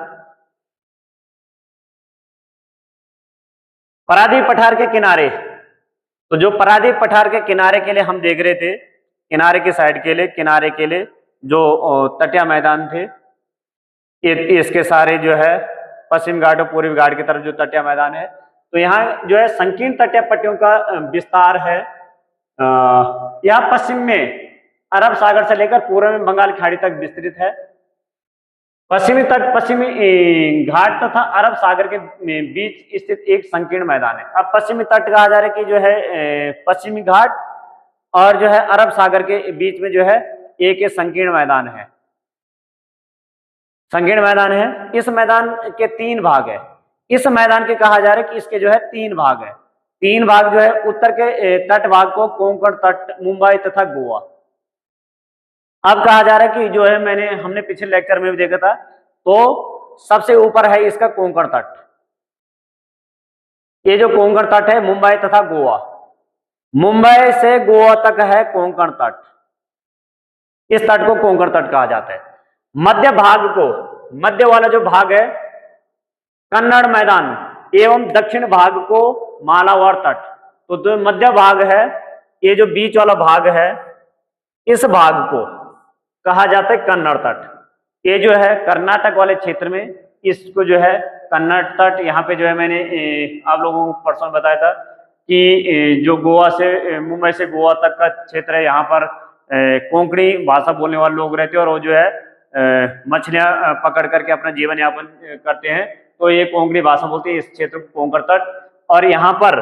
S1: पारादीप पठार के किनारे, तो जो पारादीप पठार के किनारे के लिए हम देख रहे थे, किनारे की साइड के लिए, किनारे के लिए जो तटीय मैदान थे, इसके सारे जो है पश्चिम घाट और पूर्वी घाट की तरफ जो तटीय मैदान है, तो यहाँ जो है संकीर्ण तटीय पट्टियों का विस्तार है। यहाँ पश्चिम में अरब सागर से लेकर पूर्व में बंगाल खाड़ी तक विस्तृत है। पश्चिमी तट पश्चिमी घाट तथा अरब सागर के बीच स्थित एक संकीर्ण मैदान है। अब पश्चिमी तट कहा जा रहा है कि जो है पश्चिमी घाट और जो है अरब सागर के बीच में जो है एक संकीर्ण मैदान है, संकीर्ण मैदान है। इस मैदान के 3 भाग है। इस मैदान के कहा जा रहा है कि इसके जो है 3 भाग है। 3 भाग जो है, उत्तर के तट भाग को कोंकण तट, मुंबई तथा गोवा। अब कहा जा रहा है कि जो है हमने पिछले लेक्चर में भी देखा था, तो सबसे ऊपर है इसका कोंकण तट। ये जो कोंकण तट है मुंबई तथा गोवा, मुंबई से गोवा तक है कोंकण तट। इस तट को कोंकण तट कहा जाता है। मध्य भाग को, मध्य वाला जो भाग है कन्नड़ मैदान एवं दक्षिण भाग को मालाबार तट। तो जो मध्य भाग है, ये जो बीच वाला भाग है, इस भाग को कहा जाता है कन्नड़ तट। ये जो है कर्नाटक वाले क्षेत्र में, इसको जो है कन्नड़ तट। यहाँ पे जो है मैंने आप लोगों को परसों बताया था कि जो गोवा से, मुंबई से गोवा तक का क्षेत्र है, यहाँ पर कोंकणी भाषा बोलने वाले लोग रहते हैं और वो जो है मछलियां पकड़ करके अपना जीवन यापन करते हैं। तो ये कोंकणी भाषा बोलते हैं इस क्षेत्र को कोंकण तट। और यहाँ पर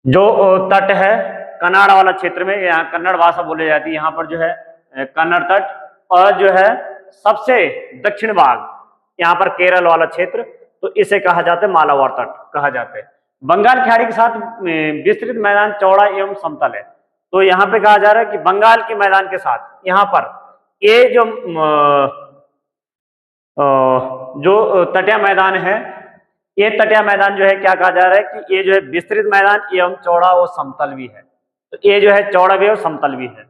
S1: जो तट है कन्नाड़ वाला क्षेत्र में, यहाँ कन्नड़ भाषा बोली जाती है। यहाँ पर जो है कन्नड़ तट, और जो है सबसे दक्षिण भाग यहाँ पर केरल वाला क्षेत्र, तो इसे कहा जाता है मालाबार तट कहा जाता है। बंगाल खाड़ी के साथ विस्तृत मैदान चौड़ा एवं समतल है। तो यहाँ पे कहा जा रहा है कि बंगाल के मैदान के साथ यहाँ पर ये जो तटीय मैदान है, ये तटीय मैदान जो है क्या कहा जा रहा है कि ये जो है विस्तृत मैदान एवं चौड़ा और समतल भी है। तो ये जो है चौड़ा भी है और समतल भी है।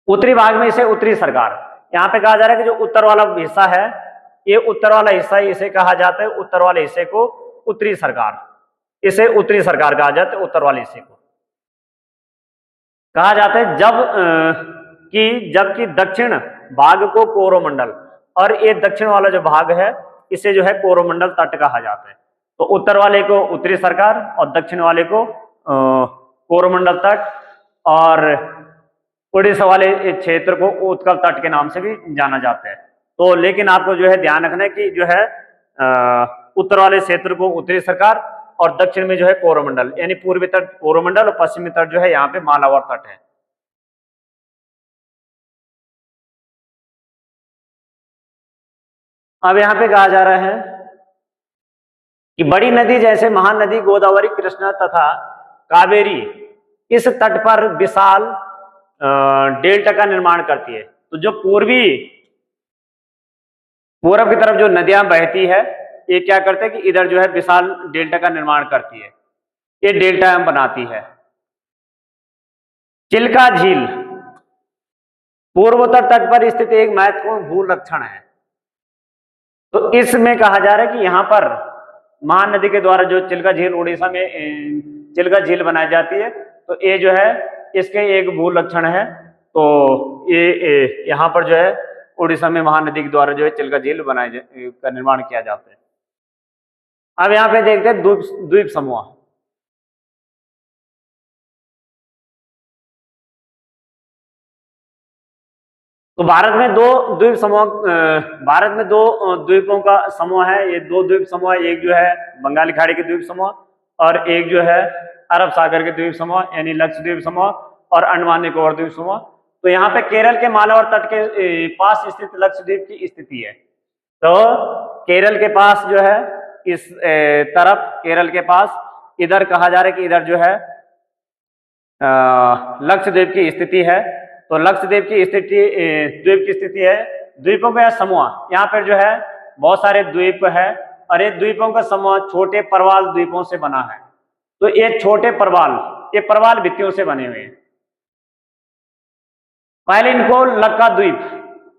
S1: उत्तरी भाग में इसे उत्तरी सरकार, यहाँ पे कहा जा रहा है कि जो उत्तर वाला हिस्सा है, ये उत्तर वाला हिस्सा, इसे कहा जाता है, उत्तर वाले हिस्से को उत्तरी सरकार, इसे उत्तरी सरकार कहा जाता है। उत्तर वाले हिस्से को कहा जाता है जबकि दक्षिण भाग को कोरोमंडल, और ये दक्षिण वाला जो भाग है इसे जो है कोरोमंडल तट कहा जाता है। तो उत्तर वाले को उत्तरी सरकार और दक्षिण वाले को कोरोमंडल तट, और उड़ीसा वाले क्षेत्र को उत्कल तट के नाम से भी जाना जाता है। तो लेकिन आपको जो है ध्यान रखना है कि जो है उत्तर वाले क्षेत्र को उत्तरी सरकार और दक्षिण में जो है कोरोमंडल, यानी पूर्वी तट कोरोमंडल और पश्चिमी तट जो है यहाँ पे मालाबार तट है। अब यहाँ पे कहा जा रहा है कि बड़ी नदी जैसे महानदी गोदावरी, कृष्णा तथा कावेरी इस तट पर विशाल डेल्टा का निर्माण करती है। तो जो पूर्व की तरफ जो नदियां बहती है, ये क्या करते हैं कि इधर जो है विशाल डेल्टा का निर्माण करती है, ये डेल्टा बनाती है। चिल्का झील पूर्वोत्तर तट पर स्थित एक महत्वपूर्ण भू लक्षण है। तो इसमें कहा जा रहा है कि यहाँ पर महानदी के द्वारा जो चिल्का झील उड़ीसा में चिल्का झील बनाई जाती है, तो ये जो है इसके एक भू लक्षण है। तो ये यहाँ पर जो है उड़ीसा में महानदी के द्वारा जो है चिल्का झील का निर्माण किया जाता है। अब यहाँ पे देखते हैं द्वीप द्वीप समूह। तो भारत में दो द्वीप समूह भारत में दो द्वीपों का समूह है। ये दो द्वीप समूह, एक जो है बंगाली खाड़ी के द्वीप समूह और एक जो है अरब सागर के द्वीप समूह यानी लक्षद्वीप समूह और अंडमान निकोबार द्वीप समूह। तो यहाँ पे केरल के मालाबार तट के पास स्थित लक्षद्वीप की स्थिति है। तो केरल के पास जो है इस तरफ केरल के पास इधर कहा जा रहा है कि इधर जो है लक्षद्वीप की स्थिति है। तो लक्षद्वीप की स्थिति द्वीप की स्थिति है। द्वीपों का समूह, यहाँ पर जो है बहुत सारे द्वीप है और ये द्वीपों का समूह छोटे परवाल द्वीपों से बना है। तो ये छोटे परवाल, ये परवाल भित्तियों से बने हुए हैं। पहले इनको लक्का द्वीप,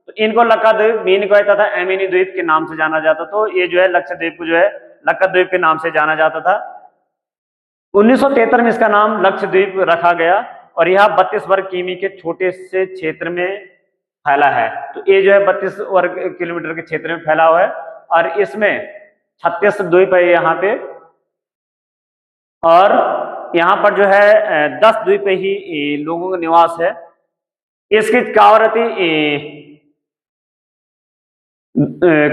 S1: तो इनको लक्का द्वीप, मीनिकॉय तथा एमिनी द्वीप के नाम से जाना जाता। तो ये जो है लक्षद्वीप को जो है लक्का द्वीप के नाम से जाना जाता था। 1973 में इसका नाम लक्षद्वीप रखा गया और यह 32 वर्ग किमी के छोटे से क्षेत्र में फैला है। तो ये जो है 32 वर्ग किलोमीटर के क्षेत्र में फैला हुआ है और इसमें 36 द्वीप है यहाँ पे और यहाँ पर जो है 10 द्वीप ही लोगों का निवास है। इसकी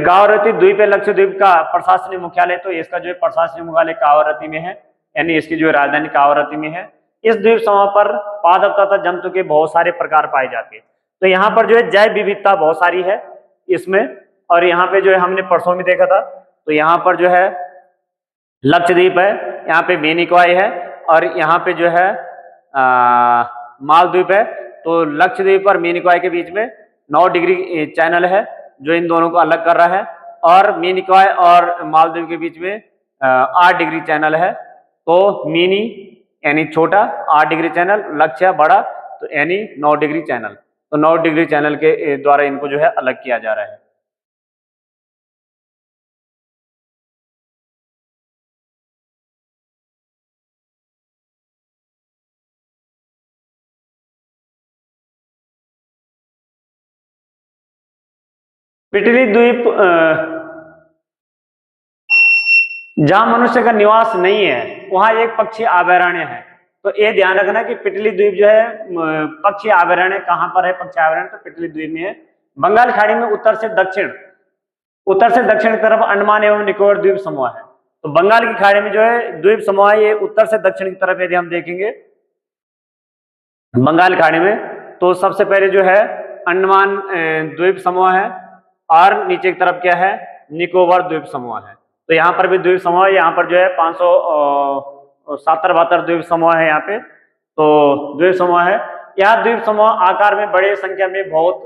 S1: कावरती द्वीप है लक्षद्वीप का प्रशासनिक मुख्यालय। तो इसका जो है प्रशासनिक मुख्यालय कावरती में है, यानी इसकी जो राजधानी कावरती में है। इस द्वीप समूह पर पादप तथा जंतु के बहुत सारे प्रकार पाए जाते हैं। तो यहाँ पर जो है जैव विविधता बहुत सारी है इसमें। और यहाँ पे जो है हमने परसों में देखा था, तो यहाँ पर जो है लक्षद्वीप है, यहाँ पे बेनिकॉय है और यहाँ पे जो है मालद्वीप है। तो लक्षद्वीप और मिनिकॉय के बीच में 9 डिग्री चैनल है जो इन दोनों को अलग कर रहा है और मिनिकॉय और मालद्वीप के बीच में 8 डिग्री चैनल है। तो मिनी यानी छोटा 8 डिग्री चैनल, लक्ष्य बड़ा तो यानी 9 डिग्री चैनल। तो 9 डिग्री चैनल के द्वारा इनको जो है अलग किया जा रहा है। पिटली द्वीप जहां मनुष्य का निवास नहीं है वहां एक पक्षी अभयारण्य है। तो ये ध्यान रखना कि पिटली द्वीप जो है पक्षी अभयारण्य कहां पर है। पक्षी अभयारण्य तो पिटली द्वीप में है, बंगाल खाड़ी में उत्तर से दक्षिण की तरफ अंडमान एवं निकोबार द्वीप समूह है। तो बंगाल की खाड़ी में जो है द्वीप समूह है, ये उत्तर से दक्षिण की तरफ यदि हम देखेंगे बंगाल खाड़ी में, तो सबसे पहले जो है अंडमान द्वीप समूह है और नीचे की तरफ क्या है, निकोबार द्वीप समूह है। तो यहाँ पर भी द्वीप समूह है। यहाँ पर जो है 570-72 द्वीप समूह है यहाँ पे। तो द्वीप समूह है, यह द्वीप समूह आकार में बड़े, संख्या में बहुत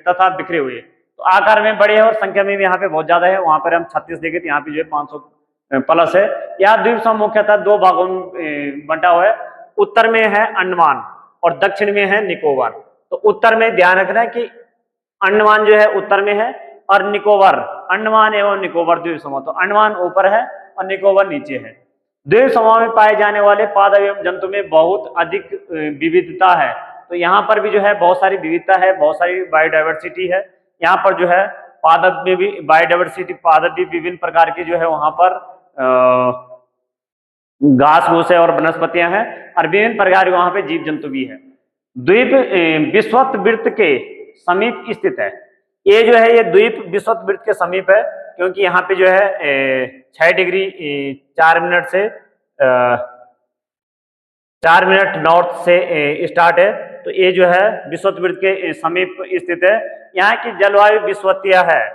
S1: तथा बिखरे हुए। तो आकार में बड़े हैं और संख्या में भी यहाँ पे बहुत ज्यादा है। वहां पर हम 36 देखे थे, यहाँ पे जो है 500 प्लस है। यह द्वीप समूह मुख्यतः 2 भागों में बंटा हुआ है। उत्तर में है अंडमान और दक्षिण में है निकोबार। तो उत्तर में ध्यान रखना है कि अंडमान जो है उत्तर में है और निकोबार, अंडमान एवं निकोबार द्वीप समूह, तो अंडमान ऊपर है और निकोबार नीचे है। द्वीप समूह में पाए जाने वाले पादप एवं जंतु में बहुत अधिक विविधता है। तो यहाँ पर भी जो है बहुत सारी विविधता है, बहुत सारी बायोडाइवर्सिटी है। यहाँ पर जो है पादप में भी बायोडाइवर्सिटी, पादप भी विभिन्न प्रकार के जो है वहां पर घास फूस है और वनस्पतियां हैं और विभिन्न प्रकार के वहां पे जीव जंतु भी है। द्वीप विषुवत वृत्त के समीप स्थित है। ये जो है ये द्वीप विषुवत वृत्त के समीप है क्योंकि यहाँ पे जो है 6 डिग्री 4 मिनट से 4 मिनट नॉर्थ से स्टार्ट है। तो ये जो है विषुवत वृत्त के समीप स्थित है। यहाँ की जलवायु विषुवतीय है।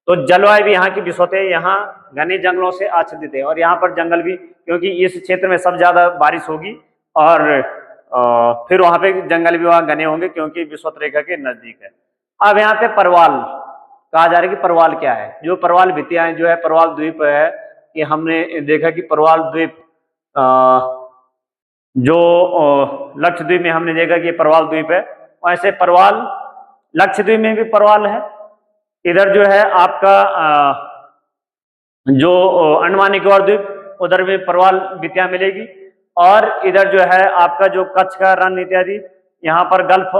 S1: तो जलवायु भी यहाँ की विषुवतीय, यहाँ घने जंगलों से आच्छादित है और यहाँ पर जंगल भी, क्योंकि इस क्षेत्र में सब ज्यादा बारिश होगी और फिर वहां पे जंगल भी वहां घने होंगे क्योंकि विषुवत रेखा के नजदीक है। अब यहाँ पे परवाल कहा जा रहा है कि परवाल क्या है। जो परवाल भित्तियां जो है परवाल द्वीप है कि हमने देखा कि परवाल द्वीप जो लक्षद्वीप में हमने देखा कि परवाल द्वीप है, वैसे परवाल लक्षद्वीप में भी परवाल है इधर जो है आपका जो अंडमान निकोबार द्वीप उधर भी परवाल भित्तियां मिलेगी। और इधर जो है आपका जो कच्छ का रण इत्यादि, यहाँ पर गल्फ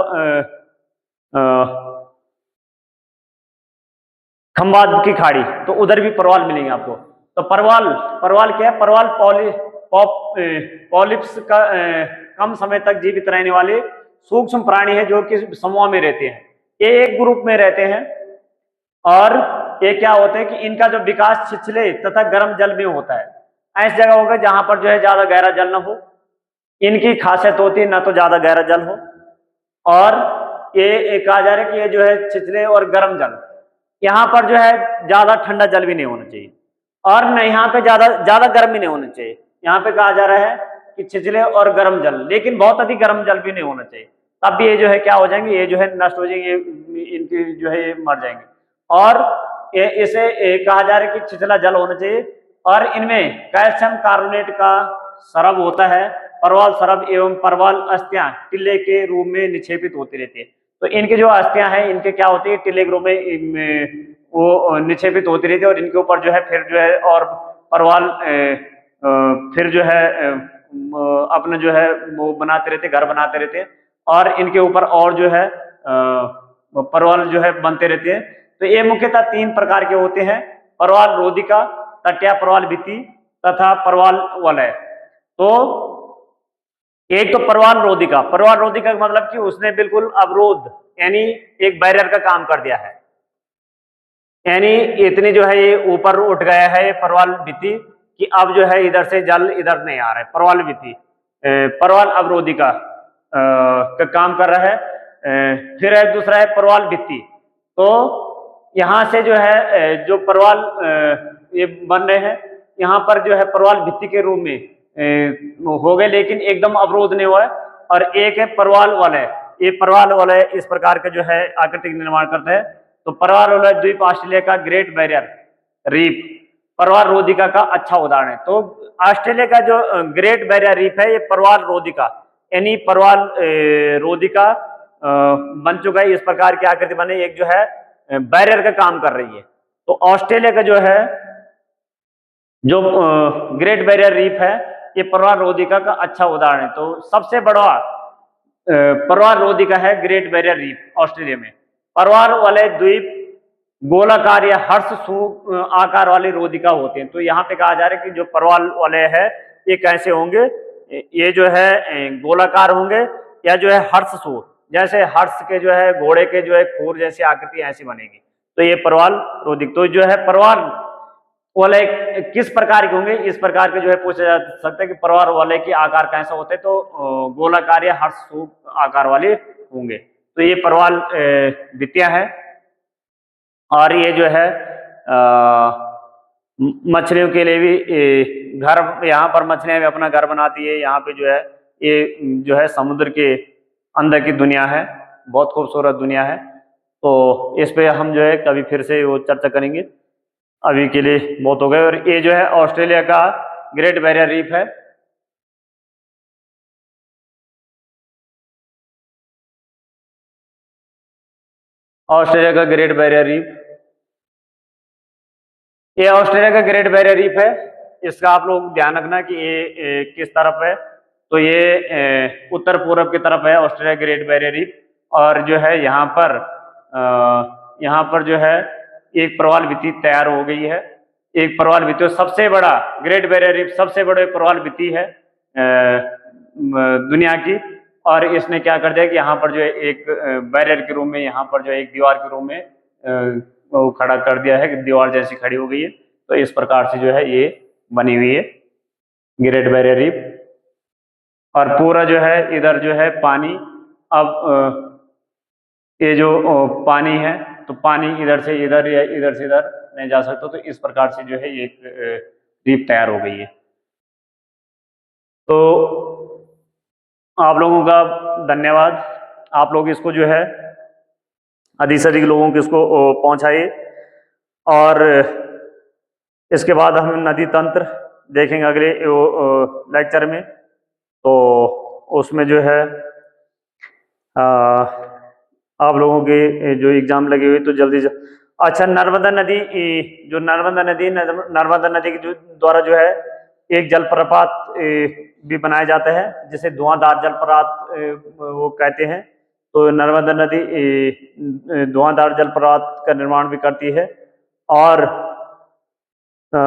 S1: खंबात की खाड़ी, तो उधर भी परवाल मिलेंगे आपको। तो परवाल परवाल क्या है? परवाल पॉलिप्स का कम समय तक जीवित रहने वाले सूक्ष्म प्राणी है जो कि समूह में रहते हैं। ये एक ग्रुप में रहते हैं और ये क्या होता है कि इनका जो विकास छिछले तथा गर्म जल में होता है। ऐसी जगह होगा जहां पर जो है ज्यादा गहरा जल न हो। इनकी खासियत होती है ना तो ज्यादा गहरा जल हो, और ये कहा जा रहा है कि ये जो है छिछले और गर्म जल, यहाँ पर जो है ज्यादा ठंडा जल भी नहीं होना चाहिए और न यहाँ पे ज्यादा ज्यादा गर्म भी नहीं होना चाहिए। यहाँ पे कहा जा रहा है कि छिछले और गर्म जल, लेकिन बहुत अधिक गर्म जल भी नहीं होना चाहिए, तब भी ये जो है क्या हो जाएंगे, ये जो है नष्ट हो जाएंगे, इनकी जो है ये मर जाएंगे। और इसे कहा जा रहा है कि छिछला जल होना चाहिए और इनमें कैल्शियम कार्बोनेट का सरब होता है। परवाल सरब एवं परवाल अस्थियां टिल्ले के रूप में निक्षेपित होती रहती है। तो इनके जो अस्थियां हैं इनके क्या होती है, टिल्ले के रूप में वो निक्षेपित होती रहती है और इनके ऊपर जो है फिर जो है और परवाल फिर जो है अपना जो है वो बनाते रहते, घर बनाते रहते हैं और इनके ऊपर और जो है परवाल जो है बनते रहते हैं। तो ये मुख्यतः 3 प्रकार के होते हैं, परवाल रोधिका, तटिया परवाल भित्ति तथा परवाल वलय। तो एक तो परवाल रोधिका, परवाल रोधिका का मतलब कि उसने बिल्कुल अवरोध यानी एक बैरियर का काम कर दिया है, यानी इतनी जो है ये ऊपर उठ गया है ये परवाल भित्ति कि अब जो है इधर से जल इधर नहीं आ रहा है। परवाल भित्ति परवाल अवरोधिका का काम कर रहा है। फिर है दूसरा है परवाल भित्ति। तो यहाँ से जो है जो परवाल ये बन रहे हैं, यहाँ पर जो है परवाल भित्ति के रूप में हो गए, लेकिन एकदम अवरोध नहीं हुआ है। और एक है परवाल वलय, ये परवाल वलय इस प्रकार का जो है आकृतिक निर्माण करता है। तो परवाल वलय द्वीप ऑस्ट्रेलिया का ग्रेट बैरियर रीफ परवाल रोधिका का अच्छा उदाहरण है। तो ऑस्ट्रेलिया का जो ग्रेट बैरियर रीफ है ये परवाल रोधिका यानी परवाल रोधिका बन चुका है। इस प्रकार की आकृति बने, एक जो है बैरियर का काम कर रही है। तो ऑस्ट्रेलिया का जो है जो ग्रेट बैरियर रीफ है ये परवाल रोधिका का अच्छा उदाहरण है। तो सबसे बड़ा परवाल रोधिका है ग्रेट बैरियर रीफ ऑस्ट्रेलिया में। परवाल वाले द्वीप गोलाकार या हर्ष आकार वाली रोधिका होते हैं। तो यहाँ पे कहा जा रहा है कि जो परवाल वाले है ये कैसे होंगे, ये जो है गोलाकार होंगे या जो है हर्ष सूर, जैसे हर्ष के जो है घोड़े के जो है खूर जैसी आकृति ऐसी बनेगी। तो ये परवाल रोधिक। तो जो है परवाल वाले किस प्रकार के होंगे, इस प्रकार के जो है पूछा जा सकता है कि परवाल वाले के आकार कैसा होते हैं। तो गोलाकार या हर्ष सूर आकार वाले होंगे। तो ये परवाल भित्तियां है। और ये जो है मछलियों के लिए भी घर, यहाँ पर मछलियां भी अपना घर बनाती है। यहाँ पे जो है ये जो है समुद्र के अंदर की दुनिया है, बहुत खूबसूरत दुनिया है। तो इस पे हम जो है कभी फिर से वो चर्चा करेंगे। अभी के लिए बहुत हो गए। और ये जो है ऑस्ट्रेलिया का ग्रेट बैरियर रीफ है। ऑस्ट्रेलिया का ग्रेट बैरियर रीफ, ये ऑस्ट्रेलिया का ग्रेट बैरियर रीफ है। इसका आप लोग ध्यान रखना कि ये किस तरफ है। तो ये उत्तर पूर्व की तरफ है ऑस्ट्रेलिया ग्रेट बैरियर रीफ। और जो है यहाँ पर जो है एक प्रवाल भित्ति तैयार हो गई है। एक प्रवाल भित्ति सबसे बड़ा ग्रेट बैरियर रीफ, सबसे बड़े प्रवाल भित्ति है दुनिया की। और इसने क्या कर दिया कि यहाँ पर जो है एक बैरियर के रूप में, यहाँ पर जो है एक दीवार के रूप में वो खड़ा कर दिया है कि दीवार जैसी खड़ी हो गई है। तो इस प्रकार से जो है ये बनी हुई है ग्रेट बैरियर रीफ। और पूरा जो है इधर जो है पानी, अब ये जो पानी है तो पानी इधर से इधर या इधर से इधर नहीं जा सकता। तो इस प्रकार से जो है ये रीफ तैयार हो गई है। तो आप लोगों का धन्यवाद। आप लोग इसको जो है अधिक से अधिक लोगों को इसको पहुंचाइए। और इसके बाद हम नदी तंत्र देखेंगे अगले लेक्चर में। तो उसमें जो है आप लोगों के जो एग्जाम लगे हुए तो जल्दी अच्छा, नर्मदा नदी, जो नर्मदा नदी, नर्मदा नदी के द्वारा जो है एक जलप्रपात भी बनाया जाता है, जिसे धुआंधार जलप्रपात वो कहते हैं। तो नर्मदा नदी धुआंधार जलप्रपात का निर्माण भी करती है। और अ,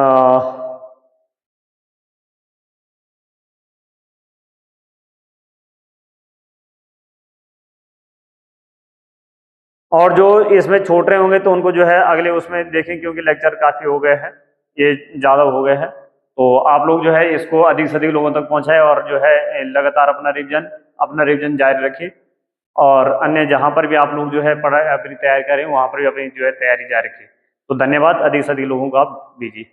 S1: और जो इसमें छोड़ रहे होंगे तो उनको जो है अगले उसमें देखें, क्योंकि लेक्चर काफ़ी हो गए हैं, ये ज़्यादा हो गए हैं। तो आप लोग जो है इसको अधिक से अधिक लोगों तक पहुंचाएं और जो है लगातार अपना रिवीजन जारी रखें। और अन्य जहां पर भी आप लोग जो है पढ़ाई अपनी तैयारी करें, वहां पर भी अपनी जो है तैयारी जारी रखें। तो धन्यवाद, अधिक से अधिक लोगों को आप दीजिए।